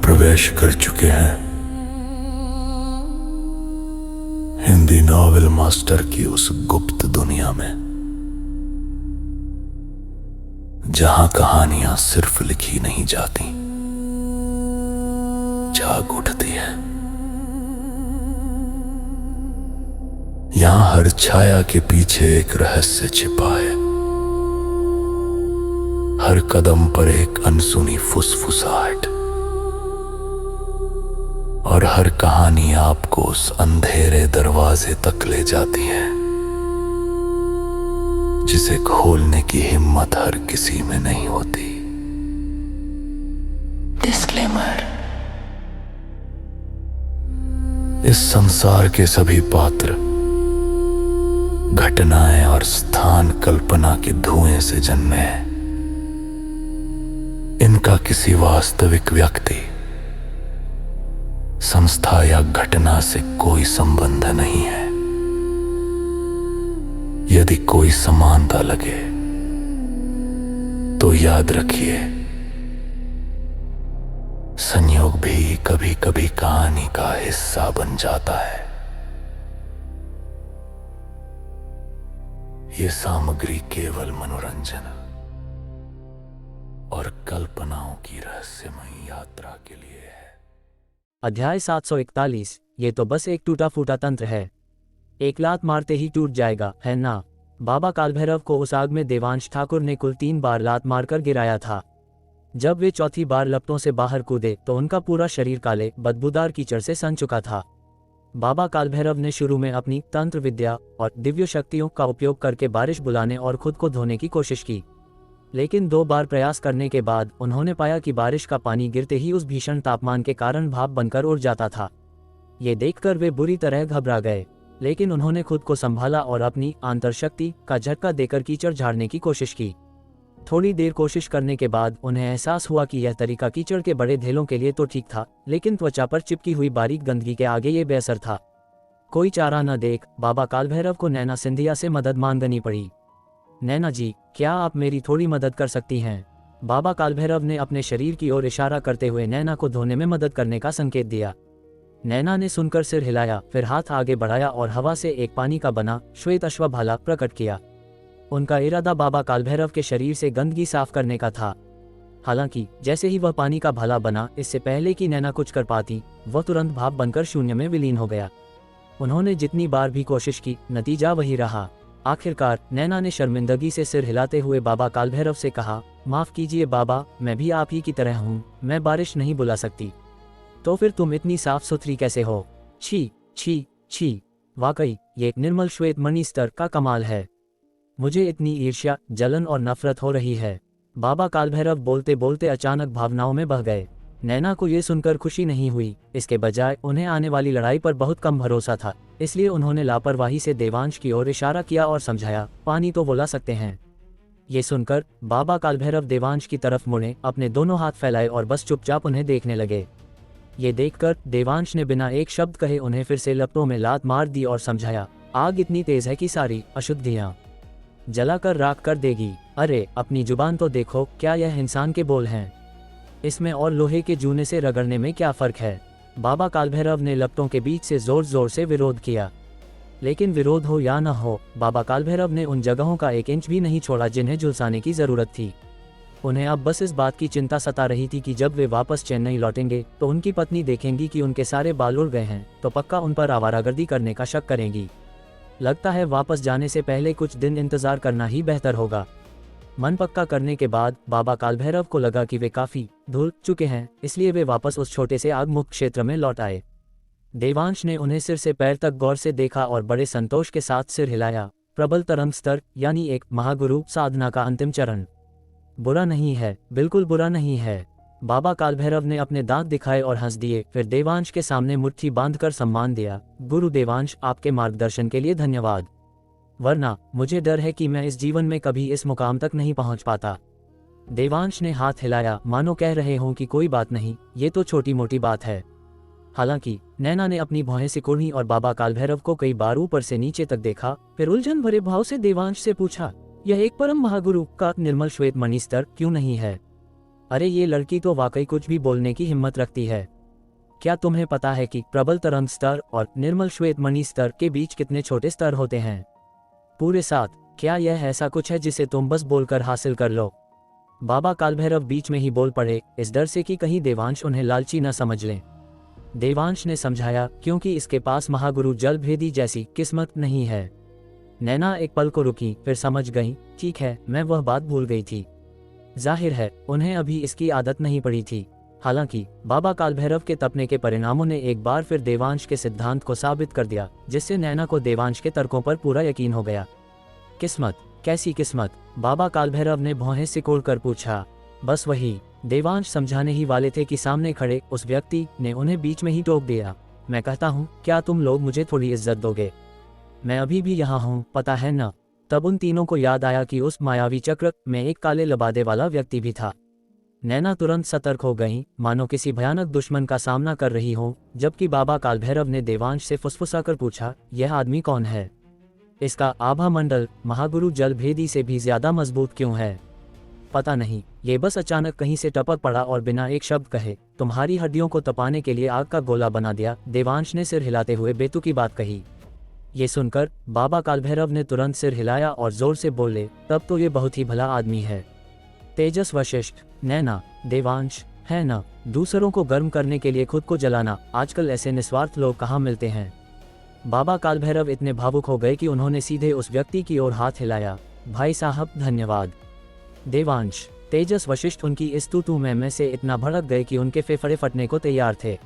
प्रवेश कर चुके हैं हिंदी नॉवेल मास्टर की उस गुप्त दुनिया में, जहां कहानियां सिर्फ लिखी नहीं जाती, जाग उठती है। यहां हर छाया के पीछे एक रहस्य छिपा है, हर कदम पर एक अनसुनी फुसफुसाहट, और हर कहानी आपको उस अंधेरे दरवाजे तक ले जाती है जिसे खोलने की हिम्मत हर किसी में नहीं होती। डिस्क्लेमर: इस संसार के सभी पात्र, घटनाएं और स्थान कल्पना के धुएं से जन्मे हैं। इनका किसी वास्तविक व्यक्ति, संस्था या घटना से कोई संबंध नहीं है। यदि कोई समानता लगे तो याद रखिए, संयोग भी कभी कभी कहानी का हिस्सा बन जाता है। ये सामग्री केवल मनोरंजन और कल्पनाओं की रहस्यमयी यात्रा के लिए है। अध्याय 741। ये तो बस एक टूटा फूटा तंत्र है, एक लात मारते ही टूट जाएगा, है ना? बाबा कालभैरव को उस आग में देवांश ठाकुर ने कुल 3 बार लात मारकर गिराया था। जब वे चौथी बार लपटों से बाहर कूदे तो उनका पूरा शरीर काले बदबूदार कीचड़ से सन चुका था। बाबा कालभैरव ने शुरू में अपनी तंत्र विद्या और दिव्य शक्तियों का उपयोग करके बारिश बुलाने और खुद को धोने की कोशिश की, लेकिन 2 बार प्रयास करने के बाद उन्होंने पाया कि बारिश का पानी गिरते ही उस भीषण तापमान के कारण भाप बनकर उड़ जाता था। ये देखकर वे बुरी तरह घबरा गए, लेकिन उन्होंने खुद को संभाला और अपनी आंतरशक्ति का झटका देकर कीचड़ झाड़ने की कोशिश की। थोड़ी देर कोशिश करने के बाद उन्हें एहसास हुआ कि यह तरीका कीचड़ के बड़े ढेलों के लिए तो ठीक था, लेकिन त्वचा पर चिपकी हुई बारीक गंदगी के आगे ये बेअसर था। कोई चारा न देख बाबा कालभैरव को नैना सिंधिया से मदद मांगनी पड़ी। नैना जी, क्या आप मेरी थोड़ी मदद कर सकती हैं? बाबा कालभैरव ने अपने शरीर की ओर इशारा करते हुए नैना को धोने में मदद करने का संकेत दिया। नैना ने सुनकर सिर हिलाया, फिर हाथ आगे बढ़ाया और हवा से एक पानी का बना श्वेत अश्वभाला प्रकट किया। उनका इरादा बाबा कालभैरव के शरीर से गंदगी साफ करने का था। हालांकि जैसे ही वह पानी का भाला बना, इससे पहले कि नैना कुछ कर पाती, वह तुरंत भाप बनकर शून्य में विलीन हो गया। उन्होंने जितनी बार भी कोशिश की, नतीजा वही रहा। आखिरकार नैना ने शर्मिंदगी से सिर हिलाते हुए बाबा कालभैरव से कहा, माफ कीजिए बाबा, मैं भी आप ही की तरह हूँ, मैं बारिश नहीं बुला सकती। तो फिर तुम इतनी साफ सुथरी कैसे हो? छी छी छी, वाकई ये निर्मल श्वेत मणि स्तर का कमाल है। मुझे इतनी ईर्ष्या, जलन और नफरत हो रही है। बाबा कालभैरव बोलते बोलते अचानक भावनाओं में बह गए। नैना को ये सुनकर खुशी नहीं हुई, इसके बजाय उन्हें आने वाली लड़ाई पर बहुत कम भरोसा था, इसलिए उन्होंने लापरवाही से देवांश की ओर इशारा किया और समझाया, पानी तो वो ला सकते हैं। ये सुनकर बाबा कालभैरव देवांश की तरफ मुड़े, अपने दोनों हाथ फैलाए और बस चुपचाप उन्हें देखने लगे। ये देखकर देवांश ने बिना एक शब्द कहे उन्हें फिर से लपटों में लात मार दी और समझाया, आग इतनी तेज है कि सारी अशुद्धियां जलाकर राख कर देगी। अरे अपनी जुबान तो देखो, क्या यह इंसान के बोल हैं? इसमें और लोहे के जूने से रगड़ने में क्या फर्क है? बाबा कालभैरव ने लपटों के बीच से जोर जोर से विरोध किया, लेकिन विरोध हो या न हो, बाबा कालभैरव ने उन जगहों का 1 इंच भी नहीं छोड़ा जिन्हें झुलसाने की जरूरत थी। उन्हें अब बस इस बात की चिंता सता रही थी कि जब वे वापस चेन्नई लौटेंगे तो उनकी पत्नी देखेंगी कि उनके सारे बाल उड़ गए हैं तो पक्का उन पर आवारागर्दी करने का शक करेंगी। लगता है वापस जाने से पहले कुछ दिन इंतजार करना ही बेहतर होगा। मन पक्का करने के बाद बाबा कालभैरव को लगा कि वे काफी धुल चुके हैं, इसलिए वे वापस उस छोटे से आग मुक्त क्षेत्र में लौट आए। देवांश ने उन्हें सिर से पैर तक गौर से देखा और बड़े संतोष के साथ सिर हिलाया। प्रबल तरंग स्तर, यानी एक महागुरु साधना का अंतिम चरण। बुरा नहीं है, बिल्कुल बुरा नहीं है। बाबा कालभैरव ने अपने दांत दिखाए और हंस दिए, फिर देवांश के सामने मुट्ठी बांधकर सम्मान दिया। गुरु देवांश, आपके मार्गदर्शन के लिए धन्यवाद, वरना मुझे डर है कि मैं इस जीवन में कभी इस मुकाम तक नहीं पहुंच पाता। देवांश ने हाथ हिलाया, मानो कह रहे हों कि कोई बात नहीं, ये तो छोटी मोटी बात है। हालांकि नैना ने अपनी भौहें सिकुड़ी और बाबा कालभैरव को कई बार ऊपर से नीचे तक देखा, फिर उलझन भरे भाव से देवांश से पूछा, यह एक परम महागुरु का निर्मल श्वेत मणि स्तर क्यों नहीं है? अरे ये लड़की तो वाकई कुछ भी बोलने की हिम्मत रखती है। क्या तुम्हें पता है कि प्रबल तरंग स्तर और निर्मल श्वेत मणि स्तर के बीच कितने छोटे स्तर होते हैं? पूरे 7। क्या यह ऐसा कुछ है जिसे तुम बस बोलकर हासिल कर लो? बाबा कालभैरव बीच में ही बोल पड़े, इस डर से कि कहीं देवांश उन्हें लालची न समझ लें। देवांश ने समझाया, क्योंकि इसके पास महागुरु जलभेदी जैसी किस्मत नहीं है। नैना एक पल को रुकी, फिर समझ गई, ठीक है, मैं वह बात भूल गई थी। जाहिर है उन्हें अभी इसकी आदत नहीं पड़ी थी। हालांकि बाबा कालभैरव के तपने के परिणामों ने एक बार फिर देवांश के सिद्धांत को साबित कर दिया, जिससे नैना को देवांश के तर्कों पर पूरा यकीन हो गया। किस्मत? कैसी किस्मत? बाबा कालभैरव ने भौहें सिकोड़ कर पूछा। बस वही। देवांश समझाने ही वाले थे कि सामने खड़े उस व्यक्ति ने उन्हें बीच में ही टोक दिया। मैं कहता हूँ, क्या तुम लोग मुझे थोड़ी इज्जत दोगे? मैं अभी भी यहाँ हूँ, पता है न? तब उन तीनों को याद आया कि उस मायावी चक्र में एक काले लबादे वाला व्यक्ति भी था। नैना तुरंत सतर्क हो गईं, मानो किसी भयानक दुश्मन का सामना कर रही हो, जबकि बाबा कालभैरव ने देवांश से फुसफुसाकर पूछा, यह आदमी कौन है? इसका आभा मंडल महागुरु जलभेदी से भी ज्यादा मजबूत क्यों है? पता नहीं, ये बस अचानक कहीं से टपक पड़ा और बिना एक शब्द कहे तुम्हारी हड्डियों को तपाने के लिए आग का गोला बना दिया। देवांश ने सिर हिलाते हुए बेतुकी बात कही। ये सुनकर बाबा कालभैरव ने तुरंत सिर हिलाया और जोर से बोले, तब तो ये बहुत ही भला आदमी है। तेजस वशिष्ठ, नैना, देवांश, है ना? दूसरों को गर्म करने के लिए खुद को जलाना, आजकल ऐसे निस्वार्थ लोग कहाँ मिलते हैं। बाबा कालभैरव इतने भावुक हो गए कि उन्होंने सीधे उस व्यक्ति की ओर हाथ हिलाया। भाई साहब धन्यवाद। देवांश, तेजस वशिष्ठ उनकी इस तू मैं से इतना भड़क गए कि उनके फेफड़े फटने को तैयार थे।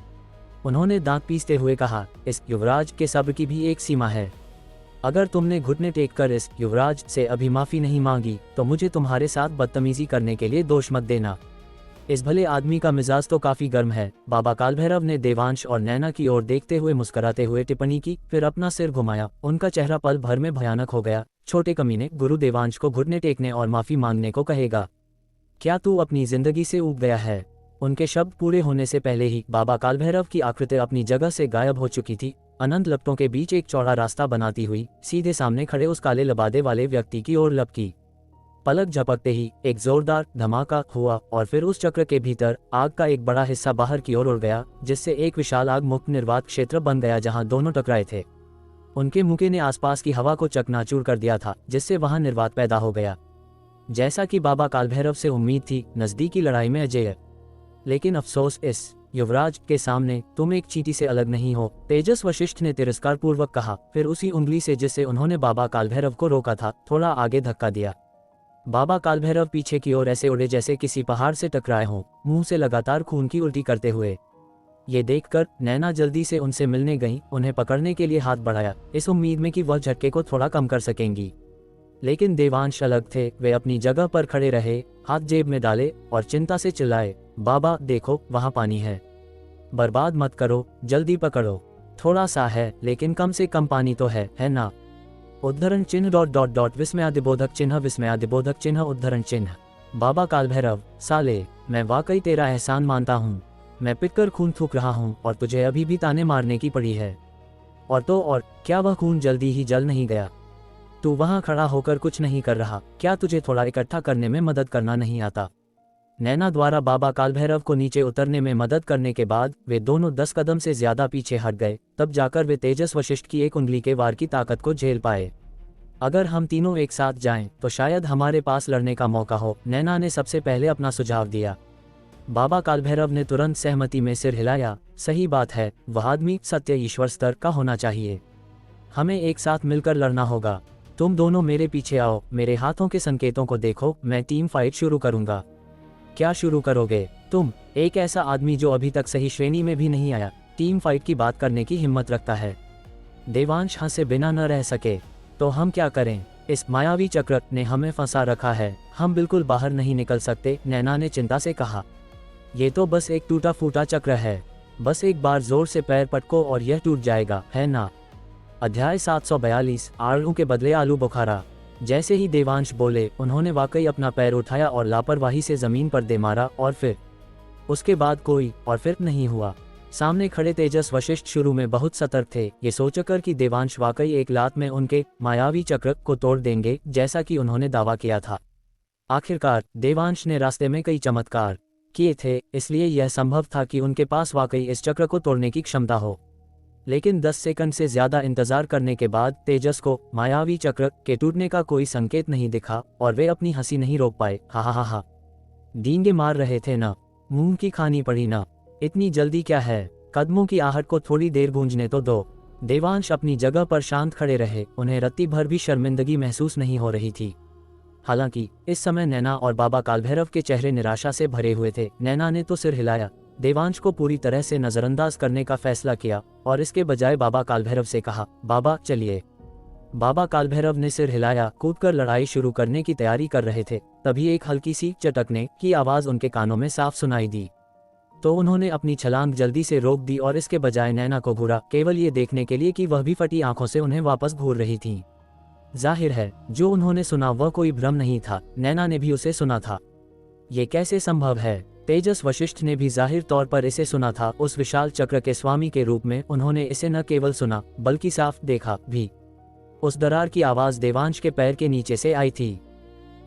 उन्होंने दांत पीसते हुए कहा, इस युवराज के सब्र की भी एक सीमा है। अगर तुमने घुटने टेक कर इस युवराज से अभी माफी नहीं मांगी तो मुझे तुम्हारे साथ बदतमीजी करने के लिए दोष मत देना। इस भले आदमी का मिजाज तो काफी गर्म है। बाबा कालभैरव ने देवांश और नैना की ओर देखते हुए मुस्कुराते हुए टिप्पणी की, फिर अपना सिर घुमाया। उनका चेहरा पल भर में भयानक हो गया। छोटे कमीने, गुरु देवांश को घुटने टेकने और माफी मांगने को कहेगा? क्या तू अपनी जिंदगी से ऊब गया है? उनके शब्द पूरे होने से पहले ही बाबा कालभैरव की आकृति अपनी जगह से गायब हो चुकी थी। अनंत लपटों के बीच एक चौड़ा रास्ता बनाती हुई सीधे सामने खड़े उस काले लबादे वाले व्यक्ति की ओर लपकी। पलक झपकते ही एक जोरदार धमाका हुआ और फिर उस चक्र के भीतर आग का एक बड़ा हिस्सा बाहर की ओर उड़ गया, जिससे एक विशाल आग मुक्त निर्वात क्षेत्र बन गया जहां दोनों टकराए थे। उनके मुके ने आसपास की हवा को चकनाचूर कर दिया था, जिससे वहां निर्वात पैदा हो गया। जैसा कि बाबा कालभैरव से उम्मीद थी, नजदीकी लड़ाई में अजय। लेकिन अफसोस, इस युवराज के सामने तुम एक चींटी से अलग नहीं हो, तेजस वशिष्ठ ने तिरस्कार पूर्वक कहा। फिर उसी उंगली से जिससे उन्होंने बाबा कालभैरव को रोका था, थोड़ा आगे धक्का दिया। बाबा कालभैरव पीछे की ओर ऐसे उड़े जैसे किसी पहाड़ से टकराए हों, मुंह से लगातार खून की उल्टी करते हुए। ये देखकर नैना जल्दी से उनसे मिलने गईं, उन्हें पकड़ने के लिए हाथ बढ़ाया, इस उम्मीद में कि वह झटके को थोड़ा कम कर सकेंगी। लेकिन देवांश अलग थे। वे अपनी जगह पर खड़े रहे, हाथ जेब में डाले और चिंता से चिल्लाए, बाबा देखो, वहां पानी है, बर्बाद मत करो, जल्दी पकड़ो। थोड़ा सा है, लेकिन कम से कम पानी तो है ना? उद्धरण चिन्ह .. विस्मयादिबोधक चिन्ह, विस्मयादिबोधक चिन्ह, उद्धरण चिन्ह। बाबा कालभैरव, साले, मैं वाकई तेरा एहसान मानता हूँ। मैं पिटकर खून थूक रहा हूँ और तुझे अभी भी ताने मारने की पड़ी है। और तो और, क्या वह खून जल्दी ही जल नहीं गया? तू वहां खड़ा होकर कुछ नहीं कर रहा? क्या तुझे थोड़ा इकट्ठा करने में मदद करना नहीं आता? नैना द्वारा बाबा कालभैरव को नीचे उतरने में मदद करने के बाद वे दोनों 10 कदम से ज्यादा पीछे हट गए। तब जाकर वे तेजस वशिष्ठ की एक उंगली के वार की ताकत को झेल पाए। अगर हम तीनों एक साथ जाएं तो शायद हमारे पास लड़ने का मौका हो, नैना ने सबसे पहले अपना सुझाव दिया। बाबा कालभैरव ने तुरंत सहमति में सिर हिलाया। सही बात है, वह आदमी सत्य ईश्वर स्तर का होना चाहिए। हमें एक साथ मिलकर लड़ना होगा। तुम दोनों मेरे पीछे आओ, मेरे हाथों के संकेतों को देखो, मैं टीम फाइट शुरू करूंगा। क्या शुरू करोगे तुम? एक ऐसा आदमी जो अभी तक सही श्रेणी में भी नहीं आया, टीम फाइट की बात करने की हिम्मत रखता है? देवांश हंसे बिना न रह सके। तो हम क्या करें? इस मायावी चक्र ने हमें फंसा रखा है, हम बिल्कुल बाहर नहीं निकल सकते, नैना ने चिंता से कहा। ये तो बस एक टूटा फूटा चक्र है, बस एक बार जोर से पैर पटको और यह टूट जाएगा, है ना? अध्याय 742, आलू के बदले आलू बुखारा। जैसे ही देवांश बोले, उन्होंने वाकई अपना पैर उठाया और लापरवाही से जमीन पर दे मारा, और फिर उसके बाद कोई और फिर नहीं हुआ। सामने खड़े तेजस वशिष्ठ शुरू में बहुत सतर्क थे, ये सोचकर कि देवांश वाकई एक लात में उनके मायावी चक्र को तोड़ देंगे, जैसा कि उन्होंने दावा किया था। आखिरकार देवांश ने रास्ते में कई चमत्कार किए थे, इसलिए यह संभव था कि उनके पास वाकई इस चक्र को तोड़ने की क्षमता हो। लेकिन 10 सेकंड से ज्यादा इंतजार करने के बाद तेजस को मायावी चक्र के टूटने का कोई संकेत नहीं दिखा और वे अपनी हंसी नहीं रोक पाए। हा हा हा हा, डींगे मार रहे थे ना, मुंह की खानी पड़ी ना, इतनी जल्दी क्या है, कदमों की आहट को थोड़ी देर गूंजने तो दो। देवांश अपनी जगह पर शांत खड़े रहे, उन्हें रत्ती भर भी शर्मिंदगी महसूस नहीं हो रही थी। हालांकि इस समय नैना और बाबा कालभैरव के चेहरे निराशा से भरे हुए थे। नैना ने तो सिर हिलाया, देवांश को पूरी तरह से नजरअंदाज करने का फैसला किया और इसके बजाय बाबा कालभैरव से कहा, बाबा चलिए। बाबा कालभैरव ने सिर हिलाया, कूदकर लड़ाई शुरू करने की तैयारी कर रहे थे। तभी एक हल्की सी चटकने की आवाज उनके कानों में साफ सुनाई दी, तो उन्होंने अपनी छलांग जल्दी से रोक दी और इसके बजाय नैना को घूरा, केवल ये देखने के लिए कि वह भी फटी आंखों से उन्हें वापस घूर रही थी। जाहिर है जो उन्होंने सुना वह कोई भ्रम नहीं था, नैना ने भी उसे सुना था। ये कैसे संभव है? तेजस वशिष्ठ ने भी जाहिर तौर पर इसे सुना था। उस विशाल चक्र के स्वामी के रूप में उन्होंने इसे न केवल सुना बल्कि साफ देखा भी। उस दरार की आवाज देवांश के पैर के नीचे से आई थी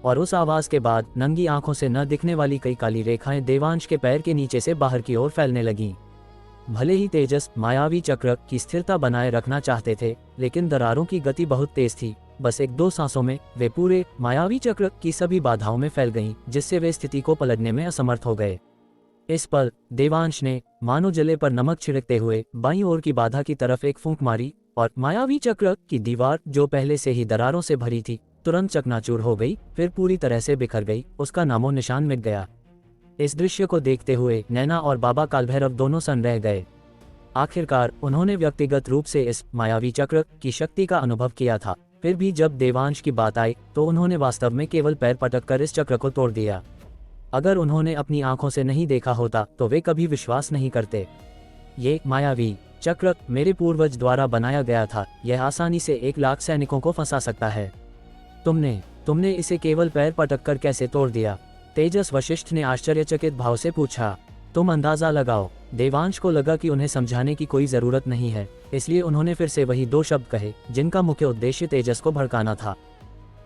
और उस आवाज के बाद नंगी आंखों से न दिखने वाली कई काली रेखाएं देवांश के पैर के नीचे से बाहर की ओर फैलने लगीं। भले ही तेजस मायावी चक्र की स्थिरता बनाए रखना चाहते थे, लेकिन दरारों की गति बहुत तेज थी। बस 1-2 सांसों में वे पूरे मायावी चक्र की सभी बाधाओं में फैल गईं, जिससे वे स्थिति को पलटने में असमर्थ हो गए। इस पल देवांश ने मानो जले पर नमक छिड़कते हुए बाईं ओर की बाधा की तरफ एक फूंक मारी और मायावी चक्र की दीवार, जो पहले से ही दरारों से भरी थी, तुरंत चकनाचूर हो गई, फिर पूरी तरह से बिखर गई, उसका नामो निशान मिट गया। इस दृश्य को देखते हुए नैना और बाबा कालभैरव दोनों सन्न रह गए। आखिरकार उन्होंने व्यक्तिगत रूप से इस मायावी चक्र की शक्ति का अनुभव किया था, फिर भी जब देवांश की बात आई तो उन्होंने वास्तव में केवल पैर पटककर इस चक्र को तोड़ दिया। अगर उन्होंने अपनी आंखों से नहीं देखा होता तो वे कभी विश्वास नहीं करते। ये मायावी चक्र मेरे पूर्वज द्वारा बनाया गया था, यह आसानी से 1 लाख सैनिकों को फंसा सकता है। तुमने इसे केवल पैर पटककर कैसे तोड़ दिया? तेजस वशिष्ठ ने आश्चर्यचकित भाव से पूछा। तुम अंदाजा लगाओ। देवांश को लगा कि उन्हें समझाने की कोई जरूरत नहीं है, इसलिए उन्होंने फिर से वही 2 शब्द कहे जिनका मुख्य उद्देश्य तेजस को भड़काना था।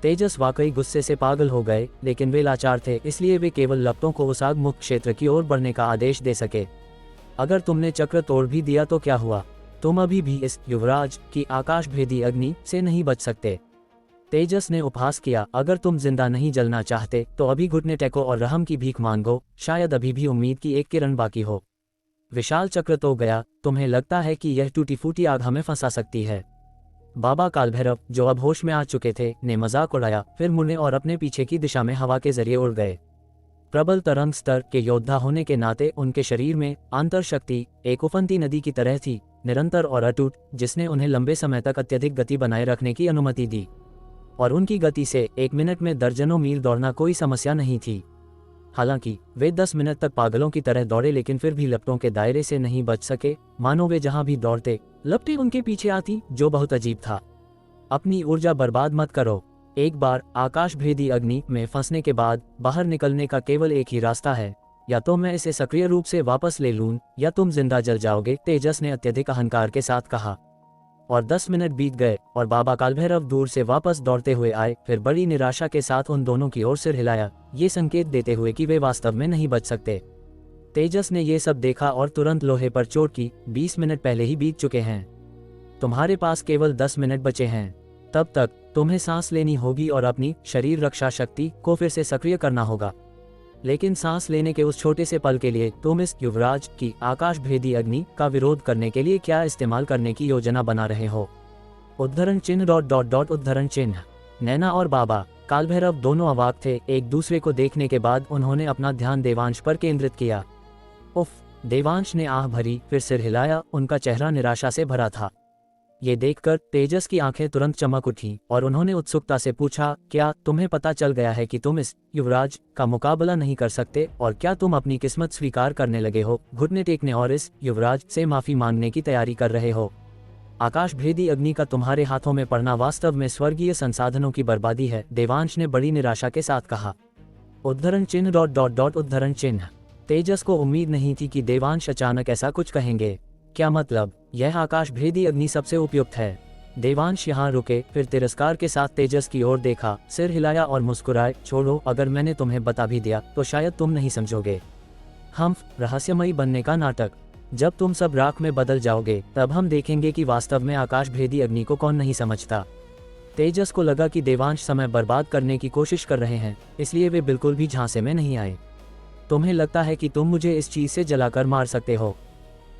तेजस वाकई गुस्से से पागल हो गए, लेकिन वे लाचार थे, इसलिए वे केवल लपटों को उस आग मुक्त क्षेत्र की ओर बढ़ने का आदेश दे सके। अगर तुमने चक्र तोड़ भी दिया तो क्या हुआ? तुम अभी भी इस युवराज की आकाश भेदी अग्नि से नहीं बच सकते। तेजस ने उपहास किया, अगर तुम जिंदा नहीं जलना चाहते तो अभी घुटने टेको और रहम की भीख मांगो, शायद अभी भी उम्मीद की एक किरण बाकी हो। विशाल चक्र तो गया, तुम्हें लगता है कि यह टूटी फूटी आग हमें फंसा सकती है? बाबा कालभैरव, जो अब होश में आ चुके थे, ने मजाक उड़ाया, फिर मुड़े और अपने पीछे की दिशा में हवा के जरिए उड़ गए। प्रबल तरंग स्तर के योद्धा होने के नाते उनके शरीर में आंतर शक्ति एक उफनती नदी की तरह थी, निरंतर और अटूट, जिसने उन्हें लंबे समय तक अत्यधिक गति बनाए रखने की अनुमति दी। और उनकी गति से 1 मिनट में दर्जनों मील दौड़ना कोई समस्या नहीं थी। हालांकि वे 10 मिनट तक पागलों की तरह दौड़े, लेकिन फिर भी लपटों के दायरे से नहीं बच सके। मानो वे जहां भी दौड़ते लपटें उनके पीछे आती, जो बहुत अजीब था। अपनी ऊर्जा बर्बाद मत करो। एक बार आकाश भेदी अग्नि में फंसने के बाद बाहर निकलने का केवल एक ही रास्ता है, या तो मैं इसे सक्रिय रूप से वापस ले लूं या तुम जिंदा जल जाओगे, तेजस ने अत्यधिक अहंकार के साथ कहा। और 10 मिनट बीत गए और बाबा कालभैरव दूर से वापस दौड़ते हुए आए, फिर बड़ी निराशा के साथ उन दोनों की ओर सिर हिलाया, ये संकेत देते हुए कि वे वास्तव में नहीं बच सकते। तेजस ने ये सब देखा और तुरंत लोहे पर चोट की, 20 मिनट पहले ही बीत चुके हैं। तुम्हारे पास केवल 10 मिनट बचे हैं। तब तक तुम्हें सांस लेनी होगी और अपनी शरीर रक्षा शक्ति को फिर से सक्रिय करना होगा। लेकिन सांस लेने के उस छोटे से पल के लिए तुम इस युवराज की आकाश भेदी अग्नि का विरोध करने के लिए क्या इस्तेमाल करने की योजना बना रहे हो? उद्धरण चिन्ह ... उद्धरण चिन्ह। नैना और बाबा कालभैरव दोनों अवाक थे। एक दूसरे को देखने के बाद उन्होंने अपना ध्यान देवांश पर केंद्रित किया। उफ! देवांश ने आह भरी, फिर सिर हिलाया, उनका चेहरा निराशा से भरा था। ये देखकर तेजस की आंखें तुरंत चमक उठीं और उन्होंने उत्सुकता से पूछा, क्या तुम्हें पता चल गया है कि तुम इस युवराज का मुकाबला नहीं कर सकते, और क्या तुम अपनी किस्मत स्वीकार करने लगे हो, घुटने टेकने और इस युवराज से माफी मांगने की तैयारी कर रहे हो? आकाश भेदी अग्नि का तुम्हारे हाथों में पड़ना वास्तव में स्वर्गीय संसाधनों की बर्बादी है, देवांश ने बड़ी निराशा के साथ कहा। उद्धरण चिन्ह ... उद्धरण चिन्ह। तेजस को उम्मीद नहीं थी कि देवांश अचानक ऐसा कुछ कहेंगे। क्या मतलब? यह आकाश भेदी अग्नि सबसे उपयुक्त है। देवांश यहाँ रुके, फिर तिरस्कार के साथ तेजस की ओर देखा, सिर हिलाया और मुस्कुराए। छोड़ो, अगर मैंने तुम्हें बता भी दिया तो शायद तुम नहीं समझोगे। हम रहस्यमयी बनने का नाटक। जब तुम सब राख में बदल जाओगे तब हम देखेंगे कि वास्तव में आकाश भेदी अग्नि को कौन नहीं समझता। तेजस को लगा कि देवांश समय बर्बाद करने की कोशिश कर रहे हैं, इसलिए वे बिल्कुल भी झांसे में नहीं आए। तुम्हें लगता है कि तुम मुझे इस चीज से जलाकर मार सकते हो?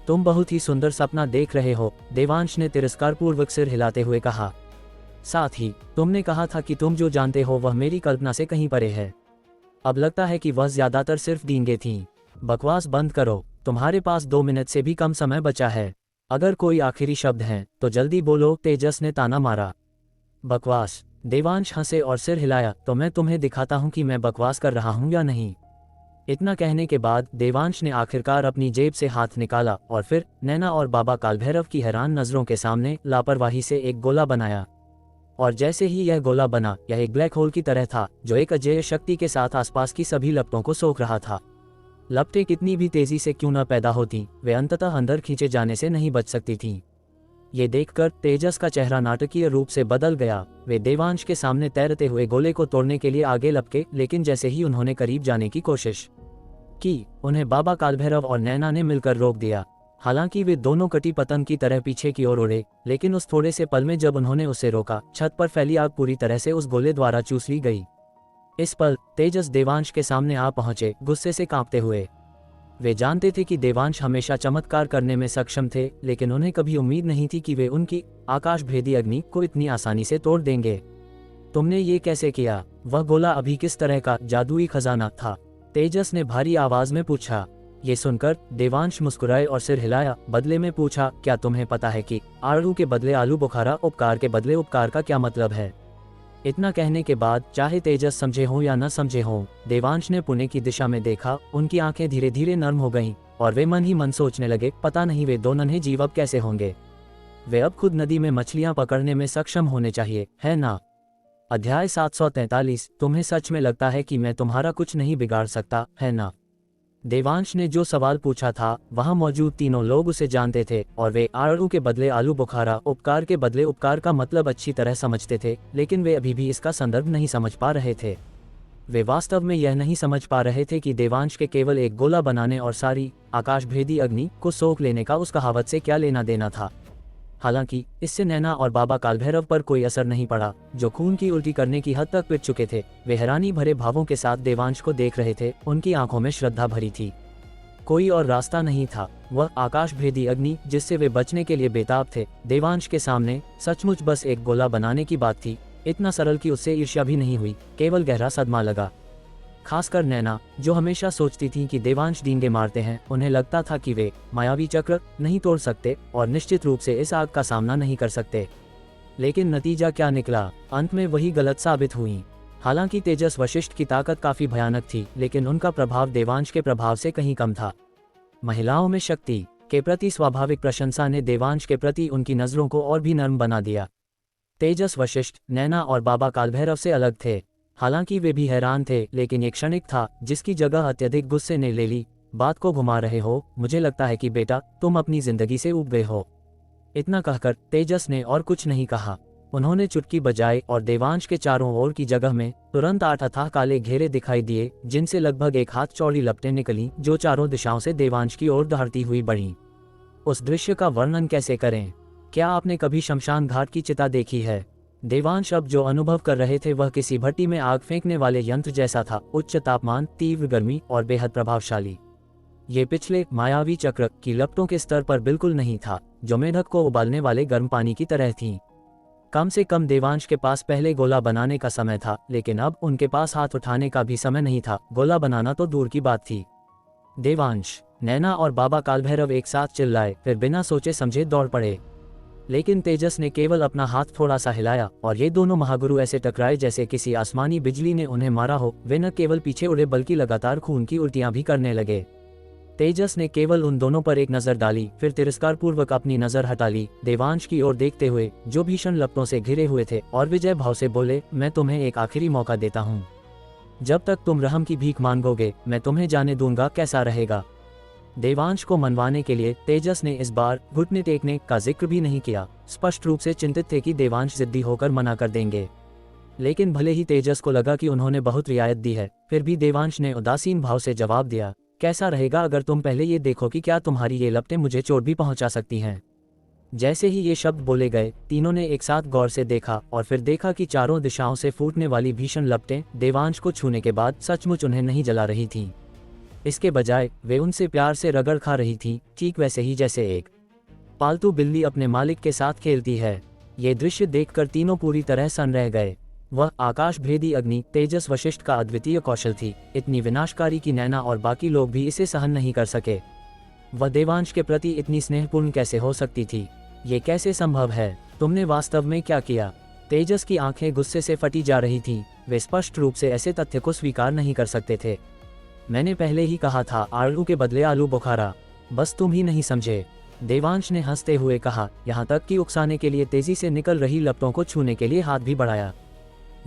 तुम बहुत ही सुंदर सपना देख रहे हो, देवांश ने तिरस्कारपूर्वक सिर हिलाते हुए कहा। साथ ही तुमने कहा था कि तुम जो जानते हो वह मेरी कल्पना से कहीं परे है। अब लगता है कि वह ज्यादातर सिर्फ डींगे थीं। बकवास बंद करो, तुम्हारे पास 2 मिनट से भी कम समय बचा है। अगर कोई आखिरी शब्द है तो जल्दी बोलो, तेजस ने ताना मारा। बकवास, देवांश हंसे और सिर हिलाया। तो मैं तुम्हें दिखाता हूं कि मैं बकवास कर रहा हूं या नहीं। इतना कहने के बाद देवांश ने आखिरकार अपनी जेब से हाथ निकाला और फिर नैना और बाबा कालभैरव की हैरान नजरों के सामने लापरवाही से एक गोला बनाया। और जैसे ही यह गोला बना, यह एक ब्लैक होल की तरह था जो एक अजेय शक्ति के साथ आसपास की सभी लपटों को सोख रहा था। लपटें कितनी भी तेजी से क्यों न पैदा होती, वे अंततः अंदर खींचे जाने से नहीं बच सकती थीं। ये देखकर तेजस का चेहरा नाटकीय रूप से बदल गया। वे देवांश के सामने तैरते हुए गोले को तोड़ने के लिए आगे लपके, लेकिन जैसे ही उन्होंने करीब जाने की कोशिश की, उन्हें बाबा कालभैरव और नैना ने मिलकर रोक दिया। हालांकि वे दोनों कटी पतंग की तरह पीछे की ओर उड़े, लेकिन उस थोड़े से पल में जब उन्होंने उसे रोका, छत पर फैली आग पूरी तरह से उस गोले द्वारा चूस ली गई। इस पल तेजस देवांश के सामने आ पहुंचे, गुस्से से कांपते हुए। वे जानते थे कि देवांश हमेशा चमत्कार करने में सक्षम थे, लेकिन उन्हें कभी उम्मीद नहीं थी कि वे उनकी आकाश भेदी अग्नि को इतनी आसानी से तोड़ देंगे। तुमने ये कैसे किया? वह गोला अभी किस तरह का जादुई खजाना था? तेजस ने भारी आवाज में पूछा। ये सुनकर देवांश मुस्कुराए और सिर हिलाया। बदले में पूछा, क्या तुम्हें पता है कि आड़ू के बदले आलू बुखारा, उपकार के बदले उपकार का क्या मतलब है? इतना कहने के बाद, चाहे तेजस समझे हो या न समझे हो, देवांश ने पुणे की दिशा में देखा। उनकी आंखें धीरे धीरे नर्म हो गईं और वे मन ही मन सोचने लगे, पता नहीं वे दो नन्हे जीव अब कैसे होंगे। वे अब खुद नदी में मछलियां पकड़ने में सक्षम होने चाहिए, है ना? अध्याय 743। तुम्हें सच में लगता है कि मैं तुम्हारा कुछ नहीं बिगाड़ सकता, है ना? देवांश ने जो सवाल पूछा था, वहां मौजूद तीनों लोग उसे जानते थे और वे आड़ू के बदले आलू बुखारा, उपकार के बदले उपकार का मतलब अच्छी तरह समझते थे, लेकिन वे अभी भी इसका संदर्भ नहीं समझ पा रहे थे। वे वास्तव में यह नहीं समझ पा रहे थे कि देवांश के केवल एक गोला बनाने और सारी आकाश भेदी अग्नि को सोख लेने का उस कहावत से क्या लेना देना था। हालांकि इससे नैना और बाबा कालभैरव पर कोई असर नहीं पड़ा, जो खून की उल्टी करने की हद तक पिट चुके थे। वे हैरानी भरे भावों के साथ देवांश को देख रहे थे, उनकी आंखों में श्रद्धा भरी थी। कोई और रास्ता नहीं था, वह आकाश भेदी अग्नि जिससे वे बचने के लिए बेताब थे। देवांश के सामने सचमुच बस एक गोला बनाने की बात थी, इतना सरल कि उससे ईर्ष्या भी नहीं हुई, केवल गहरा सदमा लगा। खासकर नैना, जो हमेशा सोचती थी कि देवांश डींगे मारते हैं, उन्हें लगता था कि वे मायावी चक्र नहीं तोड़ सकते और निश्चित रूप से इस आग का सामना नहीं कर सकते। लेकिन नतीजा क्या निकला? अंत में वही गलत साबित हुई। हालांकि तेजस वशिष्ठ की ताकत काफी भयानक थी, लेकिन उनका प्रभाव देवांश के प्रभाव से कहीं कम था। महिलाओं में शक्ति के प्रति स्वाभाविक प्रशंसा ने देवांश के प्रति उनकी नजरों को और भी नर्म बना दिया। तेजस वशिष्ठ, नैना और बाबा कालभैरव से अलग थे। हालांकि वे भी हैरान थे, लेकिन एक क्षणिक था जिसकी जगह अत्यधिक गुस्से ने ले ली। बात को घुमा रहे हो? मुझे लगता है कि बेटा तुम अपनी जिंदगी से ऊब गए हो। इतना कहकर तेजस ने और कुछ नहीं कहा। उन्होंने चुटकी बजाई और देवांश के चारों ओर की जगह में तुरंत 8 अथाह काले घेरे दिखाई दिए, जिनसे लगभग 1 हाथ चौड़ी लपटें निकलीं, जो चारों दिशाओं से देवांश की ओर दहाड़ती हुई बढ़ीं। उस दृश्य का वर्णन कैसे करें? क्या आपने कभी शमशान घाट की चिता देखी है? देवांश अब जो अनुभव कर रहे थे वह किसी भट्टी में आग फेंकने वाले यंत्र जैसा था। उच्च तापमान, तीव्र गर्मी और बेहद प्रभावशाली। ये पिछले मायावी चक्र की लपटों के स्तर पर बिल्कुल नहीं था, जो मेढक को उबालने वाले गर्म पानी की तरह थीं। कम से कम देवांश के पास पहले गोला बनाने का समय था, लेकिन अब उनके पास हाथ उठाने का भी समय नहीं था। गोला बनाना तो दूर की बात थी। देवांश, नैना और बाबा कालभैरव एक साथ चिल्लाए, फिर बिना सोचे समझे दौड़ पड़े। लेकिन तेजस ने केवल अपना हाथ थोड़ा सा हिलाया और ये दोनों महागुरु ऐसे टकराए जैसे किसी आसमानी बिजली ने उन्हें मारा हो। वे न केवल पीछे उड़े बल्कि लगातार खून की उल्टियां भी करने लगे। तेजस ने केवल उन दोनों पर एक नजर डाली, फिर तिरस्कारपूर्वक अपनी नजर हटा ली, देवांश की ओर देखते हुए, जो भीषण लपटों से घिरे हुए थे, और विजय भाव से बोले, मैं तुम्हें एक आखिरी मौका देता हूँ। जब तक तुम रहम की भीख मांगोगे, मैं तुम्हें जाने दूंगा कैसा रहेगा। देवांश को मनवाने के लिए तेजस ने इस बार घुटने टेकने का जिक्र भी नहीं किया। स्पष्ट रूप से चिंतित थे कि देवांश जिद्दी होकर मना कर देंगे। लेकिन भले ही तेजस को लगा कि उन्होंने बहुत रियायत दी है, फिर भी देवांश ने उदासीन भाव से जवाब दिया, कैसा रहेगा अगर तुम पहले ये देखो कि क्या तुम्हारी ये लपटें मुझे चोट भी पहुंचा सकती हैं। जैसे ही ये शब्द बोले गए, तीनों ने एक साथ गौर से देखा और फिर देखा कि चारों दिशाओं से फूटने वाली भीषण लपटें देवांश को छूने के बाद सचमुच उन्हें नहीं जला रही थीं। इसके बजाय वे उनसे प्यार से रगड़ खा रही थीं, ठीक वैसे ही जैसे एक पालतू बिल्ली अपने मालिक के साथ खेलती है। ये दृश्य देखकर तीनों पूरी तरह सन्न रह गए। वह आकाश भेदी अग्नि तेजस वशिष्ठ का अद्वितीय कौशल थी, इतनी विनाशकारी कि नैना और बाकी लोग भी इसे सहन नहीं कर सके। वह देवांश के प्रति इतनी स्नेहपूर्ण कैसे हो सकती थी? ये कैसे संभव है? तुमने वास्तव में क्या किया? तेजस की आंखें गुस्से से फटी जा रही थीं। वे स्पष्ट रूप से ऐसे तथ्य को स्वीकार नहीं कर सकते थे। मैंने पहले ही कहा था, आलू के बदले आलू बुखारा, बस तुम ही नहीं समझे। देवांश ने हंसते हुए कहा, यहाँ तक कि उकसाने के लिए तेजी से निकल रही लपटों को छूने के लिए हाथ भी बढ़ाया।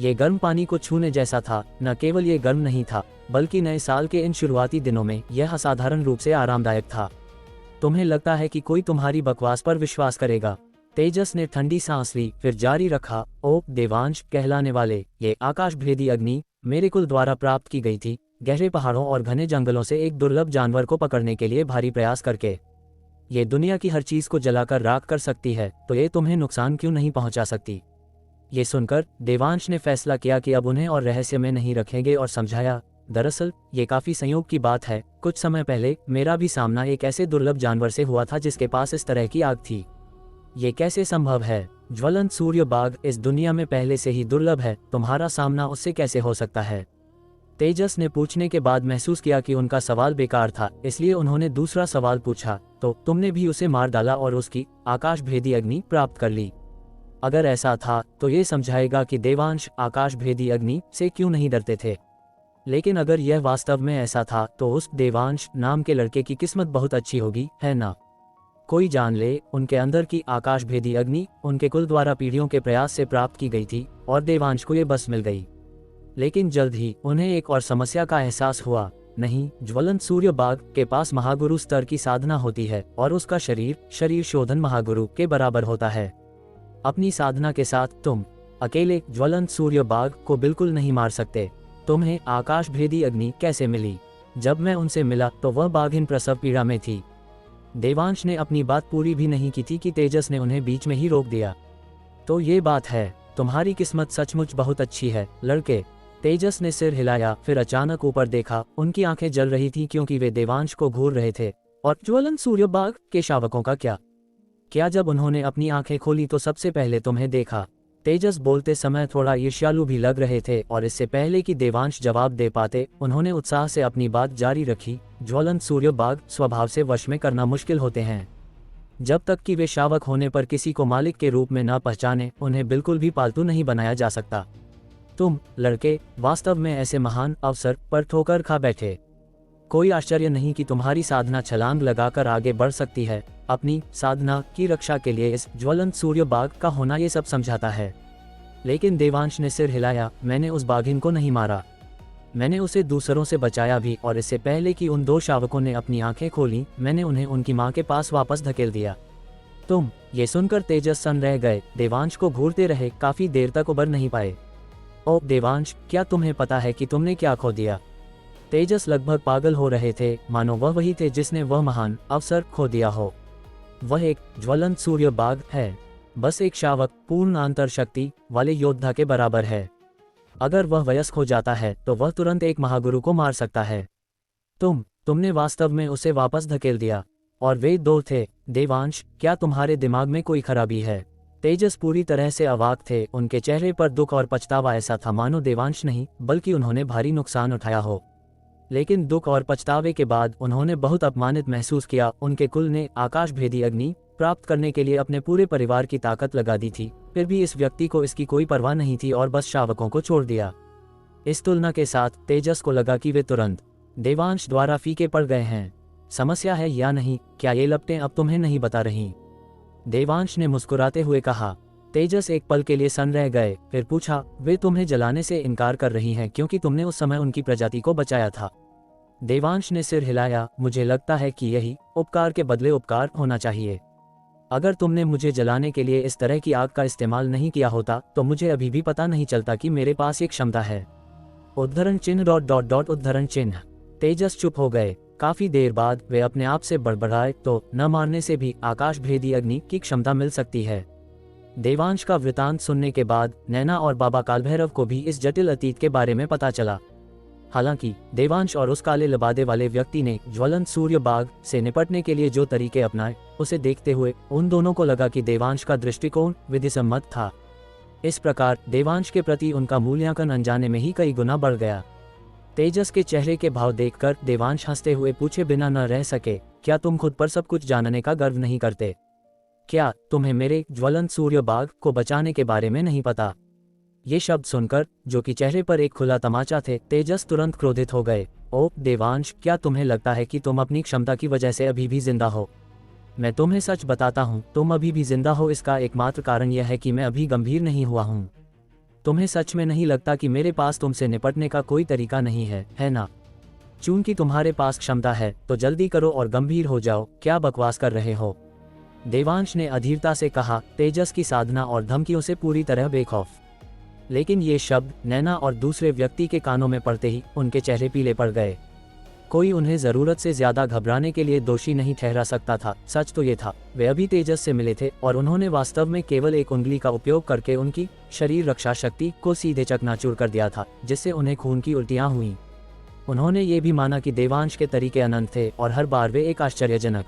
ये गर्म पानी को छूने जैसा था। न केवल ये गर्म नहीं था, बल्कि नए साल के इन शुरुआती दिनों में यह असाधारण रूप से आरामदायक था। तुम्हें लगता है कि कोई तुम्हारी बकवास पर विश्वास करेगा? तेजस ने ठंडी सांस ली, फिर जारी रखा, ओ देवांश कहलाने वाले, ये आकाश भेदी अग्नि मेरे कुल द्वारा प्राप्त की गई थी, गहरे पहाड़ों और घने जंगलों से एक दुर्लभ जानवर को पकड़ने के लिए भारी प्रयास करके। ये दुनिया की हर चीज को जलाकर राख कर सकती है, तो ये तुम्हें नुकसान क्यों नहीं पहुंचा सकती? ये सुनकर देवांश ने फैसला किया कि अब उन्हें और रहस्य में नहीं रखेंगे और समझाया, दरअसल ये काफी संयोग की बात है। कुछ समय पहले मेरा भी सामना एक ऐसे दुर्लभ जानवर से हुआ था जिसके पास इस तरह की आग थी। ये कैसे संभव है? ज्वलंत सूर्य बाघ इस दुनिया में पहले से ही दुर्लभ है, तुम्हारा सामना उससे कैसे हो सकता है? तेजस ने पूछने के बाद महसूस किया कि उनका सवाल बेकार था, इसलिए उन्होंने दूसरा सवाल पूछा, तो तुमने भी उसे मार डाला और उसकी आकाश भेदी अग्नि प्राप्त कर ली? अगर ऐसा था तो ये समझाएगा कि देवांश आकाश भेदी अग्नि से क्यों नहीं डरते थे। लेकिन अगर यह वास्तव में ऐसा था तो उस देवांश नाम के लड़के की किस्मत बहुत अच्छी होगी, है ना? कोई जान ले, उनके अंदर की आकाश भेदी अग्नि उनके कुल द्वारा पीढ़ियों के प्रयास से प्राप्त की गई थी और देवांश को ये बस मिल गई। लेकिन जल्द ही उन्हें एक और समस्या का एहसास हुआ। नहीं, ज्वलंत सूर्य बाघ के पास महागुरु स्तर की साधना होती है और उसका शरीर शोधन महागुरु के बराबर होता है। अपनी साधना के साथ तुम अकेले ज्वलंत सूर्य बाघ को बिल्कुल नहीं मार सकते। तुम्हें आकाश भेदी अग्नि कैसे मिली? जब मैं उनसे मिला तो वह बाघिन प्रसव पीड़ा में थी। देवांश ने अपनी बात पूरी भी नहीं की थी कि तेजस ने उन्हें बीच में ही रोक दिया। तो ये बात है, तुम्हारी किस्मत सचमुच बहुत अच्छी है लड़के। तेजस ने सिर हिलाया, फिर अचानक ऊपर देखा। उनकी आंखें जल रही थीं क्योंकि वे देवांश को घूर रहे थे। और ज्वलंत सूर्य बाघ के शावकों का क्या जब उन्होंने अपनी आंखें खोली तो सबसे पहले तुम्हें देखा? तेजस बोलते समय थोड़ा ईर्ष्यालु भी लग रहे थे और इससे पहले कि देवांश जवाब दे पाते, उन्होंने उत्साह से अपनी बात जारी रखी, ज्वलंत सूर्य बाघ स्वभाव से वश में करना मुश्किल होते हैं। जब तक कि वे शावक होने पर किसी को मालिक के रूप में न पहचाने, उन्हें बिल्कुल भी पालतू नहीं बनाया जा सकता। तुम लड़के वास्तव में ऐसे महान अवसर पर ठोकर खा बैठे। कोई आश्चर्य नहीं कि तुम्हारी साधना छलांग लगाकर आगे बढ़ सकती है। अपनी साधना की रक्षा के लिए इस ज्वलंत सूर्य बाघ का होना ये सब समझाता है। लेकिन देवांश ने सिर हिलाया, मैंने उस बाघिन को नहीं मारा, मैंने उसे दूसरों से बचाया भी, और इससे पहले कि उन दो शावकों ने अपनी आंखें खोली, मैंने उन्हें उनकी मां के पास वापस धकेल दिया। तुम? ये सुनकर तेजस सन्न रह गए। देवांश को घूरते रहे, काफी देर तक उबर नहीं पाए। ओ देवांश, क्या तुम्हें पता है कि तुमने क्या खो दिया? तेजस लगभग पागल हो रहे थे, मानो वह वही थे जिसने वह महान अवसर खो दिया हो। वह एक ज्वलंत सूर्य बाघ है, बस एक शावक पूर्ण आंतर शक्ति वाले योद्धा के बराबर है। अगर वह वयस्क हो जाता है तो वह तुरंत एक महागुरु को मार सकता है। तुमने वास्तव में उसे वापस धकेल दिया, और वे दो थे। देवांश, क्या तुम्हारे दिमाग में कोई खराबी है? तेजस पूरी तरह से अवाक थे। उनके चेहरे पर दुख और पछतावा ऐसा था मानो देवांश नहीं बल्कि उन्होंने भारी नुकसान उठाया हो। लेकिन दुख और पछतावे के बाद उन्होंने बहुत अपमानित महसूस किया। उनके कुल ने आकाश भेदी अग्नि प्राप्त करने के लिए अपने पूरे परिवार की ताकत लगा दी थी, फिर भी इस व्यक्ति को इसकी कोई परवाह नहीं थी और बस शावकों को छोड़ दिया। इस तुलना के साथ तेजस को लगा कि वे तुरंत देवांश द्वारा फीके पड़ गए हैं। समस्या है या नहीं? क्या ये लपटें अब तुम्हें नहीं बता रही? देवांश ने मुस्कुराते हुए कहा। तेजस एक पल के लिए सन्न रह गए, फिर पूछा, वे तुम्हें जलाने से इनकार कर रही हैं क्योंकि तुमने उस समय उनकी प्रजाति को बचाया था? देवांश ने सिर हिलाया, मुझे लगता है कि यही उपकार के बदले उपकार होना चाहिए। अगर तुमने मुझे जलाने के लिए इस तरह की आग का इस्तेमाल नहीं किया होता तो मुझे अभी भी पता नहीं चलता कि मेरे पास ये क्षमता है। उद्धरण चिन्ह .. उद्धरण चिन्ह। तेजस चुप हो गए। काफी देर बाद वे अपने आप से बड़बड़ाए तो न मारने से भी आकाश भेदी अग्नि की क्षमता मिल सकती है। देवांश का वृतांत सुनने के बाद नैना और बाबा कालभैरव को भी इस जटिल अतीत के बारे में पता चला। हालांकि देवांश और उस काले लबादे वाले व्यक्ति ने ज्वलंत सूर्य बाघ से निपटने के लिए जो तरीके अपनाए, उसे देखते हुए उन दोनों को लगा कि देवांश का दृष्टिकोण विधिसम्मत था। इस प्रकार देवांश के प्रति उनका मूल्यांकन अनजाने में ही कई गुना बढ़ गया। तेजस के चेहरे के भाव देखकर देवांश हंसते हुए पूछे बिना न रह सके, क्या तुम खुद पर सब कुछ जानने का गर्व नहीं करते? क्या तुम्हें मेरे ज्वलंत सूर्य बाघ को बचाने के बारे में नहीं पता? ये शब्द सुनकर, जो कि चेहरे पर एक खुला तमाचा थे, तेजस तुरंत क्रोधित हो गए। ओ देवांश, क्या तुम्हें लगता है कि तुम अपनी क्षमता की वजह से अभी भी जिंदा हो? मैं तुम्हें सच बताता हूँ, तुम अभी भी जिंदा हो इसका एकमात्र कारण यह है कि मैं अभी गंभीर नहीं हुआ हूँ। तुम्हें सच में नहीं लगता कि मेरे पास तुमसे निपटने का कोई तरीका नहीं है ना? चूंकि तुम्हारे पास क्षमता है तो जल्दी करो और गंभीर हो जाओ, क्या बकवास कर रहे हो? देवांश ने अधीरता से कहा, तेजस की साधना और धमकियों से पूरी तरह बेखौफ। लेकिन ये शब्द नैना और दूसरे व्यक्ति के कानों में पड़ते ही उनके चेहरे पीले पड़ गए। कोई उन्हें जरूरत से ज्यादा घबराने के लिए दोषी नहीं ठहरा सकता था। सच तो ये था, वे अभी तेजस से मिले थे और उन्होंने वास्तव में केवल एक उंगली का उपयोग करके उनकी शरीर रक्षा शक्ति को सीधे चकनाचूर कर दिया था, जिससे उन्हें खून की उल्टियां हुई। उन्होंने ये भी माना कि देवांश के तरीके अनंत थे और हर बार वे एक आश्चर्यजनक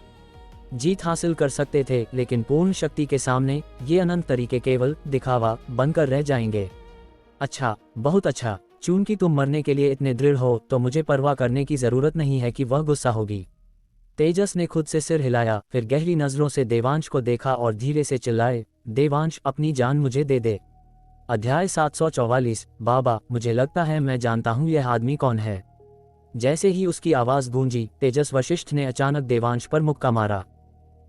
जीत हासिल कर सकते थे, लेकिन पूर्ण शक्ति के सामने ये अनंत तरीके केवल दिखावा बनकर रह जाएंगे। अच्छा, बहुत अच्छा, चूंकि तुम मरने के लिए इतने दृढ़ हो तो मुझे परवाह करने की जरूरत नहीं है कि वह गुस्सा होगी। तेजस ने खुद से सिर हिलाया, फिर गहरी नजरों से देवांश को देखा और धीरे से चिल्लाए, देवांश, अपनी जान मुझे दे दे। अध्याय 744। बाबा, मुझे लगता है मैं जानता हूँ यह आदमी कौन है। जैसे ही उसकी आवाज गूंजी, तेजस वशिष्ठ ने अचानक देवांश पर मुक्का मारा।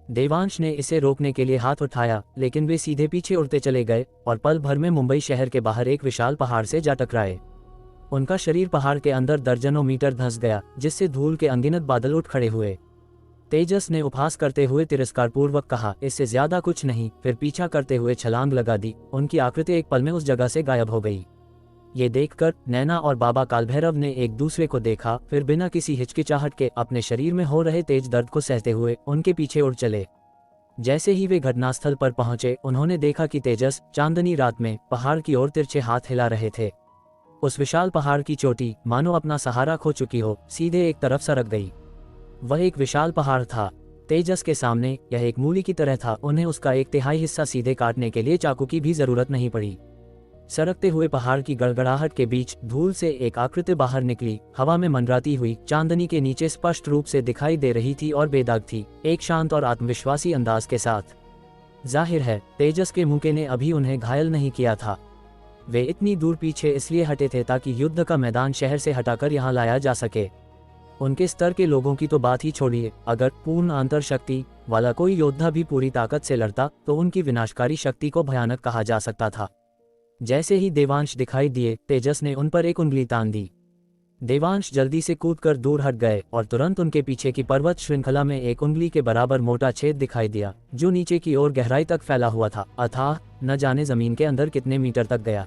देवांश ने इसे रोकने के लिए हाथ उठाया, लेकिन वे सीधे पीछे उड़ते चले गए और पल भर में मुंबई शहर के बाहर एक विशाल पहाड़ से जा टकराए। उनका शरीर पहाड़ के अंदर दर्जनों मीटर धंस गया, जिससे धूल के अनगिनत बादल उठ खड़े हुए। तेजस ने उपहास करते हुए तिरस्कारपूर्वक कहा, इससे ज्यादा कुछ नहीं, फिर पीछा करते हुए छलांग लगा दी। उनकी आकृति एक पल में उस जगह से गायब हो गई। ये देखकर नैना और बाबा कालभैरव ने एक दूसरे को देखा, फिर बिना किसी हिचकिचाहट के अपने शरीर में हो रहे तेज दर्द को सहते हुए उनके पीछे उड़ चले। जैसे ही वे घटनास्थल पर पहुंचे, उन्होंने देखा कि तेजस चांदनी रात में पहाड़ की ओर तिरछे हाथ हिला रहे थे। उस विशाल पहाड़ की चोटी मानो अपना सहारा खो चुकी हो, सीधे एक तरफ सरक गई। वह एक विशाल पहाड़ था। तेजस के सामने यह एक मूली की तरह था। उन्हें उसका एक तिहाई हिस्सा सीधे काटने के लिए चाकू की भी जरूरत नहीं पड़ी। सरकते हुए पहाड़ की गड़गड़ाहट के बीच धूल से एक आकृति बाहर निकली, हवा में मंडराती हुई, चांदनी के नीचे स्पष्ट रूप से दिखाई दे रही थी और बेदाग थी, एक शांत और आत्मविश्वासी अंदाज के साथ। जाहिर है, तेजस के मुके ने अभी उन्हें घायल नहीं किया था। वे इतनी दूर पीछे इसलिए हटे थे ताकि युद्ध का मैदान शहर से हटाकर यहाँ लाया जा सके। उनके स्तर के लोगों की तो बात ही छोड़िए, अगर पूर्ण अंतर शक्ति वाला कोई योद्धा भी पूरी ताकत से लड़ता तो उनकी विनाशकारी शक्ति को भयानक कहा जा सकता था। जैसे ही देवांश दिखाई दिए, तेजस ने उन पर एक उंगली तान दी। देवांश जल्दी से कूदकर दूर हट गए और तुरंत उनके पीछे की पर्वत श्रृंखला में एक उंगली के बराबर मोटा छेद दिखाई दिया, जो नीचे की ओर गहराई तक फैला हुआ था। अथाह न जाने जमीन के अंदर कितने मीटर तक गया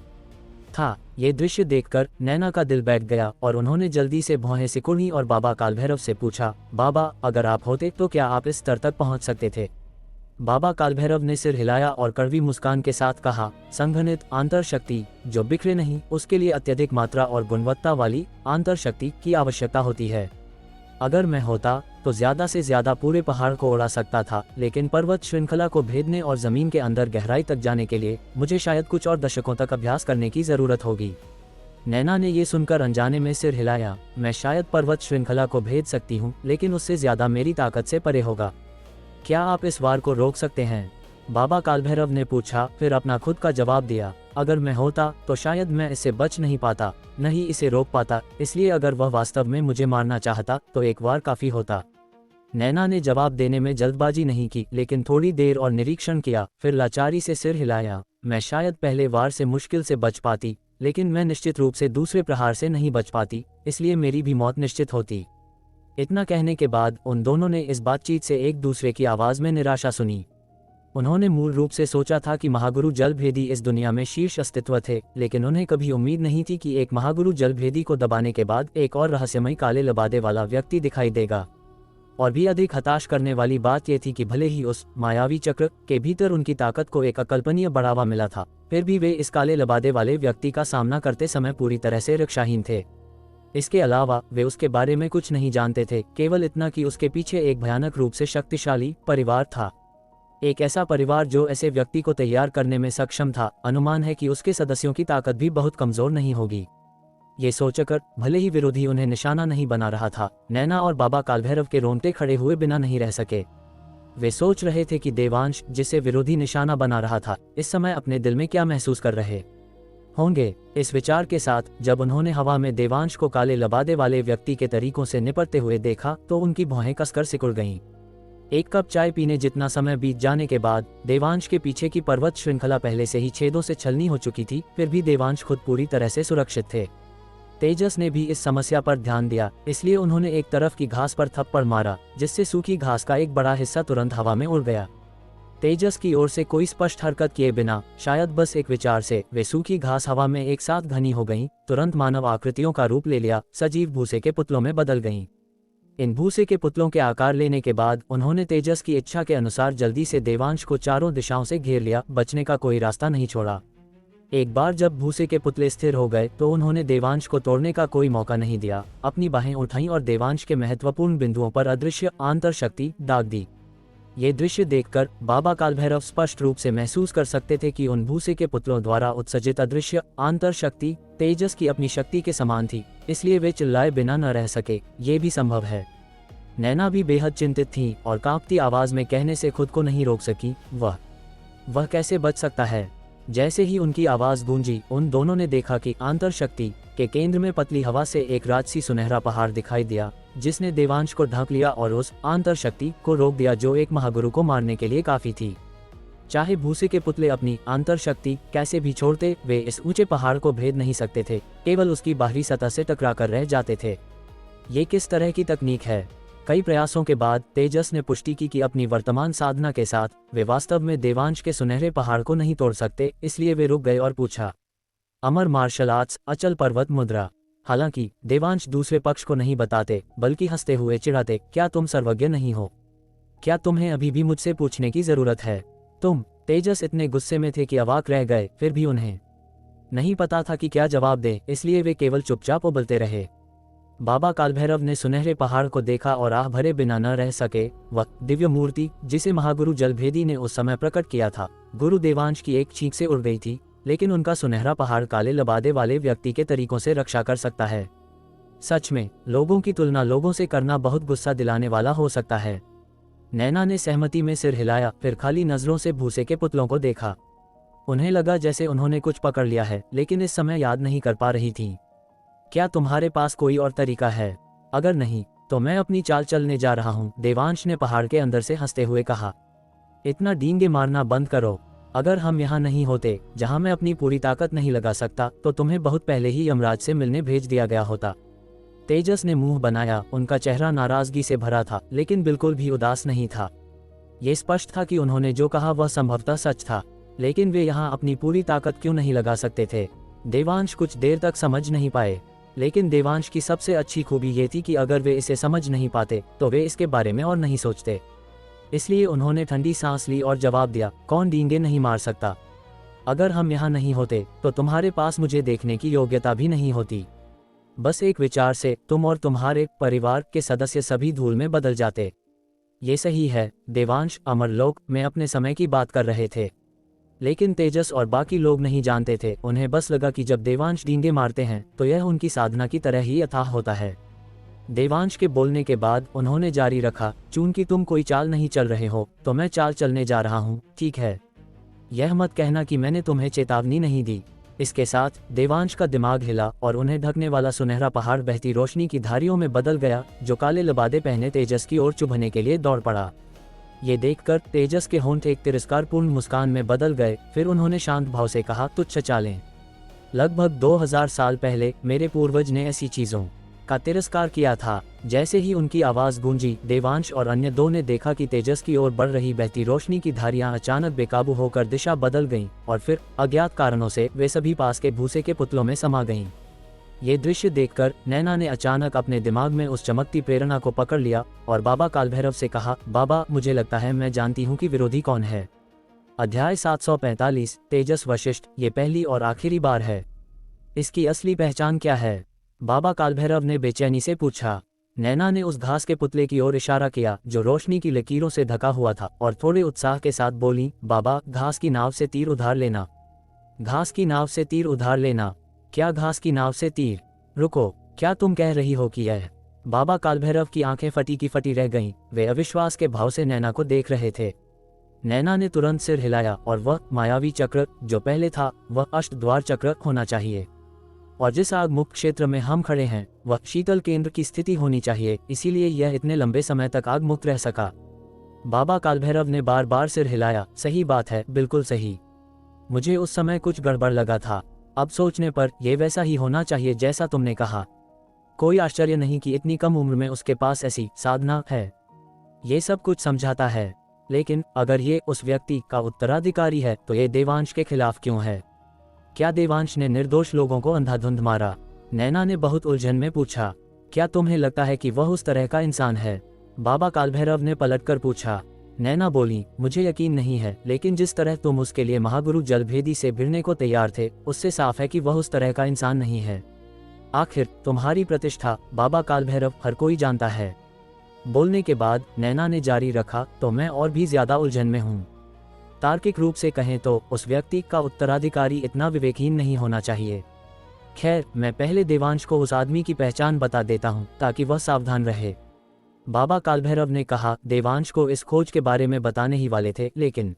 था। ये दृश्य देखकर नैना का दिल बैठ गया और उन्होंने जल्दी से भौहें सिकुड़ी और बाबा कालभैरव से पूछा, बाबा, अगर आप होते तो क्या आप इस स्तर तक पहुंच सकते थे? बाबा कालभैरव ने सिर हिलाया और कड़वी मुस्कान के साथ कहा, संघनित आंतर शक्ति जो बिखरे नहीं, उसके लिए अत्यधिक मात्रा और गुणवत्ता वाली आंतर शक्ति की आवश्यकता होती है। अगर मैं होता तो ज्यादा से ज्यादा पूरे पहाड़ को उड़ा सकता था, लेकिन पर्वत श्रृंखला को भेदने और जमीन के अंदर गहराई तक जाने के लिए मुझे शायद कुछ और दशकों तक अभ्यास करने की जरूरत होगी। नैना ने ये सुनकर अनजाने में सिर हिलाया। मैं शायद पर्वत श्रृंखला को भेद सकती हूँ, लेकिन उससे ज्यादा मेरी ताकत से परे होगा। क्या आप इस वार को रोक सकते हैं? बाबा कालभैरव ने पूछा, फिर अपना खुद का जवाब दिया, अगर मैं होता तो शायद मैं इससे बच नहीं पाता, नहीं इसे रोक पाता, इसलिए अगर वह वास्तव में मुझे मारना चाहता तो एक वार काफी होता। नैना ने जवाब देने में जल्दबाजी नहीं की, लेकिन थोड़ी देर और निरीक्षण किया, फिर लाचारी से सिर हिलाया। मैं शायद पहले वार से मुश्किल से बच पाती, लेकिन मैं निश्चित रूप से दूसरे प्रहार से नहीं बच पाती, इसलिए मेरी भी मौत निश्चित होती। इतना कहने के बाद उन दोनों ने इस बातचीत से एक दूसरे की आवाज में निराशा सुनी। उन्होंने मूल रूप से सोचा था कि महागुरु जलभेदी इस दुनिया में शीर्ष अस्तित्व थे, लेकिन उन्हें कभी उम्मीद नहीं थी कि एक महागुरु जलभेदी को दबाने के बाद एक और रहस्यमय काले लबादे वाला व्यक्ति दिखाई देगा। और भी अधिक हताश करने वाली बात यह थी कि भले ही उस मायावी चक्र के भीतर उनकी ताकत को एक अकल्पनीय बढ़ावा मिला था, फिर भी वे इस काले लबादे वाले व्यक्ति का सामना करते समय पूरी तरह से रक्षाहीन थे। इसके अलावा वे उसके बारे में कुछ नहीं जानते थे, केवल इतना कि उसके पीछे एक भयानक रूप से शक्तिशाली परिवार था। एक ऐसा परिवार जो ऐसे व्यक्ति को तैयार करने में सक्षम था। अनुमान है कि उसके सदस्यों की ताकत भी बहुत कमजोर नहीं होगी। ये सोचकर भले ही विरोधी उन्हें निशाना नहीं बना रहा था, नैना और बाबा कालभैरव के रोंगटे खड़े हुए बिना नहीं रह सके। वे सोच रहे थे कि देवांश, जिसे विरोधी निशाना बना रहा था, इस समय अपने दिल में क्या महसूस कर रहे होंगे। इस विचार के साथ जब उन्होंने हवा में देवांश को काले लबादे वाले व्यक्ति के तरीकों से निपटते हुए देखा तो उनकी भौहें कसकर सिकुड़ गईं। एक कप चाय पीने जितना समय बीत जाने के बाद देवांश के पीछे की पर्वत श्रृंखला पहले से ही छेदों से छलनी हो चुकी थी, फिर भी देवांश खुद पूरी तरह से सुरक्षित थे। तेजस ने भी इस समस्या पर ध्यान दिया, इसलिए उन्होंने एक तरफ की घास पर थप्पड़ मारा, जिससे सूखी घास का एक बड़ा हिस्सा तुरंत हवा में उड़ गया। तेजस की ओर से कोई स्पष्ट हरकत किए बिना, शायद बस एक विचार से, वे सूखी घास हवा में एक साथ घनी हो गईं, तुरंत मानव आकृतियों का रूप ले लिया, सजीव भूसे के पुतलों में बदल गईं। इन भूसे के पुतलों के आकार लेने के बाद उन्होंने तेजस की इच्छा के अनुसार जल्दी से देवांश को चारों दिशाओं से घेर लिया, बचने का कोई रास्ता नहीं छोड़ा। एक बार जब भूसे के पुतले स्थिर हो गए तो उन्होंने देवांश को तोड़ने का कोई मौका नहीं दिया। अपनी बाहें उठाईं और देवांश के महत्वपूर्ण बिंदुओं पर अदृश्य आंतर शक्ति दाग दी। ये दृश्य देखकर बाबा कालभैरव स्पष्ट रूप से महसूस कर सकते थे कि उन भूसे के पुतलों द्वारा उत्सर्जित अदृश्य आंतर शक्ति तेजस की अपनी शक्ति के समान थी, इसलिए वे चिल्लाए बिना न रह सके। ये भी संभव है। नैना भी बेहद चिंतित थी और कांपती आवाज में कहने से खुद को नहीं रोक सकी, वह कैसे बच सकता है। जैसे ही उनकी आवाज गूंजी, उन दोनों ने देखा कि आंतर शक्ति के केंद्र में पतली हवा से एक राजसी सुनहरा पहाड़ दिखाई दिया, जिसने देवांश को ढक लिया और उस आंतर शक्ति को रोक दिया जो एक महागुरु को मारने के लिए काफी थी। चाहे भूसे के पुतले अपनी आंतर शक्ति कैसे भी छोड़ते, वे इस ऊंचे पहाड़ को भेद नहीं सकते थे, केवल उसकी बाहरी सतह से टकरा कर रह जाते थे। ये किस तरह की तकनीक है? कई प्रयासों के बाद तेजस ने पुष्टि की कि अपनी वर्तमान साधना के साथ वे वास्तव में देवांश के सुनहरे पहाड़ को नहीं तोड़ सकते, इसलिए वे रुक गए और पूछा, अमर मार्शल आर्ट्स, अचल पर्वत मुद्रा। हालांकि देवांश दूसरे पक्ष को नहीं बताते, बल्कि हंसते हुए चिढ़ाते, क्या तुम सर्वज्ञ नहीं हो? क्या तुम्हें अभी भी मुझसे पूछने की जरूरत है? तेजस इतने गुस्से में थे कि अवाक रह गए, फिर भी उन्हें नहीं पता था कि क्या जवाब दे, इसलिए वे केवल चुपचाप उबलते रहे। बाबा कालभैरव ने सुनहरे पहाड़ को देखा और आह भरे बिना न रह सके। वह दिव्य मूर्ति जिसे महागुरु जलभेदी ने उस समय प्रकट किया था, गुरु देवांश की एक छींक से उड़ गई थी, लेकिन उनका सुनहरा पहाड़ काले लबादे वाले व्यक्ति के तरीकों से रक्षा कर सकता है। सच में लोगों की तुलना लोगों से करना बहुत गुस्सा दिलाने वाला हो सकता है। नैना ने सहमति में सिर हिलाया, फिर खाली नजरों से भूसे के पुतलों को देखा। उन्हें लगा जैसे उन्होंने कुछ पकड़ लिया है, लेकिन इस समय याद नहीं कर पा रही थी। क्या तुम्हारे पास कोई और तरीका है? अगर नहीं तो मैं अपनी चाल चलने जा रहा हूँ, देवांश ने पहाड़ के अंदर से हंसते हुए कहा। इतना डींगे मारना बंद करो। अगर हम यहाँ नहीं होते, जहाँ मैं अपनी पूरी ताकत नहीं लगा सकता, तो तुम्हें बहुत पहले ही यमराज से मिलने भेज दिया गया होता। तेजस ने मुंह बनाया, उनका चेहरा नाराजगी से भरा था, लेकिन बिल्कुल भी उदास नहीं था। ये स्पष्ट था कि उन्होंने जो कहा वह संभवतः सच था, लेकिन वे यहाँ अपनी पूरी ताकत क्यों नहीं लगा सकते थे? देवांश कुछ देर तक समझ नहीं पाए, लेकिन देवांश की सबसे अच्छी खूबी ये थी कि अगर वे इसे समझ नहीं पाते तो वे इसके बारे में और नहीं सोचते। इसलिए उन्होंने ठंडी सांस ली और जवाब दिया, कौन डींगे नहीं मार सकता? अगर हम यहाँ नहीं होते तो तुम्हारे पास मुझे देखने की योग्यता भी नहीं होती। बस एक विचार से तुम और तुम्हारे परिवार के सदस्य सभी धूल में बदल जाते। ये सही है देवांश, अमरलोक में अपने समय की बात कर रहे थे, लेकिन तेजस और बाकी लोग नहीं जानते थे। उन्हें बस लगा कि जब देवांश डींगे मारते हैं तो यह उनकी साधना की तरह ही अथाह होता है। देवांश के बोलने के बाद उन्होंने जारी रखा, चूंकि तुम कोई चाल नहीं चल रहे हो तो मैं चाल चलने जा रहा हूँ, ठीक है? यह मत कहना कि मैंने तुम्हें चेतावनी नहीं दी। इसके साथ देवांश का दिमाग हिला और उन्हें ढकने वाला सुनहरा पहाड़ बहती रोशनी की धारियों में बदल गया, जो काले लबादे पहने तेजस की ओर चुभने के लिए दौड़ पड़ा। ये देखकर तेजस के होंठ एक तिरस्कारपूर्ण मुस्कान में बदल गए। फिर उन्होंने शांत भाव से कहा, तुच्छ चालें। लगभग 2000 साल पहले मेरे पूर्वज ने ऐसी चीजों का तिरस्कार किया था। जैसे ही उनकी आवाज गूंजी, देवांश और अन्य दो ने देखा कि तेजस की ओर बढ़ रही बहती रोशनी की धारियां अचानक बेकाबू होकर दिशा बदल गईं और फिर अज्ञात कारणों से वे सभी पास के भूसे के पुतलों में समा गईं। ये दृश्य देखकर नैना ने अचानक अपने दिमाग में उस चमकती प्रेरणा को पकड़ लिया और बाबा कालभैरव से कहा, बाबा, मुझे लगता है मैं जानती हूँ कि विरोधी कौन है। अध्याय 745, तेजस वशिष्ठ। ये पहली और आखिरी बार है। इसकी असली पहचान क्या है? बाबा कालभैरव ने बेचैनी से पूछा। नैना ने उस घास के पुतले की ओर इशारा किया जो रोशनी की लकीरों से ढका हुआ था और थोड़े उत्साह के साथ बोली, बाबा, घास की नाव से तीर उधार लेना। घास की नाव से तीर उधार लेना? क्या घास की नाव से तीर? रुको, क्या तुम कह रही हो कि यह? बाबा कालभैरव की आंखें फटी की फटी रह गईं। वे अविश्वास के भाव से नैना को देख रहे थे। नैना ने तुरंत सिर हिलाया और वह मायावी चक्र जो पहले था वह अष्टद्वार चक्र होना चाहिए, और जिस आग मुक्त क्षेत्र में हम खड़े हैं वह शीतल केंद्र की स्थिति होनी चाहिए, इसीलिए यह इतने लंबे समय तक आग मुक्त रह सका। बाबा कालभैरव ने बार बार सिर हिलाया। सही बात है, बिल्कुल सही। मुझे उस समय कुछ गड़बड़ लगा था। अब सोचने पर यह वैसा ही होना चाहिए जैसा तुमने कहा। कोई आश्चर्य नहीं कि इतनी कम उम्र में उसके पास ऐसी साधना है। ये सब कुछ समझाता है, लेकिन अगर ये उस व्यक्ति का उत्तराधिकारी है तो ये देवांश के खिलाफ क्यों है? क्या देवांश ने निर्दोष लोगों को अंधाधुंध मारा? नैना ने बहुत उलझन में पूछा। क्या तुम्हें लगता है कि वह उस तरह का इंसान है? बाबा कालभैरव ने पलटकर पूछा। नैना बोली, मुझे यकीन नहीं है, लेकिन जिस तरह तुम उसके लिए महागुरु जलभेदी से भिड़ने को तैयार थे उससे साफ है कि वह उस तरह का इंसान नहीं है। आखिर तुम्हारी प्रतिष्ठा बाबा कालभैरव हर कोई जानता है। बोलने के बाद नैना ने जारी रखा, तो मैं और भी ज्यादा उलझन में हूँ। तार्किक रूप से कहें तो उस व्यक्ति का उत्तराधिकारी इतना विवेकहीन नहीं होना चाहिए। खैर, मैं पहले देवांश को उस आदमी की पहचान बता देता हूँ ताकि वह सावधान रहे। बाबा कालभैरव ने कहा। देवांश को इस खोज के बारे में बताने ही वाले थे, लेकिन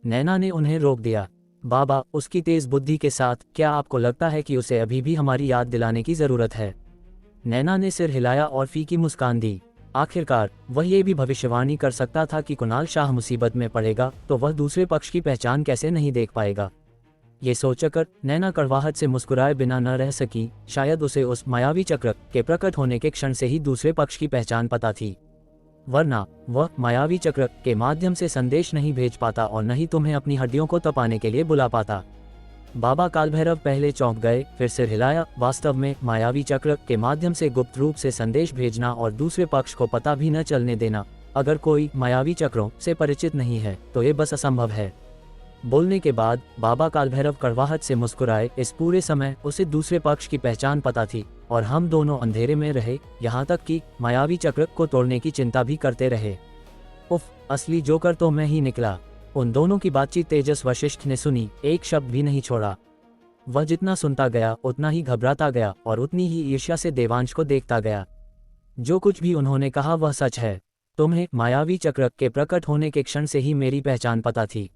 नैना ने उन्हें रोक दिया। बाबा, उसकी तेज बुद्धि के साथ क्या आपको लगता है कि उसे अभी भी हमारी याद दिलाने की जरूरत है? नैना ने सिर हिलाया और फीकी मुस्कान दी। आखिरकार वह ये भी भविष्यवाणी कर सकता था कि कुणाल शाह मुसीबत में पड़ेगा तो वह दूसरे पक्ष की पहचान कैसे नहीं देख पाएगा। ये सोचकर नैना कड़वाहट से मुस्कुराए बिना न रह सकी। शायद उसे उस मायावी चक्र के प्रकट होने के क्षण से ही दूसरे पक्ष की पहचान पता थी, वरना वह मायावी चक्र के माध्यम से संदेश नहीं भेज पाता और न ही तुम्हें अपनी हड्डियों को तपाने के लिए बुला पाता। बाबा कालभैरव पहले चौंक गए, फिर सिर हिलाया। वास्तव में मायावी चक्र के माध्यम से गुप्त रूप से संदेश भेजना और दूसरे पक्ष को पता भी न चलने देना, अगर कोई मायावी चक्रों से परिचित नहीं है तो ये बस असंभव है। बोलने के बाद बाबा कालभैरव कड़वाहट से मुस्कुराए। इस पूरे समय उसे दूसरे पक्ष की पहचान पता थी और हम दोनों अंधेरे में रहे, यहाँ तक कि मायावी चक्र को तोड़ने की चिंता भी करते रहे। उफ, असली जोकर तो मैं ही निकला। उन दोनों की बातचीत तेजस वशिष्ठ ने सुनी, एक शब्द भी नहीं छोड़ा। वह जितना सुनता गया उतना ही घबराता गया और उतनी ही ईर्ष्या से देवांश को देखता गया। जो कुछ भी उन्होंने कहा वह सच है। तुम्हें मायावी चक्र के प्रकट होने के क्षण से ही मेरी पहचान पता थी।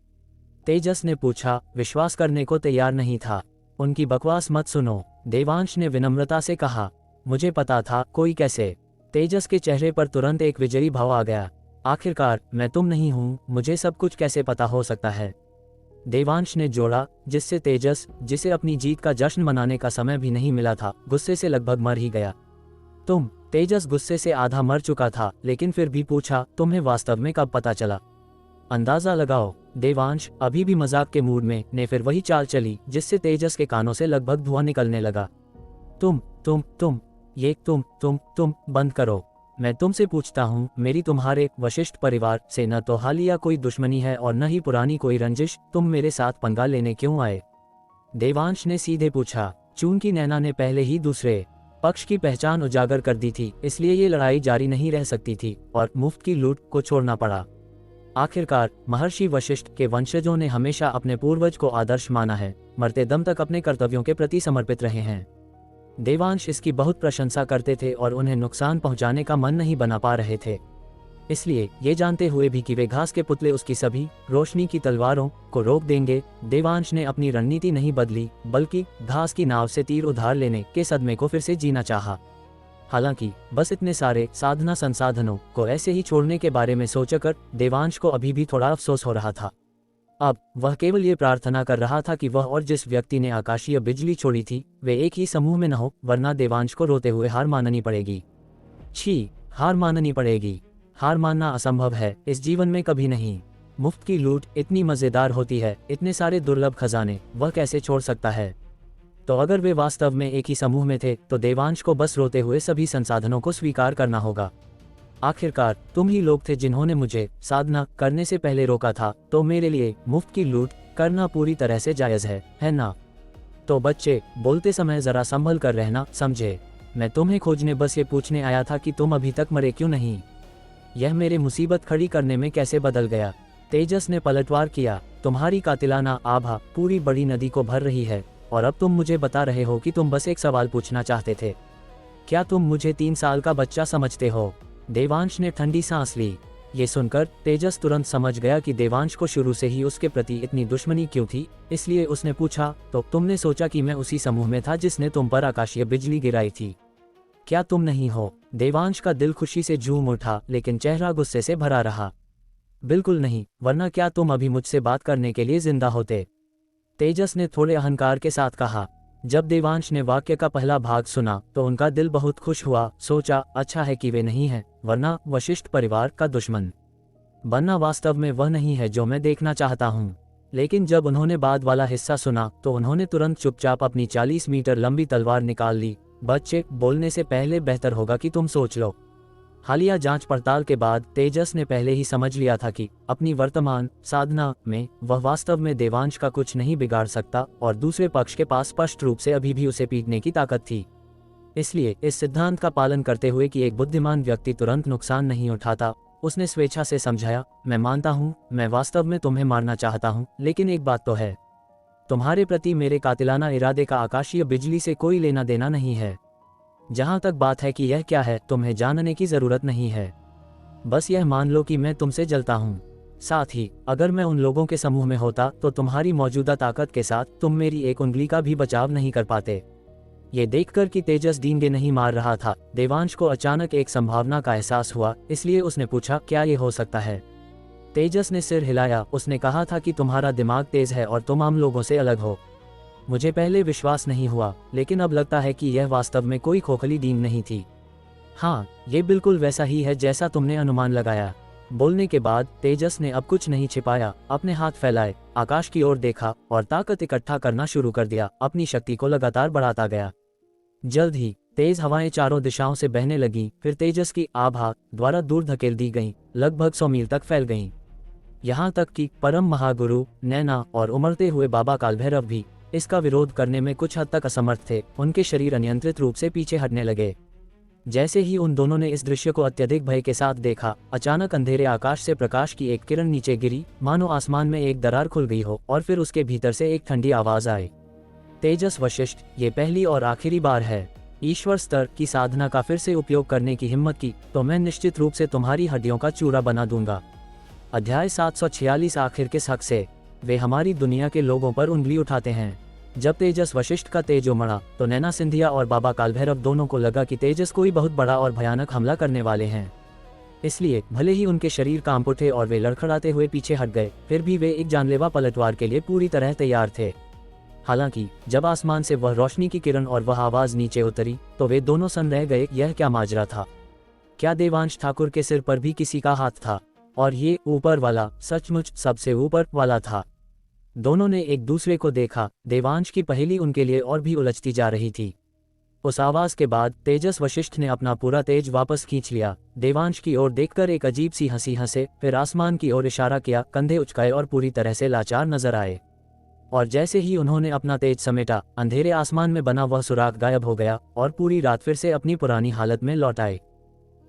तेजस ने पूछा, विश्वास करने को तैयार नहीं था। उनकी बकवास मत सुनो, देवांश ने विनम्रता से कहा। मुझे पता था। कोई कैसे? तेजस के चेहरे पर तुरंत एक विजयी भाव आ गया। आखिरकार मैं तुम नहीं हूँ, मुझे सब कुछ कैसे पता हो सकता है? देवांश ने जोड़ा, जिससे तेजस, जिसे अपनी जीत का जश्न मनाने का समय भी नहीं मिला था, गुस्से से लगभग मर ही गया। तुम? तेजस गुस्से से आधा मर चुका था, लेकिन फिर भी पूछा, तुम्हें वास्तव में कब पता चला? अंदाजा लगाओ। देवांश, अभी भी मजाक के मूड में, ने फिर वही चाल चली जिससे तेजस के कानों से लगभग धुआं निकलने लगा। तुम बंद करो। मैं तुमसे पूछता हूँ, मेरी तुम्हारे वशिष्ठ परिवार से न तो हालिया कोई दुश्मनी है और न ही पुरानी कोई रंजिश, तुम मेरे साथ पंगा लेने क्यों आए? देवांश ने सीधे पूछा। चूंकि नैना ने पहले ही दूसरे पक्ष की पहचान उजागर कर दी थी, इसलिए ये लड़ाई जारी नहीं रह सकती थी और मुफ्त की लूट को छोड़ना पड़ा। आखिरकार महर्षि वशिष्ठ के वंशजों ने हमेशा अपने पूर्वज को आदर्श माना है, मरते दम तक अपने कर्तव्यों के प्रति समर्पित रहे हैं। देवांश इसकी बहुत प्रशंसा करते थे और उन्हें नुकसान पहुंचाने का मन नहीं बना पा रहे थे। इसलिए ये जानते हुए भी कि वे घास के पुतले उसकी सभी रोशनी की तलवारों को रोक देंगे, देवांश ने अपनी रणनीति नहीं बदली, बल्कि घास की नाव से तीर उधार लेने के सदमे को फिर से जीना चाहा। हालांकि बस इतने सारे साधना संसाधनों को ऐसे ही छोड़ने के बारे में सोचकर देवांश को अभी भी थोड़ा अफसोस हो रहा था। अब वह केवल ये प्रार्थना कर रहा था कि वह और जिस व्यक्ति ने आकाशीय बिजली छोड़ी थी वे एक ही समूह में न हो, वरना देवांश को रोते हुए हार माननी पड़ेगी। छी, हार माननी पड़ेगी। हार मानना असंभव है, इस जीवन में कभी नहीं। मुफ्त की लूट इतनी मजेदार होती है, इतने सारे दुर्लभ खजाने वह कैसे छोड़ सकता है। तो अगर वे वास्तव में एक ही समूह में थे तो देवांश को बस रोते हुए सभी संसाधनों को स्वीकार करना होगा। आखिरकार तुम ही लोग थे जिन्होंने मुझे साधना करने से पहले रोका था, तो मेरे लिए मुफ्त की लूट करना पूरी तरह से जायज है ना? तो बच्चे, बोलते समय जरा संभल कर रहना, समझे? मैं तुम्हें खोजने बस ये पूछने आया था कि तुम अभी तक मरे क्यों नहीं। यह मेरे मुसीबत खड़ी करने में कैसे बदल गया? तेजस ने पलटवार किया। तुम्हारी कातिलाना आभा पूरी बड़ी नदी को भर रही है और अब तुम मुझे बता रहे हो कि तुम बस एक सवाल पूछना चाहते थे। क्या तुम मुझे 3 साल का बच्चा समझते हो? देवांश ने ठंडी सांस ली। ये सुनकर तेजस तुरंत समझ गया कि देवांश को शुरू से ही उसके प्रति इतनी दुश्मनी क्यों थी, इसलिए उसने पूछा, तो तुमने सोचा कि मैं उसी समूह में था जिसने तुम पर आकाशीय बिजली गिराई थी? क्या तुम नहीं हो? देवांश का दिल खुशी से झूम उठा, लेकिन चेहरा गुस्से से भरा रहा। बिल्कुल नहीं, वरना क्या तुम अभी मुझसे बात करने के लिए जिंदा होते? तेजस ने थोड़े अहंकार के साथ कहा। जब देवांश ने वाक्य का पहला भाग सुना तो उनका दिल बहुत खुश हुआ। सोचा, अच्छा है कि वे नहीं हैं, वरना वशिष्ठ परिवार का दुश्मन बनना वास्तव में वह नहीं है जो मैं देखना चाहता हूँ। लेकिन जब उन्होंने बाद वाला हिस्सा सुना तो उन्होंने तुरंत चुपचाप अपनी 40 मीटर लंबी तलवार निकाल ली। बच्चे, बोलने से पहले बेहतर होगा कि तुम सोच लो। हालिया जांच पड़ताल के बाद तेजस ने पहले ही समझ लिया था कि अपनी वर्तमान साधना में वह वास्तव में देवांश का कुछ नहीं बिगाड़ सकता और दूसरे पक्ष के पास स्पष्ट रूप से अभी भी उसे पीटने की ताकत थी। इसलिए इस सिद्धांत का पालन करते हुए कि एक बुद्धिमान व्यक्ति तुरंत नुकसान नहीं उठाता, उसने स्वेच्छा से समझाया, मैं मानता हूँ, मैं वास्तव में तुम्हें मारना चाहता हूँ, लेकिन एक बात तो है, तुम्हारे प्रति मेरे कातिलाना इरादे का आकाशीय बिजली से कोई लेना देना नहीं है। जहां तक बात है कि यह क्या है, तुम्हें जानने की जरूरत नहीं है। बस यह मान लो कि मैं तुमसे जलता हूं। साथ ही अगर मैं उन लोगों के समूह में होता तो तुम्हारी मौजूदा ताकत के साथ तुम मेरी एक उंगली का भी बचाव नहीं कर पाते। ये देखकर कि तेजस डींगे नहीं मार रहा था, देवांश को अचानक एक संभावना का एहसास हुआ, इसलिए उसने पूछा, क्या ये हो सकता है? तेजस ने सिर हिलाया। उसने कहा था कि तुम्हारा दिमाग तेज है और तुम आम लोगों से अलग हो। मुझे पहले विश्वास नहीं हुआ, लेकिन अब लगता है कि यह वास्तव में कोई खोखली डींग नहीं थी। हाँ, ये बिल्कुल वैसा ही है जैसा तुमने अनुमान लगाया। बोलने के बाद तेजस ने अब कुछ नहीं छिपाया, अपने हाथ फैलाए, आकाश की ओर देखा और ताकत इकट्ठा करना शुरू कर दिया। अपनी शक्ति को लगातार बढ़ाता गया। जल्द ही तेज हवाएं चारों दिशाओं से बहने लगी, फिर तेजस की आभा द्वारा दूर धकेल दी गईं, लगभग 100 मील तक फैल गईं। यहाँ तक कि परम महागुरु नैना और उमड़ते हुए बाबा कालभैरव भी इसका विरोध करने में कुछ हद तक असमर्थ थे। उनके शरीर अनियंत्रित रूप से पीछे हटने लगे। जैसे ही उन दोनों ने इस दृश्य को अत्यधिक भय के साथ देखा, अचानक अंधेरे आकाश से प्रकाश की एक किरण नीचे गिरी, मानो आसमान में एक दरार खुल गई हो और फिर उसके भीतर से एक ठंडी आवाज आई। तेजस वशिष्ठ, ये पहली और आखिरी बार है। ईश्वर स्तर की साधना का फिर से उपयोग करने की हिम्मत की तो मैं निश्चित रूप से तुम्हारी हड्डियों का चूरा बना दूंगा। अध्याय 746 आखिर किस हक से वे हमारी दुनिया के लोगों पर उंगली उठाते हैं। जब तेजस वशिष्ठ का तेज उमड़ा तो नैना सिंधिया और बाबा कालभैरव दोनों को लगा कि तेजस कोई बहुत बड़ा और भयानक हमला करने वाले हैं। इसलिए भले ही उनके शरीर कांप उठे और वे लड़खड़ाते हुए पीछे हट गए, फिर भी वे एक जानलेवा पलटवार के लिए पूरी तरह तैयार थे। हालांकि जब आसमान से वह रोशनी की किरण और वह आवाज नीचे उतरी तो वे दोनों सन रह गए। यह क्या माजरा था? क्या देवांश ठाकुर के सिर पर भी किसी का हाथ था? और ये ऊपर वाला सचमुच सबसे ऊपर वाला था? दोनों ने एक दूसरे को देखा। देवांश की पहेली उनके लिए और भी उलझती जा रही थी। उस आवाज के बाद तेजस वशिष्ठ ने अपना पूरा तेज वापस खींच लिया। देवांश की ओर देखकर एक अजीब सी हंसी हंसे, फिर आसमान की ओर इशारा किया, कंधे उचकाए और पूरी तरह से लाचार नजर आए। और जैसे ही उन्होंने अपना तेज समेटा, अंधेरे आसमान में बना वह सुराग गायब हो गया और पूरी रात फिर से अपनी पुरानी हालत में लौट आए।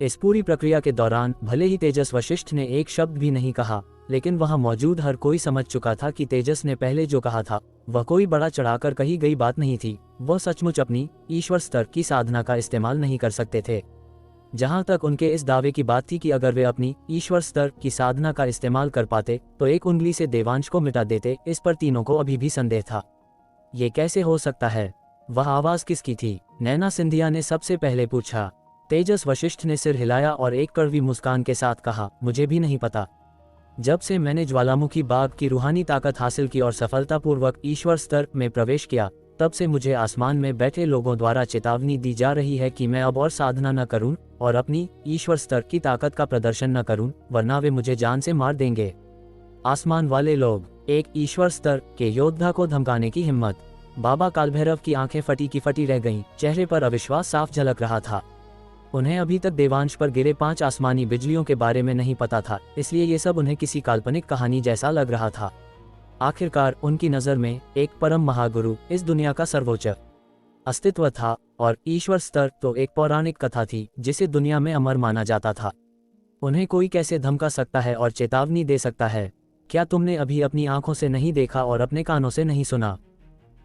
इस पूरी प्रक्रिया के दौरान भले ही तेजस वशिष्ठ ने एक शब्द भी नहीं कहा, लेकिन वहां मौजूद हर कोई समझ चुका था कि तेजस ने पहले जो कहा था वह कोई बड़ा चढ़ाकर कही गई बात नहीं थी। वह सचमुच अपनी ईश्वर स्तर की साधना का इस्तेमाल नहीं कर सकते थे। जहां तक उनके इस दावे की बात थी कि अगर वे अपनी ईश्वर स्तर की साधना का इस्तेमाल कर पाते तो एक उंगली से देवांश को मिटा देते, इस पर तीनों को अभी भी संदेह था। ये कैसे हो सकता है? वह आवाज किसकी थी? नैना सिंधिया ने सबसे पहले पूछा। तेजस वशिष्ठ ने सिर हिलाया और एक कड़वी मुस्कान के साथ कहा, मुझे भी नहीं पता। जब से मैंने ज्वालामुखी बाग की रूहानी ताकत हासिल की और सफलतापूर्वक ईश्वर स्तर में प्रवेश किया, तब से मुझे आसमान में बैठे लोगों द्वारा चेतावनी दी जा रही है कि मैं अब और साधना न करूं और अपनी ईश्वर स्तर की ताकत का प्रदर्शन न करूं, वरना वे मुझे जान से मार देंगे। आसमान वाले लोग, एक ईश्वर स्तर के योद्धा को धमकाने की हिम्मत। बाबा कालभैरव की आंखें फटी की फटी रह गईं, चेहरे पर अविश्वास साफ झलक रहा था। उन्हें अभी तक देवांश पर गिरे 5 आसमानी बिजलियों के बारे में नहीं पता था, इसलिए ये सब उन्हें किसी काल्पनिक कहानी जैसा लग रहा था। आखिरकार उनकी नज़र में एक परम महागुरु इस दुनिया का सर्वोच्च अस्तित्व था, और ईश्वर स्तर तो एक पौराणिक कथा थी जिसे दुनिया में अमर माना जाता था। उन्हें कोई कैसे धमका सकता है और चेतावनी दे सकता है? क्या तुमने अभी अपनी आंखों से नहीं देखा और अपने कानों से नहीं सुना?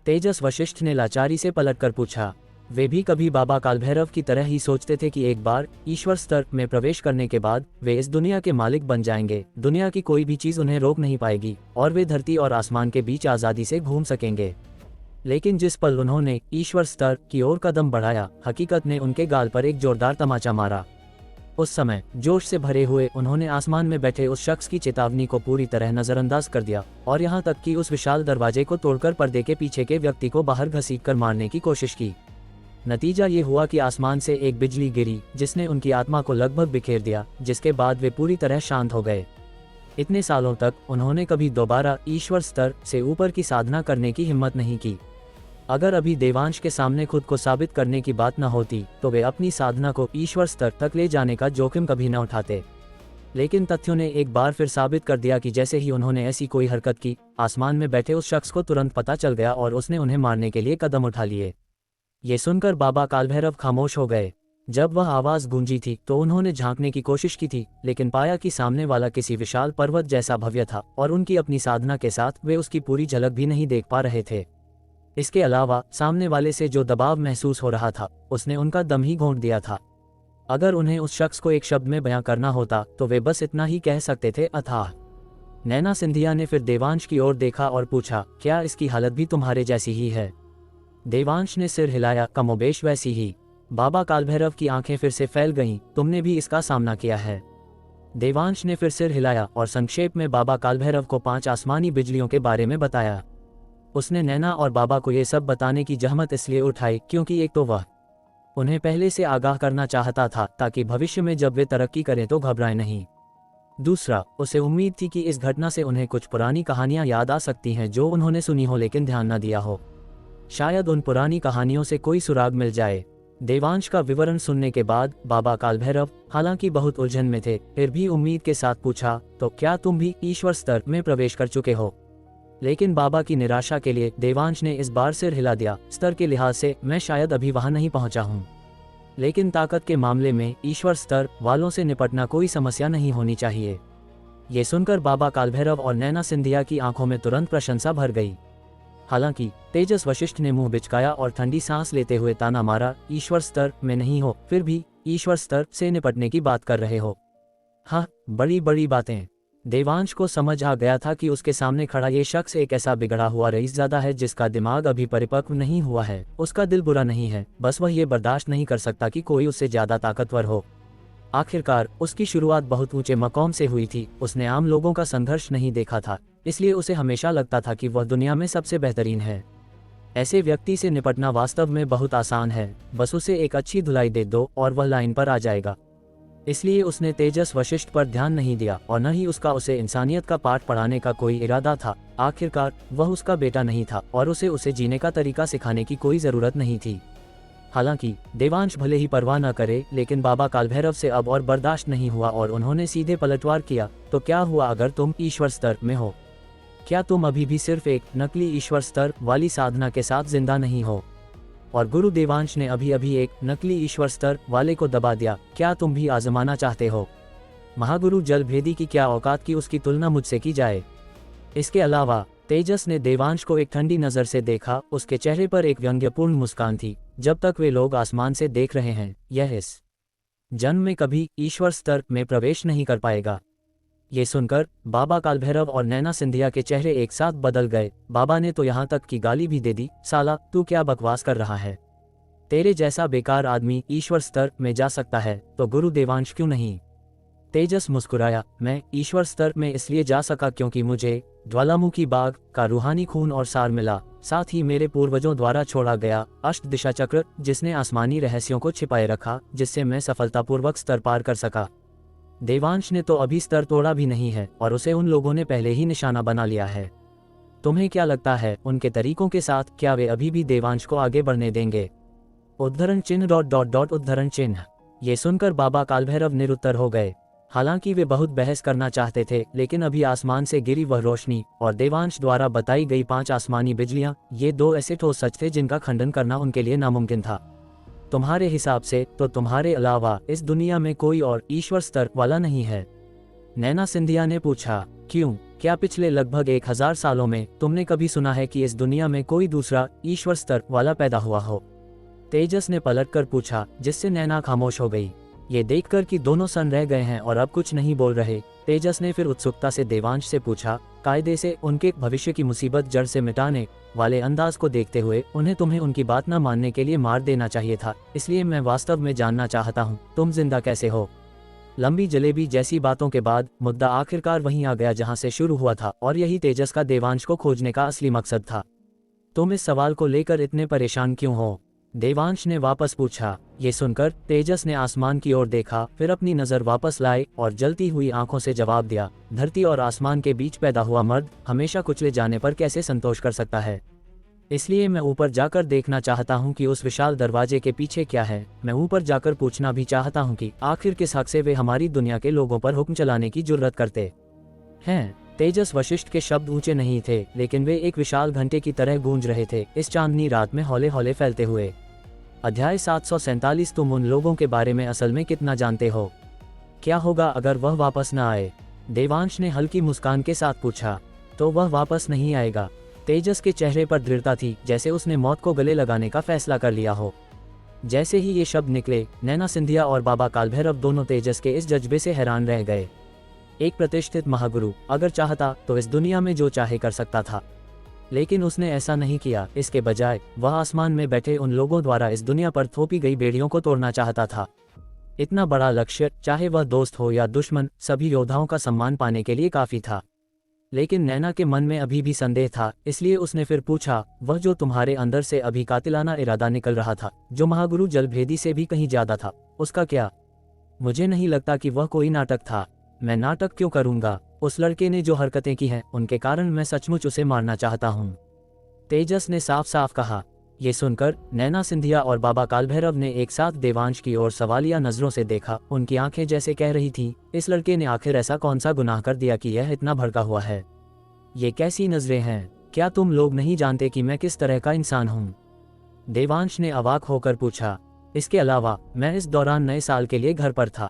तेजस वशिष्ठ ने लाचारी से पलटकर पूछा। वे भी कभी बाबा कालभैरव की तरह ही सोचते थे कि एक बार ईश्वर स्तर में प्रवेश करने के बाद वे इस दुनिया के मालिक बन जाएंगे, दुनिया की कोई भी चीज उन्हें रोक नहीं पाएगी और वे धरती और आसमान के बीच आज़ादी से घूम सकेंगे। लेकिन जिस पल उन्होंने ईश्वर स्तर की ओर कदम बढ़ाया, हकीकत ने उनके गाल पर एक जोरदार तमाचा मारा। उस समय जोश से भरे हुए उन्होंने आसमान में बैठे उस शख्स की चेतावनी को पूरी तरह नजरअंदाज कर दिया और यहाँ तक कि उस विशाल दरवाजे को तोड़कर पर्दे के पीछे के व्यक्ति को बाहर घसीटकर मारने की कोशिश की। नतीजा ये हुआ कि आसमान से एक बिजली गिरी जिसने उनकी आत्मा को लगभग बिखेर दिया, जिसके बाद वे पूरी तरह शांत हो गए। इतने सालों तक उन्होंने कभी दोबारा ईश्वर स्तर से ऊपर की साधना करने की हिम्मत नहीं की। अगर अभी देवांश के सामने खुद को साबित करने की बात न होती तो वे अपनी साधना को ईश्वर स्तर तक ले जाने का जोखिम कभी न उठाते। लेकिन तथ्यों ने एक बार फिर साबित कर दिया कि जैसे ही उन्होंने ऐसी कोई हरकत की, आसमान में बैठे उस शख्स को तुरंत पता चल गया और उसने उन्हें मारने के लिए कदम उठा लिए। ये सुनकर बाबा कालभैरव खामोश हो गए। जब वह आवाज गूंजी थी तो उन्होंने झांकने की कोशिश की थी, लेकिन पाया कि सामने वाला किसी विशाल पर्वत जैसा भव्य था और उनकी अपनी साधना के साथ वे उसकी पूरी झलक भी नहीं देख पा रहे थे। इसके अलावा सामने वाले से जो दबाव महसूस हो रहा था, उसने उनका दम ही घोंट दिया था। अगर उन्हें उस शख्स को एक शब्द में बयां करना होता तो वे बस इतना ही कह सकते थे, अथाह। नैना सिंधिया ने फिर देवांश की ओर देखा और पूछा, क्या इसकी हालत भी तुम्हारे जैसी ही है? देवांश ने सिर हिलाया, कमोबेश वैसी ही। बाबा कालभैरव की आंखें फिर से फैल गईं, तुमने भी इसका सामना किया है? देवांश ने फिर सिर हिलाया और संक्षेप में बाबा कालभैरव को 5 आसमानी बिजलियों के बारे में बताया। उसने नैना और बाबा को ये सब बताने की जहमत इसलिए उठाई क्योंकि एक तो वह उन्हें पहले से आगाह करना चाहता था ताकि भविष्य में जब वे तरक्की करें तो घबराएं नहीं। दूसरा, उसे उम्मीद थी कि इस घटना से उन्हें कुछ पुरानी कहानियां याद आ सकती हैं जो उन्होंने सुनी हो लेकिन ध्यान न दिया हो। शायद उन पुरानी कहानियों से कोई सुराग मिल जाए। देवांश का विवरण सुनने के बाद बाबा कालभैरव, हालांकि बहुत उलझन में थे, फिर भी उम्मीद के साथ पूछा, तो क्या तुम भी ईश्वर स्तर में प्रवेश कर चुके हो? लेकिन बाबा की निराशा के लिए देवांश ने इस बार सिर हिला दिया। स्तर के लिहाज से मैं शायद अभी वहां नहीं पहुंचा हूं, लेकिन ताकत के मामले में ईश्वर स्तर वालों से निपटना कोई समस्या नहीं होनी चाहिए। ये सुनकर बाबा कालभैरव और नैना सिंधिया की आंखों में तुरंत प्रशंसा भर गई। हालांकि तेजस वशिष्ठ ने मुंह बिचकाया और ठंडी सांस लेते हुए ताना मारा, ईश्वर स्तर में नहीं हो, फिर भी ईश्वर स्तर से निपटने की बात कर रहे हो? हाँ, बड़ी बड़ी बातें। देवांश को समझ आ गया था कि उसके सामने खड़ा ये शख्स एक ऐसा बिगड़ा हुआ रईसज़ादा है जिसका दिमाग अभी परिपक्व नहीं हुआ है। उसका दिल बुरा नहीं है, बस वह ये बर्दाश्त नहीं कर सकता कि कोई उससे ज्यादा ताकतवर हो। आखिरकार उसकी शुरुआत बहुत ऊंचे मकाम से हुई थी। उसने आम लोगों का संघर्ष नहीं देखा था, इसलिए उसे हमेशा लगता था कि वह दुनिया में सबसे बेहतरीन है। ऐसे व्यक्ति से निपटना वास्तव में बहुत आसान है, बस उसे एक अच्छी धुलाई दे दो और वह लाइन पर आ जाएगा। इसलिए उसने तेजस वशिष्ठ पर ध्यान नहीं दिया और न ही उसका उसे इंसानियत का पाठ पढ़ाने का कोई इरादा था। आखिरकार वह उसका बेटा नहीं था और उसे जीने का तरीका सिखाने की कोई जरूरत नहीं थी। हालांकि देवांश भले ही परवाह न करे, लेकिन बाबा कालभैरव से अब और बर्दाश्त नहीं हुआ और उन्होंने सीधे पलटवार किया, तो क्या हुआ अगर तुम ईश्वर स्तर में हो? क्या तुम अभी भी सिर्फ एक नकली ईश्वर स्तर वाली साधना के साथ जिंदा नहीं हो? और गुरु देवांश ने अभी अभी एक नकली ईश्वर स्तर वाले को दबा दिया। क्या तुम भी आजमाना चाहते हो? महागुरु जलभेदी की क्या औकात की उसकी तुलना मुझसे की जाए। इसके अलावा तेजस ने देवांश को एक ठंडी नजर से देखा। उसके चेहरे पर एक व्यंग्यपूर्ण मुस्कान थी। जब तक वे लोग आसमान से देख रहे हैं, यह इस जन्म में कभी ईश्वर स्तर में प्रवेश नहीं कर पाएगा। ये सुनकर बाबा कालभैरव और नैना सिंधिया के चेहरे एक साथ बदल गए। बाबा ने तो यहाँ तक कि गाली भी दे दी, साला तू क्या बकवास कर रहा है? तेरे जैसा बेकार आदमी ईश्वर स्तर में जा सकता है, तो गुरु देवांश क्यों नहीं? तेजस मुस्कुराया, मैं ईश्वर स्तर में इसलिए जा सका क्योंकि मुझे ज्वालामुखी बाग का रूहानी खून और सार मिला, साथ ही मेरे पूर्वजों द्वारा छोड़ा गया अष्ट दिशा चक्र, जिसने आसमानी रहस्यों को छिपाए रखा, जिससे मैं सफलतापूर्वक स्तर पार कर सका। देवांश ने तो अभी स्तर तोड़ा भी नहीं है और उसे उन लोगों ने पहले ही निशाना बना लिया है। तुम्हें क्या लगता है उनके तरीकों के साथ क्या वे अभी भी देवांश को आगे बढ़ने देंगे? उद्धरण चिन्ह उद्धरण चिन्ह। ये सुनकर बाबा कालभैरव निरुत्तर हो गए। हालांकि वे बहुत बहस करना चाहते थे, लेकिन अभी आसमान से गिरी वह रोशनी और देवांश द्वारा बताई गई 5 आसमानी बिजलियां, ये 2 ऐसे ठोस सच थे जिनका खंडन करना उनके लिए नामुमकिन था। तुम्हारे हिसाब से तो तुम्हारे अलावा इस दुनिया में कोई और ईश्वर स्तर वाला नहीं है? नैना सिंधिया ने पूछा। क्यों, क्या पिछले लगभग 1000 सालों में तुमने कभी सुना है कि इस दुनिया में कोई दूसरा ईश्वर स्तर वाला पैदा हुआ हो? तेजस ने पलटकर पूछा, जिससे नैना खामोश हो गई। ये देखकर कि दोनों सन रह गए हैं और अब कुछ नहीं बोल रहे, तेजस ने फिर उत्सुकता से देवांश से पूछा, कायदे से उनके भविष्य की मुसीबत जड़ से मिटाने वाले अंदाज को देखते हुए उन्हें तुम्हें उनकी बात न मानने के लिए मार देना चाहिए था, इसलिए मैं वास्तव में जानना चाहता हूँ तुम जिंदा कैसे हो? लंबी जलेबी जैसी बातों के बाद मुद्दा आखिरकार वहीं आ गया जहाँ से शुरू हुआ था, और यही तेजस का देवांश को खोजने का असली मकसद था। तुम इस सवाल को लेकर इतने परेशान क्यों हो? देवांश ने वापस पूछा। ये सुनकर तेजस ने आसमान की ओर देखा, फिर अपनी नजर वापस लाए और जलती हुई आंखों से जवाब दिया, धरती और आसमान के बीच पैदा हुआ मर्द हमेशा कुचले जाने पर कैसे संतोष कर सकता है? इसलिए मैं ऊपर जाकर देखना चाहता हूँ कि उस विशाल दरवाजे के पीछे क्या है। मैं ऊपर जाकर पूछना भी चाहता हूँ कि आखिर किस हक से वे हमारी दुनिया के लोगों पर हुक्म चलाने की जुर्रत करते हैं। तेजस वशिष्ठ के शब्द ऊंचे नहीं थे, लेकिन वे एक विशाल घंटे की तरह गूंज रहे थे, इस चांदनी रात में हौले हौले फैलते हुए। अध्याय 747। तुम उन लोगों के बारे में असल में कितना जानते हो? क्या होगा अगर वह वापस न आए? देवांश ने हल्की मुस्कान के साथ पूछा। तो वह वापस नहीं आएगा। तेजस के चेहरे पर दृढ़ता थी, जैसे उसने मौत को गले लगाने का फैसला कर लिया हो। जैसे ही ये शब्द निकले, नैना सिंधिया और बाबा कालभैरव दोनों तेजस के इस जज्बे से हैरान रह गए। एक प्रतिष्ठित महागुरु अगर चाहता तो इस दुनिया में जो चाहे कर सकता था, लेकिन उसने ऐसा नहीं किया। इसके बजाय वह आसमान में बैठे उन लोगों द्वारा इस दुनिया पर थोपी गई बेड़ियों को तोड़ना चाहता था। इतना बड़ा लक्ष्य, चाहे वह दोस्त हो या दुश्मन, सभी योद्धाओं का सम्मान पाने के लिए काफी था। लेकिन नैना के मन में अभी भी संदेह था, इसलिए उसने फिर पूछा, वह जो तुम्हारे अंदर से अभी कातिलाना इरादा निकल रहा था, जो महागुरु जलभेदी से भी कहीं ज्यादा था, उसका क्या? मुझे नहीं लगता कि वह कोई नाटक था। मैं नाटक क्यों करूंगा? उस लड़के ने जो हरकतें की हैं, उनके कारण मैं सचमुच उसे मारना चाहता हूँ, तेजस ने साफ साफ कहा। ये सुनकर नैना सिंधिया और बाबा कालभैरव ने एक साथ देवांश की ओर सवालिया नजरों से देखा। उनकी आंखें जैसे कह रही थीं, इस लड़के ने आखिर ऐसा कौन सा गुनाह कर दिया कि यह इतना भड़का हुआ है? ये कैसी नजरें हैं? क्या तुम लोग नहीं जानते कि मैं किस तरह का इंसान हूँ? देवांश ने अवाक होकर पूछा। इसके अलावा मैं इस दौरान नए साल के लिए घर पर था।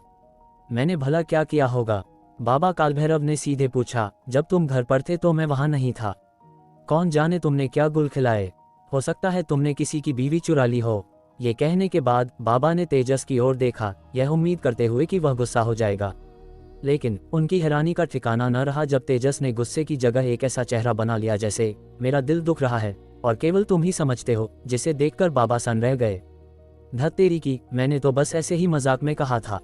मैंने भला क्या किया होगा? बाबा कालभैरव ने सीधे पूछा। जब तुम घर पर थे तो मैं वहां नहीं था। कौन जाने तुमने क्या गुल खिलाए? हो सकता है तुमने किसी की बीवी चुरा ली हो। ये कहने के बाद बाबा ने तेजस की ओर देखा, यह उम्मीद करते हुए कि वह गुस्सा हो जाएगा। लेकिन उनकी हैरानी का ठिकाना न रहा जब तेजस ने गुस्से की जगह एक ऐसा चेहरा बना लिया जैसे, मेरा दिल दुख रहा है और केवल तुम ही समझते हो, जिसे देखकर बाबा सन रह गए। धत तेरी की, मैंने तो बस ऐसे ही मजाक में कहा था।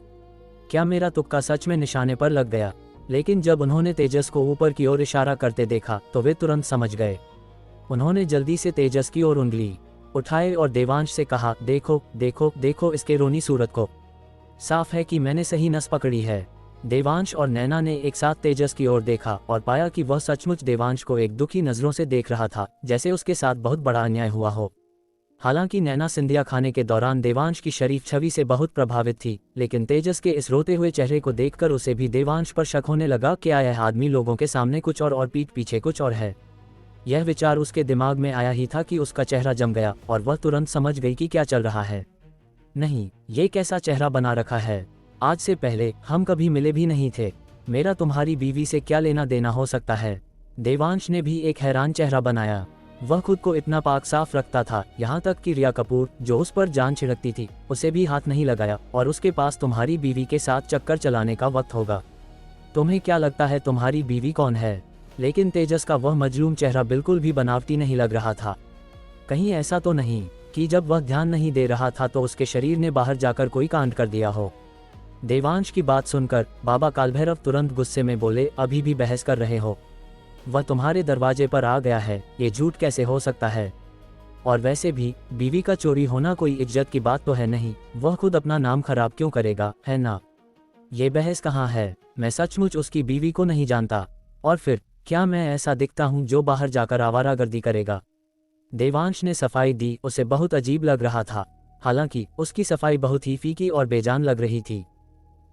क्या मेरा तुक्का सच में निशाने पर लग गया? लेकिन जब उन्होंने तेजस को ऊपर की ओर इशारा करते देखा तो वे तुरंत समझ गए। उन्होंने जल्दी से तेजस की ओर उंगली उठाए और देवांश से कहा, देखो देखो देखो इसके रोनी सूरत को। साफ है कि मैंने सही नस पकड़ी है। देवांश और नैना ने एक साथ तेजस की ओर देखा और पाया कि वह सचमुच देवांश को एक दुखी नजरों से देख रहा था, जैसे उसके साथ बहुत बड़ा अन्याय हुआ हो। हालांकि नैना सिंधिया खाने के दौरान देवांश की शरीफ छवि से बहुत प्रभावित थी, लेकिन तेजस के इस रोते हुए चेहरे को देखकर उसे भी देवांश पर शक होने लगा। क्या यह आदमी लोगों के सामने कुछ और पीठ पीछे कुछ और है? यह विचार उसके दिमाग में आया ही था कि उसका चेहरा जम गया और वह तुरंत समझ गई कि क्या चल रहा है। नहीं, ये कैसा चेहरा बना रखा है? आज से पहले हम कभी मिले भी नहीं थे। मेरा तुम्हारी बीवी से क्या लेना देना हो सकता है? देवांश ने भी एक हैरान चेहरा बनाया। वह खुद को इतना पाक साफ रखता था, यहाँ तक कि रिया कपूर, जो उस पर जान छिड़कती थी, उसे भी हाथ नहीं लगाया, और उसके पास तुम्हारी बीवी के साथ चक्कर चलाने का वक्त होगा। तुम्हें क्या लगता है तुम्हारी बीवी कौन है? लेकिन तेजस का वह मजलूम चेहरा बिल्कुल भी बनावटी नहीं लग रहा था। कहीं ऐसा तो नहीं कि जब वह ध्यान नहीं दे रहा था तो उसके शरीर ने बाहर जाकर कोई कांड कर दिया हो? देवांश की बात सुनकर बाबा कालभैरव तुरंत गुस्से में बोले, अभी भी बहस कर रहे हो? वह तुम्हारे दरवाजे पर आ गया है, ये झूठ कैसे हो सकता है? और वैसे भी बीवी का चोरी होना कोई इज्जत की बात तो है नहीं, वह खुद अपना नाम खराब क्यों करेगा, है ना? ये बहस कहाँ है? मैं सचमुच उसकी बीवी को नहीं जानता। और फिर क्या मैं ऐसा दिखता हूँ जो बाहर जाकर आवारागर्दी करेगा? देवांश ने सफाई दी। उसे बहुत अजीब लग रहा था, हालांकि उसकी सफाई बहुत ही फीकी और बेजान लग रही थी।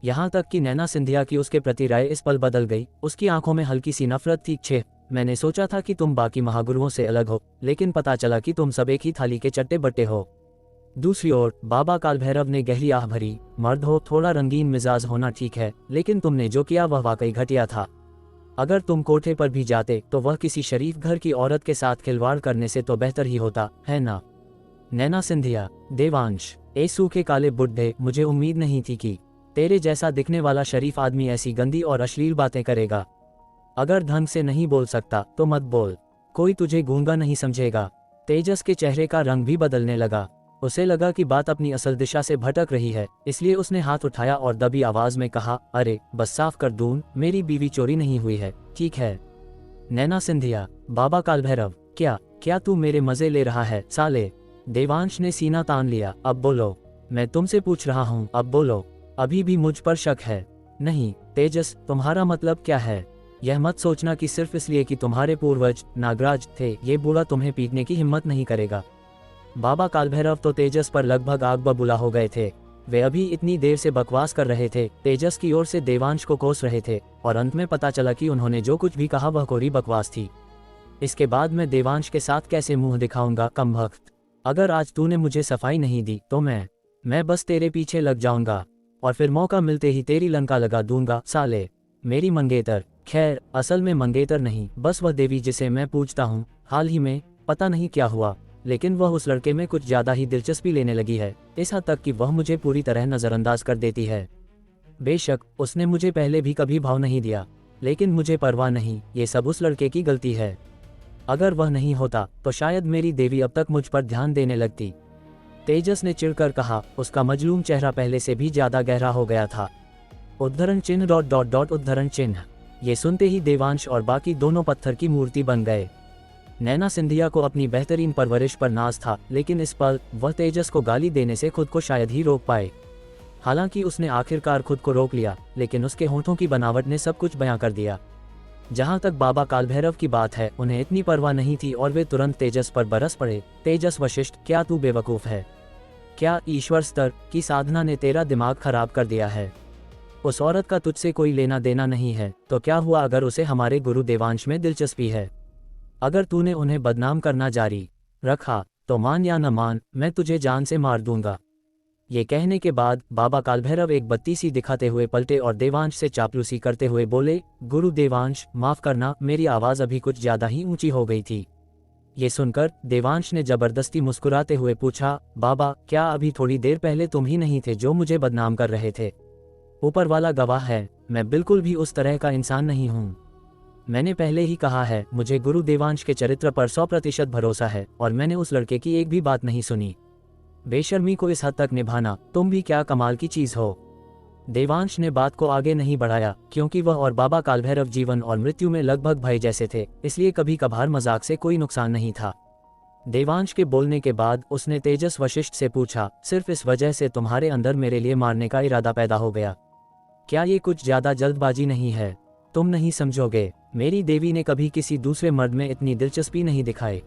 यहाँ तक कि नैना सिंधिया की उसके प्रति राय इस पल बदल गई। उसकी आंखों में हल्की सी नफरत थी। छे, मैंने सोचा था कि तुम बाकी महागुरुओं से अलग हो, लेकिन पता चला कि तुम सब एक ही थाली के चट्टे बट्टे हो। दूसरी ओर बाबा कालभैरव ने गहरी आह भरी, मर्द हो, थोड़ा रंगीन मिजाज होना ठीक है, लेकिन तुमने जो किया वह वाकई घटिया था। अगर तुम कोठे पर भी जाते तो वह किसी शरीफ घर की औरत के साथ खिलवाड़ करने से तो बेहतर ही होता, है ना? नैना सिंधिया, देवांश, ए सूखे काले बुड्ढे, मुझे उम्मीद नहीं थी कि तेरे जैसा दिखने वाला शरीफ आदमी ऐसी गंदी और अश्लील बातें करेगा। अगर ढंग से नहीं बोल सकता तो मत बोल, कोई तुझे गूंगा नहीं समझेगा। तेजस के चेहरे का रंग भी बदलने लगा। उसे लगा कि बात अपनी असल दिशा से भटक रही है, इसलिए उसने हाथ उठाया और दबी आवाज में कहा, अरे बस साफ कर दूं, मेरी बीवी चोरी नहीं हुई है, ठीक है? नैना सिंधिया, बाबा कालभैरव, क्या क्या तू मेरे मजे ले रहा है साले? देवांश ने सीना तान लिया। अब बोलो, मैं तुमसे पूछ रहा हूँ, अब बोलो। अभी भी मुझ पर शक है? नहीं तेजस, तुम्हारा मतलब क्या है? यह मत सोचना कि सिर्फ इसलिए कि तुम्हारे पूर्वज नागराज थे, ये बूढ़ा तुम्हें पीटने की हिम्मत नहीं करेगा। बाबा कालभैरव तो तेजस पर लगभग आग बबूला हो गए थे। वे अभी इतनी देर से बकवास कर रहे थे, तेजस की ओर से देवांश को कोस रहे थे, और अंत में पता चला कि उन्होंने जो कुछ भी कहा वह कोरी बकवास थी। इसके बाद मैं देवांश के साथ कैसे मुंह दिखाऊंगा, कमबख्त? अगर आज तूने मुझे सफाई नहीं दी तो मैं बस तेरे पीछे लग जाऊंगा, और फिर मौका मिलते ही तेरी लंका लगा दूंगा साले। मेरी मंगेतर, खैर असल में मंगेतर नहीं, बस वह देवी जिसे मैं पूजता हूँ, हाल ही में पता नहीं क्या हुआ, लेकिन वह उस लड़के में कुछ ज्यादा ही दिलचस्पी लेने लगी है, इस हद तक कि वह मुझे पूरी तरह नजरअंदाज कर देती है। बेशक उसने मुझे पहले भी कभी भाव नहीं दिया, लेकिन मुझे परवाह नहीं, ये सब उस लड़के की गलती है। अगर वह नहीं होता तो शायद मेरी देवी अब तक मुझ पर ध्यान देने लगती। तेजस ने चिढ़कर कहा। उसका मजलूम चेहरा पहले से भी ज्यादा गहरा हो गया था। उद्धरण चिन्ह डॉट डॉट डॉट उद्धरण चिन्ह। ये सुनते ही देवांश और बाकी दोनों पत्थर की मूर्ति बन गए। नैना सिंधिया को अपनी बेहतरीन परवरिश पर नाज था, लेकिन इस पल वह तेजस को गाली देने से खुद को शायद ही रोक पाए। हालांकि उसने आखिरकार खुद को रोक लिया, लेकिन उसके होठों की बनावट ने सब कुछ बयां कर दिया। जहां तक बाबा कालभैरव की बात है, उन्हें इतनी परवाह नहीं थी और वे तुरंत तेजस पर बरस पड़े। तेजस वशिष्ठ, क्या तू बेवकूफ है? क्या ईश्वर स्तर की साधना ने तेरा दिमाग खराब कर दिया है? उस औरत का तुझसे कोई लेना देना नहीं है, तो क्या हुआ अगर उसे हमारे गुरु देवांश में दिलचस्पी है? अगर तूने उन्हें बदनाम करना जारी रखा तो मान या न मान, मैं तुझे जान से मार दूंगा। ये कहने के बाद बाबा कालभैरव एक बत्ती सी दिखाते हुए पलटे और देवांश से चापलूसी करते हुए बोले, गुरु देवांश माफ करना, मेरी आवाज अभी कुछ ज्यादा ही ऊंची हो गई थी। ये सुनकर देवांश ने जबरदस्ती मुस्कुराते हुए पूछा, बाबा क्या अभी थोड़ी देर पहले तुम ही नहीं थे जो मुझे बदनाम कर रहे थे? ऊपर वाला गवाह है, मैं बिल्कुल भी उस तरह का इंसान नहीं हूँ। मैंने पहले ही कहा है, मुझे गुरु देवांश के चरित्र पर 100% भरोसा है, और मैंने उस लड़के की एक भी बात नहीं सुनी। बेशर्मी को इस हद तक निभाना, तुम भी क्या कमाल की चीज हो। देवांश ने बात को आगे नहीं बढ़ाया, क्योंकि वह और बाबा कालभैरव जीवन और मृत्यु में लगभग भाई जैसे थे, इसलिए कभी कभार मजाक से कोई नुकसान नहीं था। देवांश के बोलने के बाद उसने तेजस वशिष्ठ से पूछा, सिर्फ इस वजह से तुम्हारे अंदर मेरे लिए मारने का इरादा पैदा हो गया? क्या ये कुछ ज्यादा जल्दबाजी नहीं है? तुम नहीं समझोगे, मेरी देवी ने कभी किसी दूसरे मर्द में इतनी दिलचस्पी नहीं दिखाई।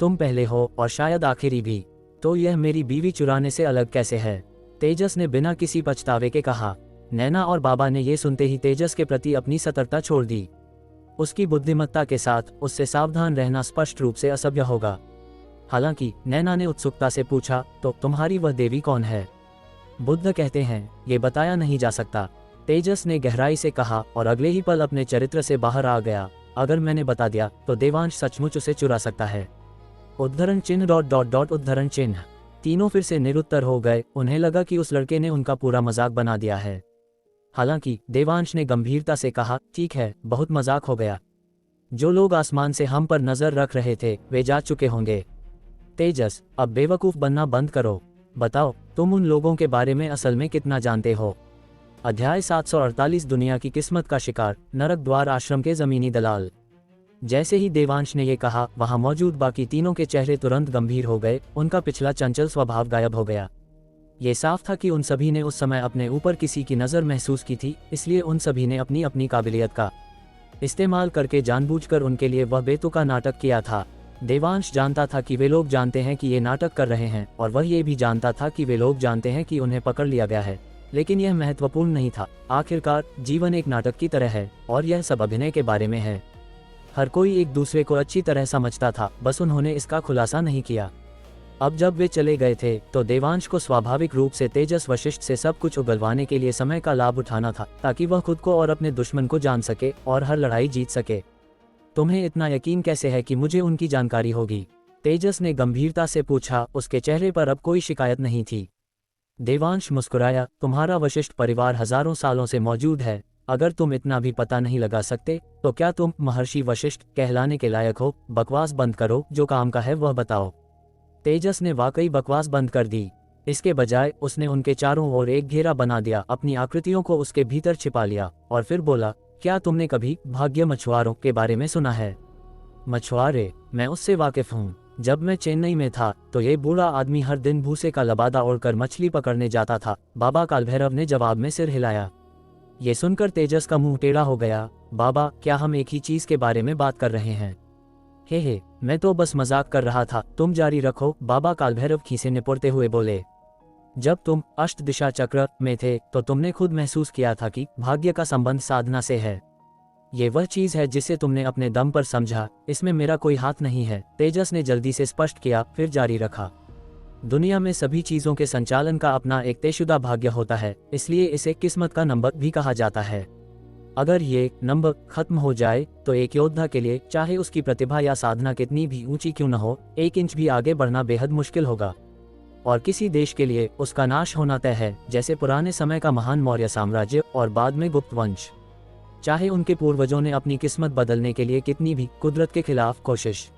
तुम पहले हो और शायद आखिरी भी, तो यह मेरी बीवी चुराने से अलग कैसे है? तेजस ने बिना किसी पछतावे के कहा। नैना और बाबा ने यह सुनते ही तेजस के प्रति अपनी सतर्कता छोड़ दी। उसकी बुद्धिमत्ता के साथ उससे सावधान रहना स्पष्ट रूप से असभ्य होगा। हालांकि नैना ने उत्सुकता से पूछा, तो तुम्हारी वह देवी कौन है? बुद्ध कहते हैं, ये बताया नहीं जा सकता, तेजस ने गहराई से कहा, और अगले ही पल अपने चरित्र से बाहर आ गया। अगर मैंने बता दिया तो देवांश सचमुच उसे चुरा सकता है। उद्धरण चिन्ह डॉट डॉट डॉट उद्धरण चिन्ह। तीनों फिर से निरुत्तर हो गए। उन्हें लगा कि उस लड़के ने उनका पूरा मजाक बना दिया है। हालांकि देवांश ने गंभीरता से कहा, ठीक है, बहुत मजाक हो गया। जो लोग आसमान से हम पर नजर रख रहे थे वे जा चुके होंगे। तेजस, अब बेवकूफ बनना बंद करो। बताओ, तुम उन लोगों के बारे में असल में कितना जानते हो? अध्याय 748 दुनिया की किस्मत का शिकार, नरक द्वार आश्रम के जमीनी दलाल। जैसे ही देवांश ने ये कहा, वहां मौजूद बाकी तीनों के चेहरे तुरंत गंभीर हो गए, उनका पिछला चंचल स्वभाव गायब हो गया। ये साफ था कि उन सभी ने उस समय अपने ऊपर किसी की नज़र महसूस की थी, इसलिए उन सभी ने अपनी अपनी काबिलियत का इस्तेमाल करके जानबूझकर उनके लिए वह बेतुका नाटक किया था। देवांश जानता था कि वे लोग जानते हैं कि ये नाटक कर रहे हैं, और वह ये भी जानता था कि वे लोग जानते हैं कि उन्हें पकड़ लिया गया है, लेकिन यह महत्वपूर्ण नहीं था। आखिरकार जीवन एक नाटक की तरह है और यह सब अभिनय के बारे में है। हर कोई एक दूसरे को अच्छी तरह समझता था, बस उन्होंने इसका खुलासा नहीं किया। अब जब वे चले गए थे तो देवांश को स्वाभाविक रूप से तेजस वशिष्ठ से सब कुछ उगलवाने के लिए समय का लाभ उठाना था, ताकि वह खुद को और अपने दुश्मन को जान सके और हर लड़ाई जीत सके। तुम्हें इतना यकीन कैसे है कि मुझे उनकी जानकारी होगी? तेजस ने गंभीरता से पूछा। उसके चेहरे पर अब कोई शिकायत नहीं थी। देवांश मुस्कुराया, तुम्हारा वशिष्ठ परिवार हजारों सालों से मौजूद है। अगर तुम इतना भी पता नहीं लगा सकते तो क्या तुम महर्षि वशिष्ठ कहलाने के लायक हो? बकवास बंद करो, जो काम का है वह बताओ। तेजस ने वाकई बकवास बंद कर दी। इसके बजाय उसने उनके चारों ओर एक घेरा बना दिया, अपनी आकृतियों को उसके भीतर छिपा लिया और फिर बोला, क्या तुमने कभी भाग्य मछुआरों के बारे में सुना है? मछुआरे? मैं उससे वाकिफ हूँ। जब मैं चेन्नई में था तो ये बूढ़ा आदमी हर दिन भूसे का लबादा ओढ़कर मछली पकड़ने जाता था, बाबा कालभैरव ने जवाब में सिर हिलाया। ये सुनकर तेजस का मुंह टेढ़ा हो गया। बाबा, क्या हम एक ही चीज के बारे में बात कर रहे हैं? हे, मैं तो बस मजाक कर रहा था, तुम जारी रखो, बाबा कालभैरव खीसे निपोड़ते हुए बोले। जब तुम अष्ट दिशा चक्र में थे तो तुमने खुद महसूस किया था कि भाग्य का संबंध साधना से है। ये वह चीज है जिसे तुमने अपने दम पर समझा, इसमें मेरा कोई हाथ नहीं है, तेजस ने जल्दी से स्पष्ट किया, फिर जारी रखा। दुनिया में सभी चीजों के संचालन का अपना एक तयशुदा भाग्य होता है, इसलिए इसे किस्मत का नंबर भी कहा जाता है। अगर ये नंबर खत्म हो जाए तो एक योद्धा के लिए, चाहे उसकी प्रतिभा या साधना कितनी भी ऊंची क्यों न हो, 1 इंच भी आगे बढ़ना बेहद मुश्किल होगा। और किसी देश के लिए उसका नाश होना तय है, जैसे पुराने समय का महान मौर्य साम्राज्य और बाद में गुप्त वंश। चाहे उनके पूर्वजों ने अपनी किस्मत बदलने के लिए कितनी भी कुदरत के खिलाफ कोशिश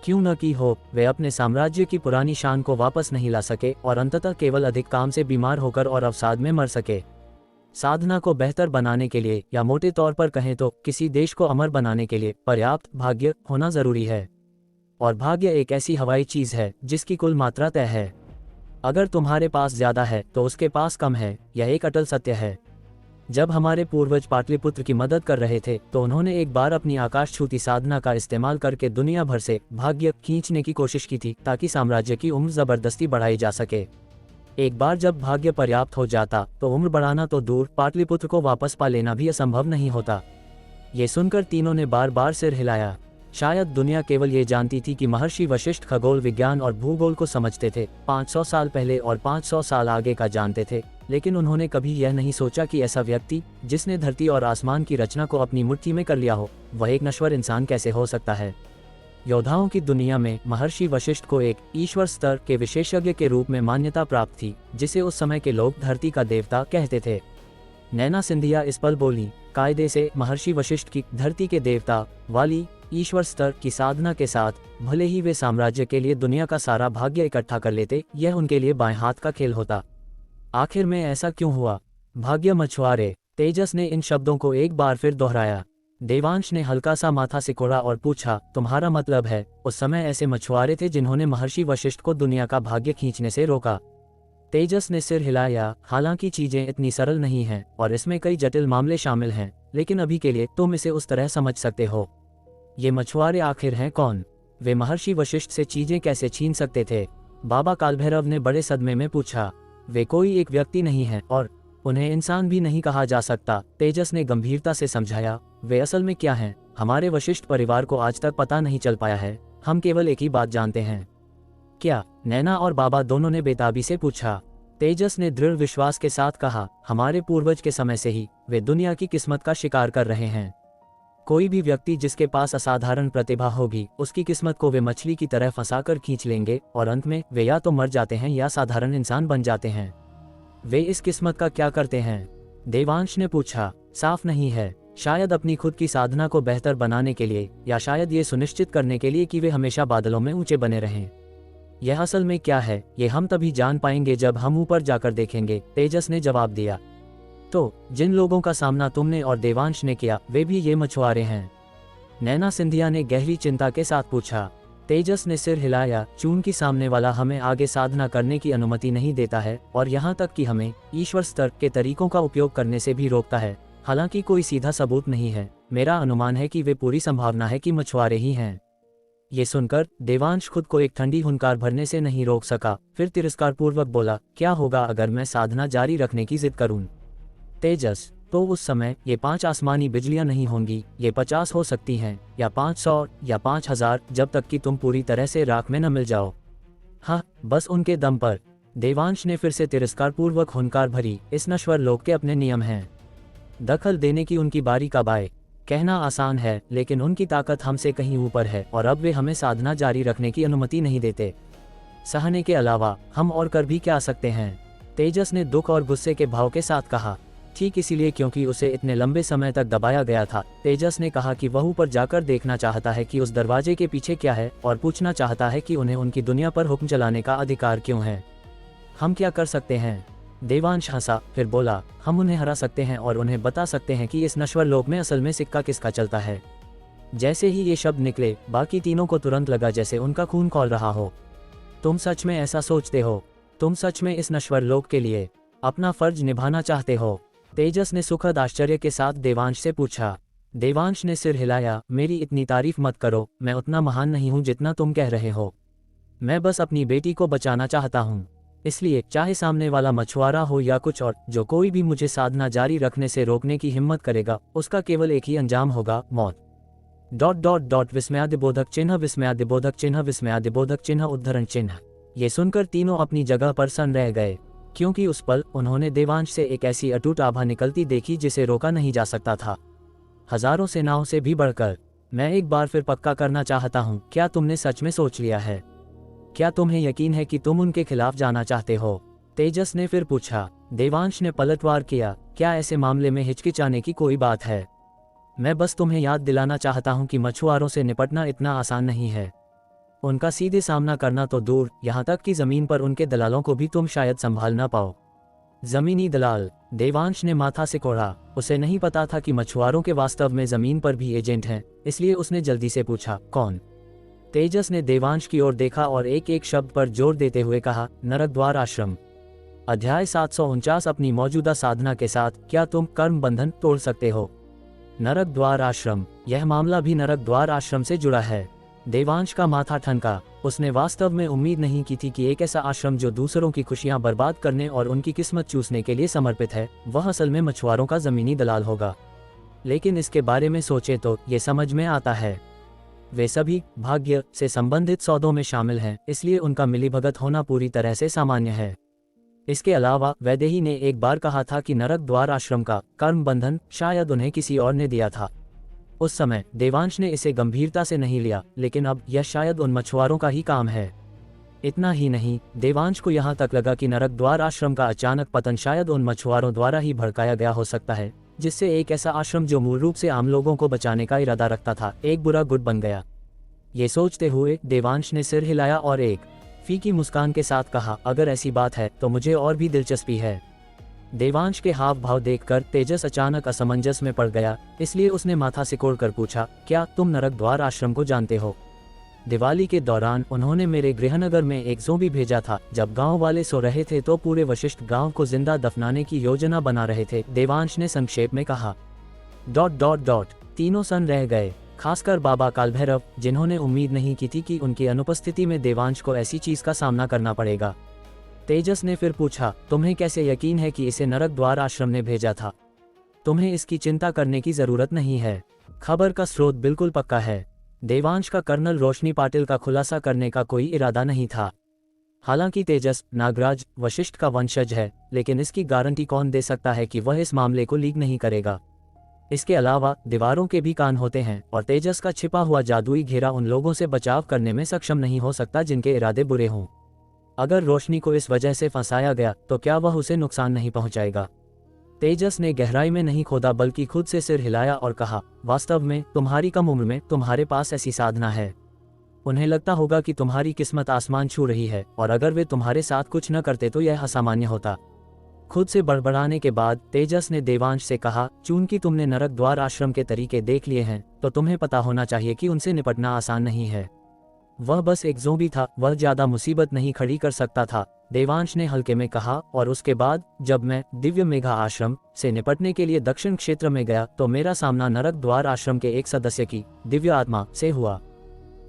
क्यों न की हो, वे अपने साम्राज्य की पुरानी शान को वापस नहीं ला सके और अंततः केवल अधिक काम से बीमार होकर और अवसाद में मर सके। साधना को बेहतर बनाने के लिए, या मोटे तौर पर कहें तो किसी देश को अमर बनाने के लिए, पर्याप्त भाग्य होना जरूरी है। और भाग्य एक ऐसी हवाई चीज है जिसकी कुल मात्रा तय है। अगर तुम्हारे पास ज्यादा है तो उसके पास कम है, यह एक अटल सत्य है। जब हमारे पूर्वज पाटलिपुत्र की मदद कर रहे थे तो उन्होंने एक बार अपनी आकाश छूती साधना का इस्तेमाल करके दुनिया भर से भाग्य खींचने की कोशिश की थी, ताकि साम्राज्य की उम्र जबरदस्ती बढ़ाई जा सके। एक बार जब भाग्य पर्याप्त हो जाता तो उम्र बढ़ाना तो दूर, पाटलिपुत्र को वापस पा लेना भी असंभव नहीं होता। ये सुनकर तीनों ने बार बार सिर हिलाया। शायद दुनिया केवल ये जानती थी कि महर्षि वशिष्ठ खगोल विज्ञान और भूगोल को समझते थे, 500 साल पहले और 500 साल आगे का जानते थे, लेकिन उन्होंने कभी यह नहीं सोचा कि ऐसा व्यक्ति जिसने धरती और आसमान की रचना को अपनी मुट्ठी में कर लिया हो, वह एक नश्वर इंसान कैसे हो सकता है। योद्धाओं की दुनिया में महर्षि वशिष्ठ को एक ईश्वर स्तर के विशेषज्ञ के रूप में मान्यता प्राप्त थी, जिसे उस समय के लोग धरती का देवता कहते थे। नैना सिंधिया इस पल बोली, कायदे से महर्षि वशिष्ठ की धरती के देवता वाली ईश्वर स्तर की साधना के साथ भले ही वे साम्राज्य के लिए दुनिया का सारा भाग्य इकट्ठा कर लेते, यह उनके लिए बाएं हाथ का खेल होता। आखिर में ऐसा क्यों हुआ? भाग्य मछुआरे, तेजस ने इन शब्दों को एक बार फिर दोहराया। देवांश ने हल्का सा माथा सिकोड़ा और पूछा, तुम्हारा मतलब है उस समय ऐसे मछुआरे थे जिन्होंने महर्षि वशिष्ठ को दुनिया का भाग्य खींचने से रोका? तेजस ने सिर हिलाया। हालांकि चीजें इतनी सरल नहीं हैं और इसमें कई जटिल मामले शामिल हैं, लेकिन अभी के लिए तुम इसे उस तरह समझ सकते हो। ये मछुआरे आखिर हैं कौन? वे महर्षि वशिष्ठ से चीजें कैसे छीन सकते थे? बाबा कालभैरव ने बड़े सदमे में पूछा। वे कोई एक व्यक्ति नहीं है और उन्हें इंसान भी नहीं कहा जा सकता, तेजस ने गंभीरता से समझाया। वे असल में क्या हैं, हमारे वशिष्ठ परिवार को आज तक पता नहीं चल पाया है। हम केवल एक ही बात जानते हैं। क्या? नैना और बाबा दोनों ने बेताबी से पूछा। तेजस ने दृढ़ विश्वास के साथ कहा, हमारे पूर्वज के समय से ही वे दुनिया की किस्मत का शिकार कर रहे हैं। कोई भी व्यक्ति जिसके पास असाधारण प्रतिभा होगी, उसकी किस्मत को वे मछली की तरह फंसाकर खींच लेंगे और अंत में वे या तो मर जाते हैं या साधारण इंसान बन जाते हैं। वे इस किस्मत का क्या करते हैं? देवांश ने पूछा। साफ नहीं है, शायद अपनी खुद की साधना को बेहतर बनाने के लिए, या शायद ये सुनिश्चित करने के लिए कि वे हमेशा बादलों में ऊंचे बने रहें। यह असल में क्या है, ये हम तभी जान पाएंगे जब हम ऊपर जाकर देखेंगे, तेजस ने जवाब दिया। तो जिन लोगों का सामना तुमने और देवांश ने किया वे भी ये मछुआरे हैं? नैना सिंधिया ने गहरी चिंता के साथ पूछा। तेजस ने सिर हिलाया। चूंकि सामने वाला हमें आगे साधना करने की अनुमति नहीं देता है और यहाँ तक कि हमें ईश्वर स्तर के तरीकों का उपयोग करने से भी रोकता है। हालांकि कोई सीधा सबूत नहीं है, मेरा अनुमान है कि वे पूरी संभावना है कि मछुआरे ही हैं। ये सुनकर देवांश खुद को एक ठंडी हुंकार भरने से नहीं रोक सका। फिर तिरस्कारपूर्वक बोला, क्या होगा अगर मैं साधना जारी रखने की जिद करूं? तेजस, तो उस समय ये 5 आसमानी बिजलियां नहीं होंगी, ये 50 हो सकती हैं, या 500 या 5000, जब तक कि तुम पूरी तरह से राख में न मिल जाओ। हाँ, बस उनके दम पर। देवांश ने फिर से तिरस्कारपूर्वक हुंकार भरी। इस नश्वर लोक के अपने नियम हैं, दखल देने की उनकी बारी कब आए। कहना आसान है, लेकिन उनकी ताकत हमसे कहीं ऊपर है और अब वे हमें साधना जारी रखने की अनुमति नहीं देते। सहने के अलावा हम और कर भी क्या सकते हैं? तेजस ने दुख और गुस्से के भाव के साथ कहा। ठीक इसीलिए क्योंकि उसे इतने लंबे समय तक दबाया गया था, तेजस ने कहा कि वह ऊपर जाकर देखना चाहता है कि उस दरवाजे के पीछे क्या है और पूछना चाहता है कि उन्हें उनकी दुनिया पर हुक्म चलाने का अधिकार क्यों है। हम क्या कर सकते हैं? देवांश हंसा, फिर बोला, हम उन्हें हरा सकते हैं और उन्हें बता सकते हैं कि इस नश्वर लोक में असल में सिक्का किसका चलता है। जैसे ही ये शब्द निकले, बाकी तीनों को तुरंत लगा जैसे उनका खून खौल रहा हो। तुम सच में ऐसा सोचते हो? तुम सच में इस नश्वर लोक के लिए अपना फर्ज निभाना चाहते हो? तेजस ने सुखद आश्चर्य के साथ देवांश से पूछा। देवांश ने सिर हिलाया। मेरी इतनी तारीफ मत करो, मैं उतना महान नहीं हूँ जितना तुम कह रहे हो। मैं बस अपनी बेटी को बचाना चाहता हूँ। इसलिए चाहे सामने वाला मछुआरा हो या कुछ और, जो कोई भी मुझे साधना जारी रखने से रोकने की हिम्मत करेगा, उसका केवल एक ही अंजाम होगा, मौत। विस्मयादिबोधक चिन्ह, विस्मयादिबोधक चिन्ह, विस्मयादिबोधक चिन्ह, उद्धरण चिन्ह। ये सुनकर तीनों अपनी जगह पर सन्न रह गए, क्योंकि उस पल उन्होंने देवांश से एक ऐसी अटूट आभा निकलती देखी जिसे रोका नहीं जा सकता था, हजारों सेनाओं से भी बढ़कर। मैं एक बार फिर पक्का करना चाहता हूँ, क्या तुमने सच में सोच लिया है? क्या तुम्हें यकीन है कि तुम उनके खिलाफ जाना चाहते हो? तेजस ने फिर पूछा। देवांश ने पलटवार किया। क्या ऐसे मामले में हिचकिचाने की कोई बात है? मैं बस तुम्हें याद दिलाना चाहता हूँ कि मछुआरों से निपटना इतना आसान नहीं है। उनका सीधे सामना करना तो दूर, यहाँ तक कि जमीन पर उनके दलालों को भी तुम शायद संभाल ना पाओ। जमीनी दलाल? देवांश ने माथा सिकोड़ा। उसे नहीं पता था कि मछुआरों के वास्तव में जमीन पर भी एजेंट हैं, इसलिए उसने जल्दी से पूछा, कौन? तेजस ने देवांश की ओर देखा और एक एक शब्द पर जोर देते हुए कहा, नरकद्वार आश्रम। अध्याय 749। अपनी मौजूदा साधना के साथ क्या तुम कर्म बंधन तोड़ सकते हो? नरकद्वार आश्रम, यह मामला भी नरकद्वार आश्रम से जुड़ा है। देवांश का माथा ठनका। उसने वास्तव में उम्मीद नहीं की थी कि एक ऐसा आश्रम जो दूसरों की खुशियां बर्बाद करने और उनकी किस्मत चूसने के लिए समर्पित है, वह असल में मछुआरों का जमीनी दलाल होगा। लेकिन इसके बारे में सोचे तो ये समझ में आता है। वे सभी भाग्य से संबंधित सौदों में शामिल हैं, इसलिए उनका मिलीभगत होना पूरी तरह से सामान्य है। इसके अलावा वैदेही ने एक बार कहा था कि नरकद्वार आश्रम का कर्म बंधन शायद उन्हें किसी और ने दिया था। उस समय देवांश ने इसे गंभीरता से नहीं लिया, लेकिन अब यह शायद उन मछुआरों का ही काम है। इतना ही नहीं, देवांश को यहाँ तक लगा कि नरकद्वार आश्रम का अचानक पतन शायद उन मछुआरों द्वारा ही भड़काया गया हो सकता है, जिससे एक ऐसा आश्रम जो मूल रूप से आम लोगों को बचाने का इरादा रखता था, एक बुरा गुट बन गया। ये सोचते हुए देवांश ने सिर हिलाया और एक फीकी मुस्कान के साथ कहा, अगर ऐसी बात है तो मुझे और भी दिलचस्पी है। देवांश के हाव भाव देखकर तेजस अचानक असमंजस में पड़ गया, इसलिए उसने माथा सिकोड़कर पूछा, क्या तुम नरकद्वार आश्रम को जानते हो? दिवाली के दौरान उन्होंने मेरे गृहनगर में एक ज़ोंबी भेजा था। जब गांव वाले सो रहे थे तो पूरे वशिष्ठ गांव को जिंदा दफनाने की योजना बना रहे थे, देवांश ने संक्षेप में कहा। तीनों सन्न रह गए, खासकर बाबा कालभैरव, जिन्होंने उम्मीद नहीं की थी कि उनकी अनुपस्थिति में देवांश को ऐसी चीज का सामना करना पड़ेगा। तेजस ने फिर पूछा, तुम्हें कैसे यकीन है कि इसे नरकद्वार आश्रम ने भेजा था? तुम्हें इसकी चिंता करने की जरूरत नहीं है, खबर का स्रोत बिल्कुल पक्का है। देवांश का कर्नल रोशनी पाटिल का खुलासा करने का कोई इरादा नहीं था। हालांकि तेजस नागराज वशिष्ठ का वंशज है, लेकिन इसकी गारंटी कौन दे सकता है कि वह इस मामले को लीक नहीं करेगा? इसके अलावा दीवारों के भी कान होते हैं और तेजस का छिपा हुआ जादुई घेरा उन लोगों से बचाव करने में सक्षम नहीं हो सकता जिनके इरादे बुरे हों। अगर रोशनी को इस वजह से फंसाया गया तो क्या वह उसे नुकसान नहीं पहुंचाएगा? तेजस ने गहराई में नहीं खोदा बल्कि खुद से सिर हिलाया और कहा, वास्तव में तुम्हारी कम उम्र में तुम्हारे पास ऐसी साधना है। उन्हें लगता होगा कि तुम्हारी किस्मत आसमान छू रही है, और अगर वे तुम्हारे साथ कुछ न करते तो यह असामान्य होता। खुद से बड़बड़ाने के बाद तेजस ने देवांश से कहा, चूंकि तुमने नरक द्वार आश्रम के तरीके देख लिए हैं तो तुम्हें पता होना चाहिए कि उनसे निपटना आसान नहीं है। वह बस एक ज़ोंबी था, वह ज्यादा मुसीबत नहीं खड़ी कर सकता था, देवांश ने हल्के में कहा। और उसके बाद जब मैं दिव्य मेघा आश्रम से निपटने के लिए दक्षिण क्षेत्र में गया तो मेरा सामना नरक द्वार आश्रम के एक सदस्य की दिव्य आत्मा से हुआ।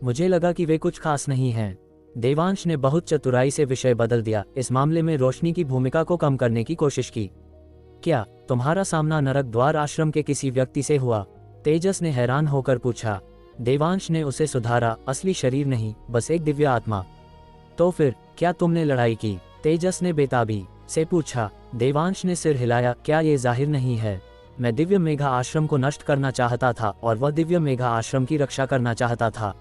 मुझे लगा कि वे कुछ खास नहीं हैं। देवांश ने बहुत चतुराई से विषय बदल दिया, इस मामले में रोशनी की भूमिका को कम करने की कोशिश की। क्या तुम्हारा सामना नरक द्वार आश्रम के किसी व्यक्ति से हुआ? तेजस ने हैरान होकर पूछा। देवांश ने उसे सुधारा, असली शरीर नहीं, बस एक दिव्य आत्मा। तो फिर क्या तुमने लड़ाई की? तेजस ने बेताबी से पूछा। देवांश ने सिर हिलाया, क्या ये जाहिर नहीं है? मैं दिव्य मेघा आश्रम को नष्ट करना चाहता था और वह दिव्य मेघा आश्रम की रक्षा करना चाहता था।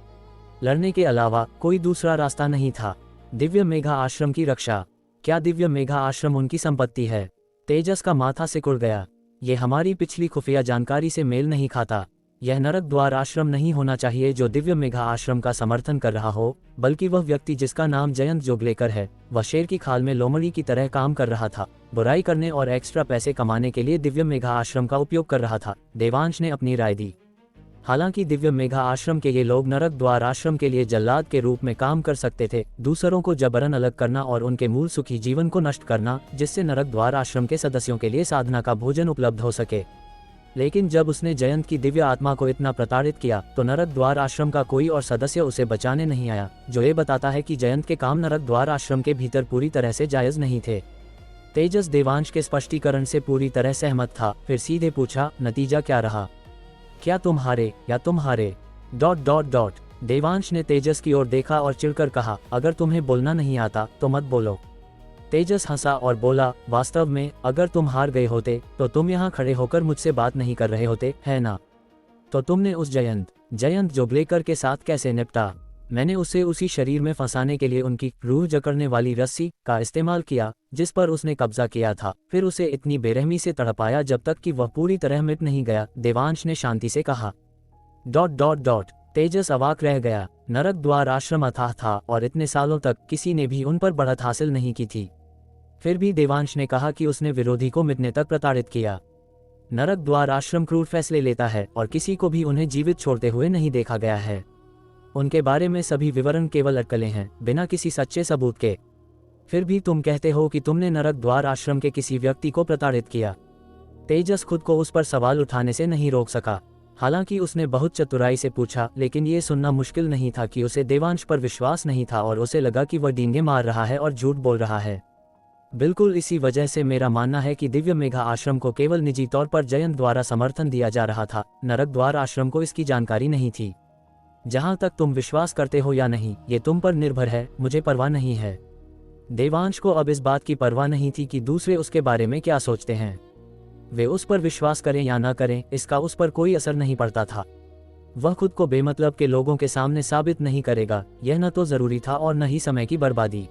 लड़ने के अलावा कोई दूसरा रास्ता नहीं था। दिव्य मेघा आश्रम की रक्षा? क्या दिव्य मेघा आश्रम उनकी संपत्ति है? तेजस का माथा सिकुड़ गया। ये हमारी पिछली खुफिया जानकारी से मेल नहीं खाता। यह नरक द्वार आश्रम नहीं होना चाहिए जो दिव्य मेघा आश्रम का समर्थन कर रहा हो, बल्कि वह व्यक्ति जिसका नाम जयंत जोगलेकर है। वह शेर की खाल में लोमड़ी की तरह काम कर रहा था, बुराई करने और एक्स्ट्रा पैसे कमाने के लिए दिव्य मेघा आश्रम का उपयोग कर रहा था। देवांश ने अपनी राय दी। हालांकि दिव्य मेघा आश्रम के ये लोग नरक द्वार आश्रम के लिए जल्लाद के रूप में काम कर सकते थे, दूसरों को जबरन अलग करना और उनके मूल सुखी जीवन को नष्ट करना, जिससे नरक द्वार आश्रम के सदस्यों के लिए साधना का भोजन उपलब्ध हो सके। लेकिन जब उसने जयंत की दिव्य आत्मा को इतना प्रताड़ित किया तो नरक द्वार आश्रम का कोई और सदस्य उसे बचाने नहीं आया, जो ये बताता है कि जयंत के काम नरक द्वार आश्रम के भीतर पूरी तरह से जायज नहीं थे। तेजस देवांश के स्पष्टीकरण से पूरी तरह सहमत था, फिर सीधे पूछा, नतीजा क्या रहा? क्या तुम हारे या तुम हारे? ... देवांश ने तेजस की ओर देखा और चिढ़कर कहा, अगर तुम्हें बोलना नहीं आता तो मत बोलो। तेजस हंसा और बोला, वास्तव में अगर तुम हार गए होते तो तुम यहाँ खड़े होकर मुझसे बात नहीं कर रहे होते, है ना? तो तुमने उस जयंत जोगलेकर के साथ कैसे निपटा? मैंने उसे उसी शरीर में फंसाने के लिए उनकी रूह जकड़ने वाली रस्सी का इस्तेमाल किया जिस पर उसने कब्जा किया था, फिर उसे इतनी बेरहमी से तड़पाया जब तक कि वह पूरी तरह मिट नहीं गया, देवांश ने शांति से कहा। ... तेजस अवाक रह गया। नरक द्वार आश्रम अथाह था और इतने सालों तक किसी ने भी उन पर बढ़त हासिल नहीं की थी। फिर भी देवांश ने कहा कि उसने विरोधी को मिटने तक प्रताड़ित किया। नरक द्वार आश्रम क्रूर फैसले लेता है और किसी को भी उन्हें जीवित छोड़ते हुए नहीं देखा गया है। उनके बारे में सभी विवरण केवल अटकलें हैं, बिना किसी सच्चे सबूत के। फिर भी तुम कहते हो कि तुमने नरक द्वार आश्रम के किसी व्यक्ति को प्रताड़ित किया। तेजस खुद को उस पर सवाल उठाने से नहीं रोक सका। हालांकि उसने बहुत चतुराई से पूछा, लेकिन ये सुनना मुश्किल नहीं था कि उसे देवांश पर विश्वास नहीं था और उसे लगा कि वह डींगे मार रहा है और झूठ बोल रहा है। बिल्कुल इसी वजह से मेरा मानना है कि दिव्य मेघा आश्रम को केवल निजी तौर पर जयंत द्वारा समर्थन दिया जा रहा था। नरक द्वार आश्रम को इसकी जानकारी नहीं थी। जहां तक तुम विश्वास करते हो या नहीं, ये तुम पर निर्भर है, मुझे परवाह नहीं है। देवांश को अब इस बात की परवाह नहीं थी कि दूसरे उसके बारे में क्या सोचते हैं। वे उस पर विश्वास करें या ना करें, इसका उस पर कोई असर नहीं पड़ता था। वह खुद को बेमतलब के लोगों के सामने साबित नहीं करेगा, यह न तो जरूरी था और न ही समय की बर्बादी।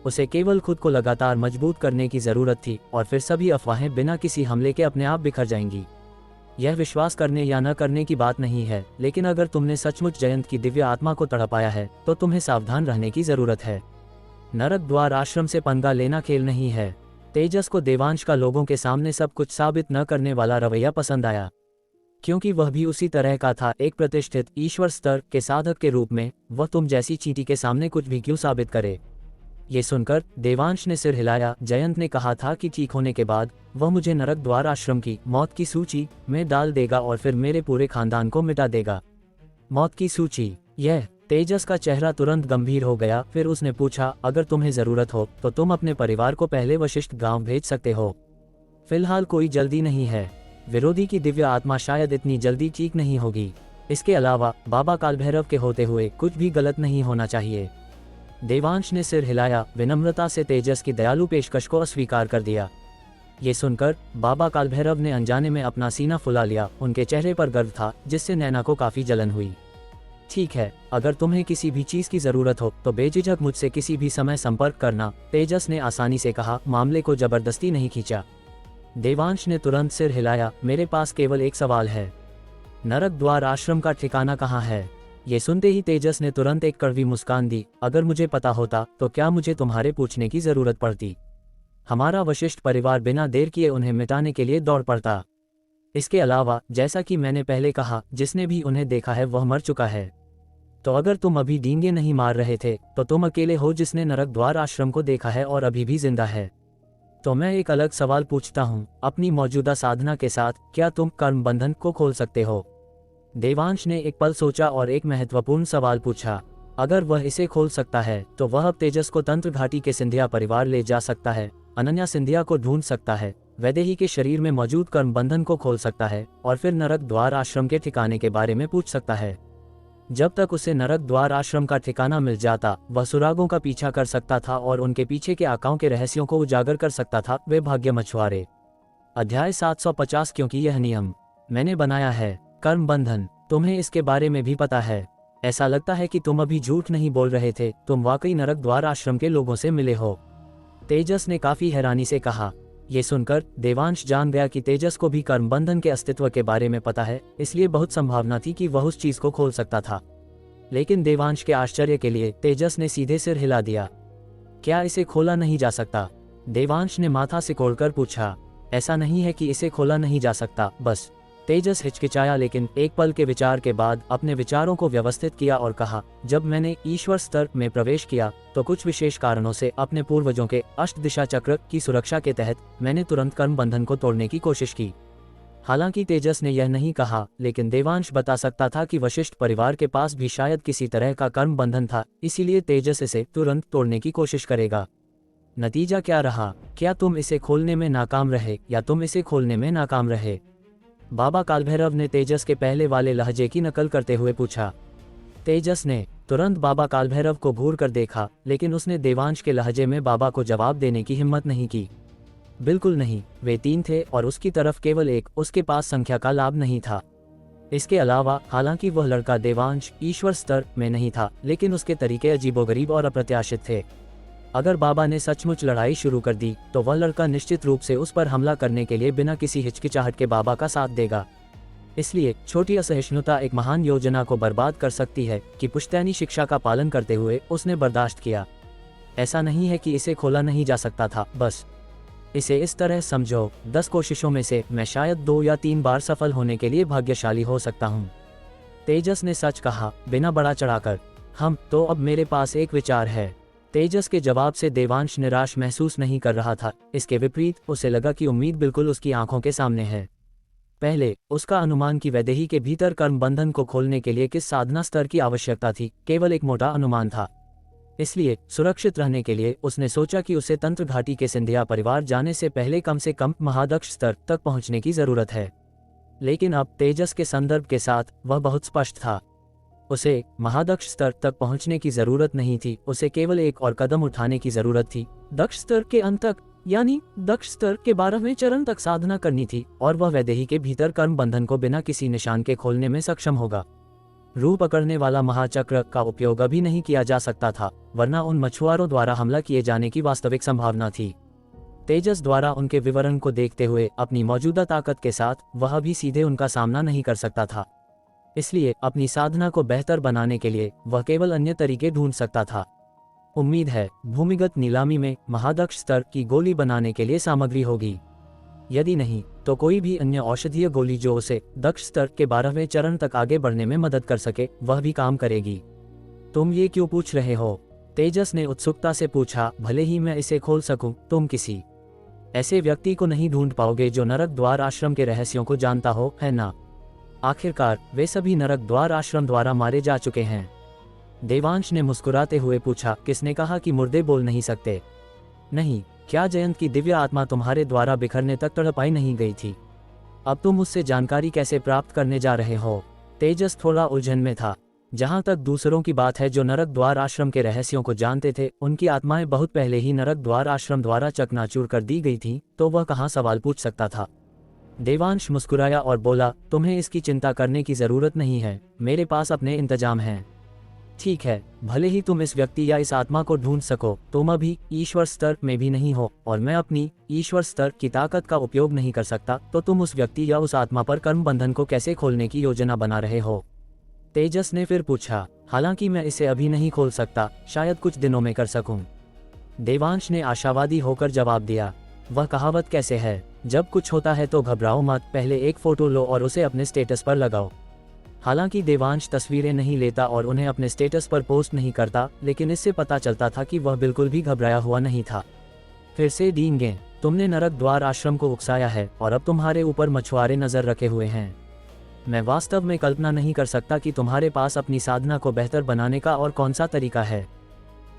उसे केवल खुद को लगातार मजबूत करने की जरूरत थी और फिर सभी अफवाहें बिना किसी हमले के अपने आप बिखर जाएंगी। यह विश्वास करने या न करने की बात नहीं है, लेकिन अगर तुमने सचमुच जयंत की दिव्य आत्मा को तड़पाया है तो तुम्हें सावधान रहने की जरूरत है। नरक द्वार आश्रम से पंगा लेना खेल नहीं है। तेजस को देवांश का लोगों के सामने सब कुछ साबित न करने वाला रवैया पसंद आया, क्योंकि वह भी उसी तरह का था, एक प्रतिष्ठित ईश्वर स्तर के साधक के रूप में। वह तुम जैसी चींटी के सामने कुछ भी क्यों साबित करे? ये सुनकर देवांश ने सिर हिलाया। जयंत ने कहा था कि ठीक होने के बाद वह मुझे नरक द्वार आश्रम की मौत की सूची में डाल देगा और फिर मेरे पूरे खानदान को मिटा देगा। मौत की सूची? यह... तेजस का चेहरा तुरंत गंभीर हो गया। फिर उसने पूछा, अगर तुम्हें जरूरत हो तो तुम अपने परिवार को पहले वशिष्ठ गांव भेज सकते हो। फिलहाल कोई जल्दी नहीं है। विरोधी की दिव्य आत्मा शायद इतनी जल्दी ठीक नहीं होगी। इसके अलावा बाबा कालभैरव के होते हुए कुछ भी गलत नहीं होना चाहिए। देवांश ने सिर हिलाया, विनम्रता से तेजस की दयालु पेशकश को अस्वीकार कर दिया। ये सुनकर बाबा कालभैरव ने अनजाने में अपना सीना फुला लिया। उनके चेहरे पर गर्व था, जिससे नैना को काफी जलन हुई। ठीक है, अगर तुम्हें किसी भी चीज की जरूरत हो तो बेझिझक मुझसे किसी भी समय संपर्क करना, तेजस ने आसानी से कहा, मामले को जबरदस्ती नहीं खींचा। देवांश ने तुरंत सिर हिलाया, मेरे पास केवल एक सवाल है, नरक द्वार आश्रम का ठिकाना कहाँ है? ये सुनते ही तेजस ने तुरंत एक कड़वी मुस्कान दी। अगर मुझे पता होता तो क्या मुझे तुम्हारे पूछने की जरूरत पड़ती? हमारा वशिष्ठ परिवार बिना देर किए उन्हें मिटाने के लिए दौड़ पड़ता। इसके अलावा जैसा कि मैंने पहले कहा, जिसने भी उन्हें देखा है वह मर चुका है। तो अगर तुम अभी डींगे नहीं मार रहे थे तो तुम अकेले हो जिसने नरक द्वार आश्रम को देखा है और अभी भी जिंदा है। तो मैं एक अलग सवाल पूछता हूँ, अपनी मौजूदा साधना के साथ क्या तुम कर्म बंधन को खोल सकते हो? देवांश ने एक पल सोचा और एक महत्वपूर्ण सवाल पूछा। अगर वह इसे खोल सकता है तो वह अब तेजस को तंत्र घाटी के सिंधिया परिवार ले जा सकता है, अनन्या सिंधिया को ढूंढ सकता है, वैदेही के शरीर में मौजूद कर्म बंधन को खोल सकता है और फिर नरक द्वार आश्रम के ठिकाने के बारे में पूछ सकता है। जब तक उसे नरक द्वार आश्रम का ठिकाना मिल जाता, वह सुरागों का पीछा कर सकता था और उनके पीछे के आकाओं के रहस्यों को उजागर कर सकता था। वे भाग्य मछुआरे। अध्याय 750। क्योंकि यह नियम मैंने बनाया है। कर्म बंधन, तुम्हें इसके बारे में भी पता है। ऐसा लगता है कि तुम अभी झूठ नहीं बोल रहे थे, तुम वाकई नरक द्वार आश्रम के लोगों से मिले हो। तेजस ने काफी हैरानी से कहा। ये सुनकर देवांश जान गया कि तेजस को भी कर्म बंधन के अस्तित्व के बारे में पता है, इसलिए बहुत संभावना थी कि वह उस चीज को खोल सकता था। लेकिन देवांश के आश्चर्य के लिए तेजस ने सीधे सिर हिला दिया। क्या इसे खोला नहीं जा सकता? देवांश ने माथा सिकोड़कर पूछा। ऐसा नहीं है कि इसे खोला नहीं जा सकता, बस। तेजस हिचकिचाया, लेकिन एक पल के विचार के बाद अपने विचारों को व्यवस्थित किया और कहा, जब मैंने ईश्वर स्तर में प्रवेश किया तो कुछ विशेष कारणों से अपने पूर्वजों के अष्ट दिशा चक्र की सुरक्षा के तहत मैंने तुरंत कर्म बंधन को तोड़ने की कोशिश की। हालांकि तेजस ने यह नहीं कहा, लेकिन देवांश बता सकता था कि वशिष्ठ परिवार के पास भी शायद किसी तरह का कर्म बंधन था, इसीलिए तेजस इसे तुरंत तोड़ने की कोशिश करेगा। नतीजा क्या रहा? क्या तुम इसे खोलने में नाकाम रहे या तुम इसे खोलने में नाकाम रहे? बाबा कालभैरव ने तेजस के पहले वाले लहजे की नकल करते हुए पूछा। तेजस ने तुरंत बाबा कालभैरव को घूर कर देखा, लेकिन उसने देवांश के लहजे में बाबा को जवाब देने की हिम्मत नहीं की। बिल्कुल नहीं, वे 3 थे और उसकी तरफ केवल एक, उसके पास संख्या का लाभ नहीं था। इसके अलावा हालांकि वह लड़का देवांश ईश्वर स्तर में नहीं था, लेकिन उसके तरीके अजीबोगरीब और अप्रत्याशित थे। अगर बाबा ने सचमुच लड़ाई शुरू कर दी तो वह लड़का निश्चित रूप से उस पर हमला करने के लिए बिना किसी हिचकिचाहट के बाबा का साथ देगा। इसलिए छोटी असहिष्णुता एक महान योजना को बर्बाद कर सकती है कि पुश्तैनी शिक्षा का पालन करते हुए उसने बर्दाश्त किया। ऐसा नहीं है कि इसे खोला नहीं जा सकता था, बस इसे इस तरह समझो, 10 कोशिशों में से मैं शायद 2 या 3 बार सफल होने के लिए भाग्यशाली हो सकता हूँ। तेजस ने सच कहा, बिना बड़ा चढ़ाकर। तो अब मेरे पास एक विचार है। तेजस के जवाब से देवांश निराश महसूस नहीं कर रहा था, इसके विपरीत उसे लगा कि उम्मीद बिल्कुल उसकी आंखों के सामने है। पहले उसका अनुमान कि वैदेही के भीतर कर्म बंधन को खोलने के लिए किस साधना स्तर की आवश्यकता थी, केवल एक मोटा अनुमान था। इसलिए सुरक्षित रहने के लिए उसने सोचा कि उसे तंत्र घाटी के सिंधिया परिवार जाने से पहले कम से कम महादक्ष स्तर तक पहुंचने की जरूरत है। लेकिन अब तेजस के संदर्भ के साथ वह बहुत स्पष्ट था। उसे महादक्ष स्तर तक पहुंचने की जरूरत नहीं थी, उसे केवल एक और कदम उठाने की जरूरत थी। दक्ष स्तर के अंत तक, यानी दक्ष स्तर के 12वें चरण तक साधना करनी थी और वह वैदेही के भीतर कर्म बंधन को बिना किसी निशान के खोलने में सक्षम होगा। रूह पकड़ने वाला महाचक्र का उपयोग अभी नहीं किया जा सकता था, वरना उन मछुआरों द्वारा हमला किए जाने की वास्तविक संभावना थी। तेजस द्वारा उनके विवरण को देखते हुए अपनी मौजूदा ताकत के साथ वह भी सीधे उनका सामना नहीं कर सकता था। इसलिए अपनी साधना को बेहतर बनाने के लिए वह केवल अन्य तरीके ढूंढ सकता था। उम्मीद है भूमिगत नीलामी में महादक्ष स्तर की गोली बनाने के लिए सामग्री होगी। यदि नहीं तो कोई भी अन्य औषधीय गोली जो उसे दक्ष स्तर के 12वें चरण तक आगे बढ़ने में मदद कर सके, वह भी काम करेगी। तुम ये क्यों पूछ रहे हो? तेजस ने उत्सुकता से पूछा। भले ही मैं इसे खोल सकूं, तुम किसी ऐसे व्यक्ति को नहीं ढूंढ पाओगे जो नरक द्वार आश्रम के रहस्यों को जानता हो, है ना? आखिरकार वे सभी नरक द्वार आश्रम द्वारा मारे जा चुके हैं। देवांश ने मुस्कुराते हुए पूछा। किसने कहा कि मुर्दे बोल नहीं सकते? नहीं, क्या जयंत की दिव्य आत्मा तुम्हारे द्वारा बिखरने तक तड़पाई नहीं गई थी? अब तुम उससे जानकारी कैसे प्राप्त करने जा रहे हो? तेजस थोड़ा उलझन में था। जहां तक दूसरों की बात है जो नरक द्वार आश्रम के रहस्यों को जानते थे, उनकी आत्माएं बहुत पहले ही नरक द्वार आश्रम द्वारा चकनाचूर कर दी गई थी, तो वह कहां सवाल पूछ सकता था। देवांश मुस्कुराया और बोला, तुम्हें इसकी चिंता करने की जरूरत नहीं है, मेरे पास अपने इंतजाम हैं। ठीक है, भले ही तुम इस व्यक्ति या इस आत्मा को ढूंढ सको, तुम अभी ईश्वर स्तर में भी नहीं हो और मैं अपनी ईश्वर स्तर की ताकत का उपयोग नहीं कर सकता, तो तुम उस व्यक्ति या उस आत्मा पर कर्म बंधन को कैसे खोलने की योजना बना रहे हो? तेजस ने फिर पूछा। हालांकि मैं इसे अभी नहीं खोल सकता, शायद कुछ दिनों में कर सकूं। देवांश ने आशावादी होकर जवाब दिया। वह कहावत कैसे है, जब कुछ होता है तो घबराओ मत, पहले एक फोटो लो और उसे अपने स्टेटस पर लगाओ। हालांकि देवांश तस्वीरें नहीं लेता और उन्हें अपने स्टेटस पर पोस्ट नहीं करता, लेकिन इससे पता चलता था कि वह बिल्कुल भी घबराया हुआ नहीं था। फिर से डींगे, तुमने नरक द्वार आश्रम को उकसाया है और अब तुम्हारे ऊपर मछुआरे नजर रखे हुए हैं। मैं वास्तव में कल्पना नहीं कर सकता कि तुम्हारे पास अपनी साधना को बेहतर बनाने का और कौन सा तरीका है।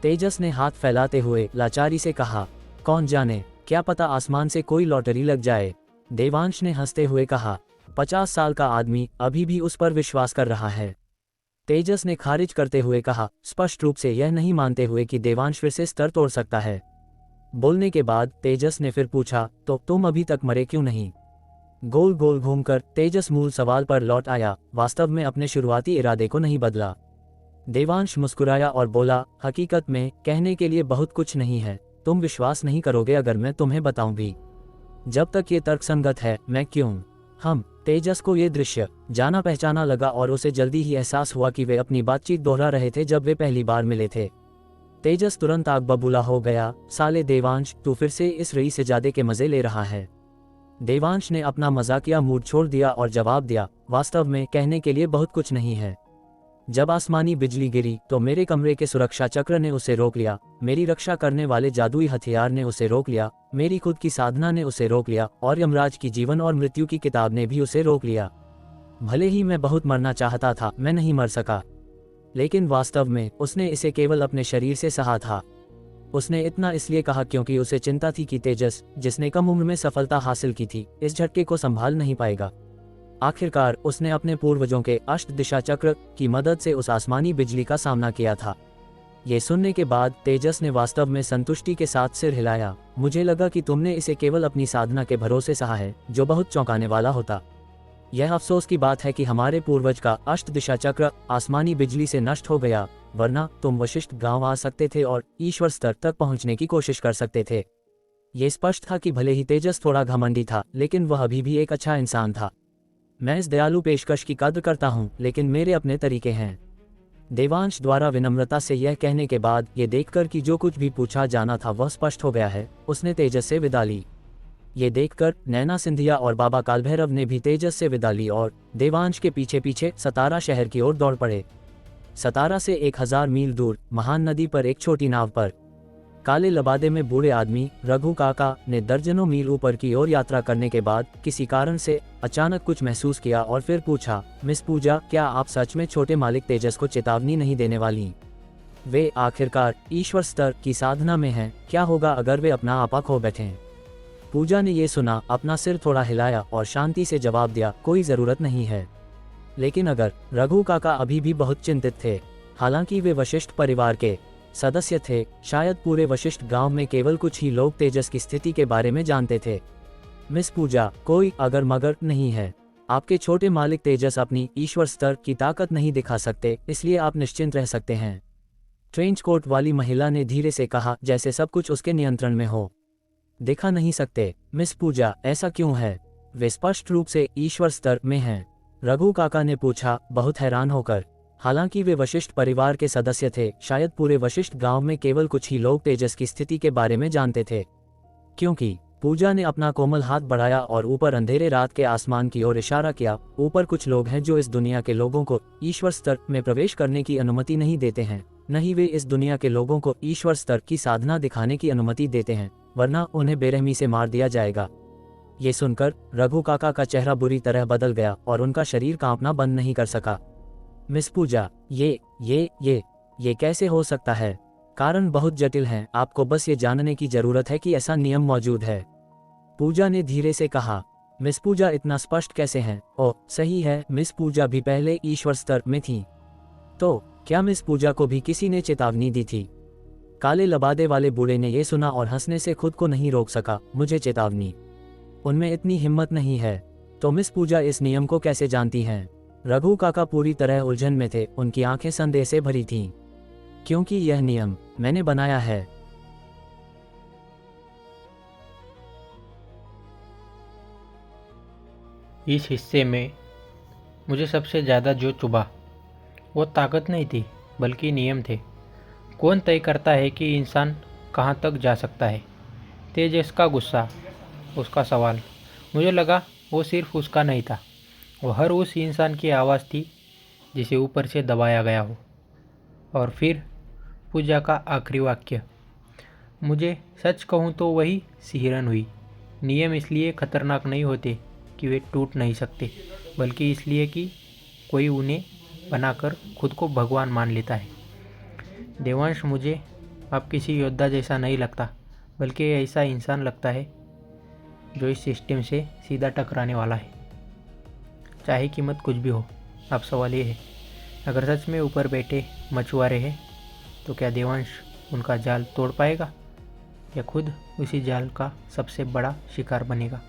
तेजस ने हाथ फैलाते हुए लाचारी से कहा, कौन जाने, क्या पता आसमान से कोई लॉटरी लग जाए। देवांश ने हंसते हुए कहा, 50 साल का आदमी अभी भी उस पर विश्वास कर रहा है। तेजस ने खारिज करते हुए कहा, स्पष्ट रूप से यह नहीं मानते हुए कि देवांश फिर से स्तर तोड़ सकता है। बोलने के बाद तेजस ने फिर पूछा, तो तुम अभी तक मरे क्यों नहीं? गोल गोल घूमकर तेजस मूल सवाल पर लौट आया, वास्तव में अपने शुरुआती इरादे को नहीं बदला। देवांश मुस्कुराया और बोला, हकीकत में कहने के लिए बहुत कुछ नहीं है, तुम विश्वास नहीं करोगे अगर मैं तुम्हें बताऊं भी। जब तक ये तर्कसंगत है, मैं क्यों? हम तेजस को ये दृश्य जाना पहचाना लगा और उसे जल्दी ही एहसास हुआ कि वे अपनी बातचीत दोहरा रहे थे जब वे पहली बार मिले थे। तेजस तुरंत आग बबूला हो गया, साले देवांश, तू फिर से इस रई से जादे के मजे ले रहा है। देवांश ने अपना मजाकिया मूड छोड़ दिया और जवाब दिया, वास्तव में कहने के लिए बहुत कुछ नहीं है। जब आसमानी बिजली गिरी तो मेरे कमरे के सुरक्षा चक्र ने उसे रोक लिया, मेरी रक्षा करने वाले जादुई हथियार ने उसे रोक लिया, मेरी खुद की साधना ने उसे रोक लिया और यमराज की जीवन और मृत्यु की किताब ने भी उसे रोक लिया। भले ही मैं बहुत मरना चाहता था, मैं नहीं मर सका। लेकिन वास्तव में उसने इसे केवल अपने शरीर से सहा था। उसने इतना इसलिए कहा क्योंकि उसे चिंता थी कि तेजस, जिसने कम उम्र में सफलता हासिल की थी, इस झटके को संभाल नहीं पाएगा। आखिरकार उसने अपने पूर्वजों के अष्ट दिशा चक्र की मदद से उस आसमानी बिजली का सामना किया था। ये सुनने के बाद तेजस ने वास्तव में संतुष्टि के साथ सिर हिलाया। मुझे लगा कि तुमने इसे केवल अपनी साधना के भरोसे सहा है, जो बहुत चौंकाने वाला होता। यह अफसोस की बात है कि हमारे पूर्वज का अष्ट दिशा चक्र आसमानी बिजली से नष्ट हो गया, वरना तुम वशिष्ठ गांव आ सकते थे और ईश्वर स्तर तक पहुंचने की कोशिश कर सकते थे। ये स्पष्ट था कि भले ही तेजस थोड़ा घमंडी था, लेकिन वह अभी भी एक अच्छा इंसान था। मैं इस दयालु पेशकश की कद्र करता हूँ, लेकिन मेरे अपने तरीके हैं। देवांश द्वारा विनम्रता से यह कहने के बाद ये देखकर कि जो कुछ भी पूछा जाना था वह स्पष्ट हो गया है, उसने तेजस से विदा ली। ये देखकर नैना सिंधिया और बाबा कालभैरव ने भी तेजस से विदा ली और देवांश के पीछे पीछे सतारा शहर की ओर दौड़ पड़े। सतारा से 1000 मील दूर महान नदी पर एक छोटी नाव पर काले लबादे में बूढ़े आदमी रघु काका ने दर्जनों मील ऊपर की ओर यात्रा करने के बाद किसी कारण से अचानक कुछ महसूस किया और फिर पूछा, मिस पूजा, क्या आप सच में छोटे मालिक तेजस को चेतावनी नहीं देने वाली? वे आखिरकार ईश्वर स्तर की साधना में हैं, क्या होगा अगर वे अपना आपा खो बैठें? पूजा ने ये सुना, अपना सिर थोड़ा हिलाया और शांति से जवाब दिया, कोई जरूरत नहीं है। लेकिन अगर रघु काका अभी भी बहुत चिंतित थे। हालांकि वे वशिष्ठ परिवार के सदस्य थे, शायद पूरे वशिष्ठ गांव में केवल कुछ ही लोग तेजस की स्थिति के बारे में जानते थे। मिस पूजा, कोई अगर मगर नहीं है। आपके छोटे मालिक तेजस अपनी ईश्वर स्तर की ताकत नहीं दिखा सकते, इसलिए आप निश्चिंत रह सकते हैं। ट्रेंच कोट वाली महिला ने धीरे से कहा, जैसे सब कुछ उसके नियंत्रण में हो। दिखा नहीं सकते मिस पूजा, ऐसा क्यों है? वे स्पष्ट रूप से ईश्वर स्तर में हैं। रघु काका ने पूछा, बहुत हैरान होकर। हालांकि वे वशिष्ठ परिवार के सदस्य थे, शायद पूरे वशिष्ठ गांव में केवल कुछ ही लोग तेजस की स्थिति के बारे में जानते थे। क्योंकि पूजा ने अपना कोमल हाथ बढ़ाया और ऊपर अंधेरे रात के आसमान की ओर इशारा किया। ऊपर कुछ लोग हैं जो इस दुनिया के लोगों को ईश्वर स्तर में प्रवेश करने की अनुमति नहीं देते हैं, नहीं वे इस दुनिया के लोगों को ईश्वर स्तर की साधना दिखाने की अनुमति देते हैं, वरना उन्हें बेरहमी से मार दिया जाएगा। ये सुनकर रघु काका का चेहरा बुरी तरह बदल गया और उनका शरीर कांपना बंद नहीं कर सका। मिस पूजा, ये कैसे हो सकता है? कारण बहुत जटिल हैं, आपको बस ये जानने की जरूरत है कि ऐसा नियम मौजूद है। पूजा ने धीरे से कहा। मिस पूजा इतना स्पष्ट कैसे हैं? ओह सही है, मिस पूजा भी पहले ईश्वर स्तर में थी। तो क्या मिस पूजा को भी किसी ने चेतावनी दी थी? काले लबादे वाले बूढ़े ने यह सुना और हंसने से खुद को नहीं रोक सका। मुझे चेतावनी? उनमें इतनी हिम्मत नहीं है। तो मिस पूजा इस नियम को कैसे जानती हैं? रघु काका पूरी तरह उलझन में थे, उनकी आंखें संदेह से भरी थीं। क्योंकि यह नियम मैंने बनाया है। इस हिस्से में मुझे सबसे ज़्यादा जो चुभा वो ताकत नहीं थी, बल्कि नियम थे। कौन तय करता है कि इंसान कहाँ तक जा सकता है। तेजस का गुस्सा, उसका सवाल। मुझे लगा वो सिर्फ उसका नहीं था, वो हर उस इंसान की आवाज़ थी जिसे ऊपर से दबाया गया हो। और फिर पूजा का आखिरी वाक्य। मुझे सच कहूँ तो वही सिहरन हुई। नियम इसलिए खतरनाक नहीं होते कि वे टूट नहीं सकते, बल्कि इसलिए कि कोई उन्हें बनाकर खुद को भगवान मान लेता है। देवांश, मुझे अब किसी योद्धा जैसा नहीं लगता, बल्कि ऐसा इंसान लगता है जो इस सिस्टम से सीधा टकराने वाला है, चाहे कीमत कुछ भी हो। अब सवाल ये है, अगर सच में ऊपर बैठे मछुआरे हैं तो क्या देवांश उनका जाल तोड़ पाएगा या खुद उसी जाल का सबसे बड़ा शिकार बनेगा।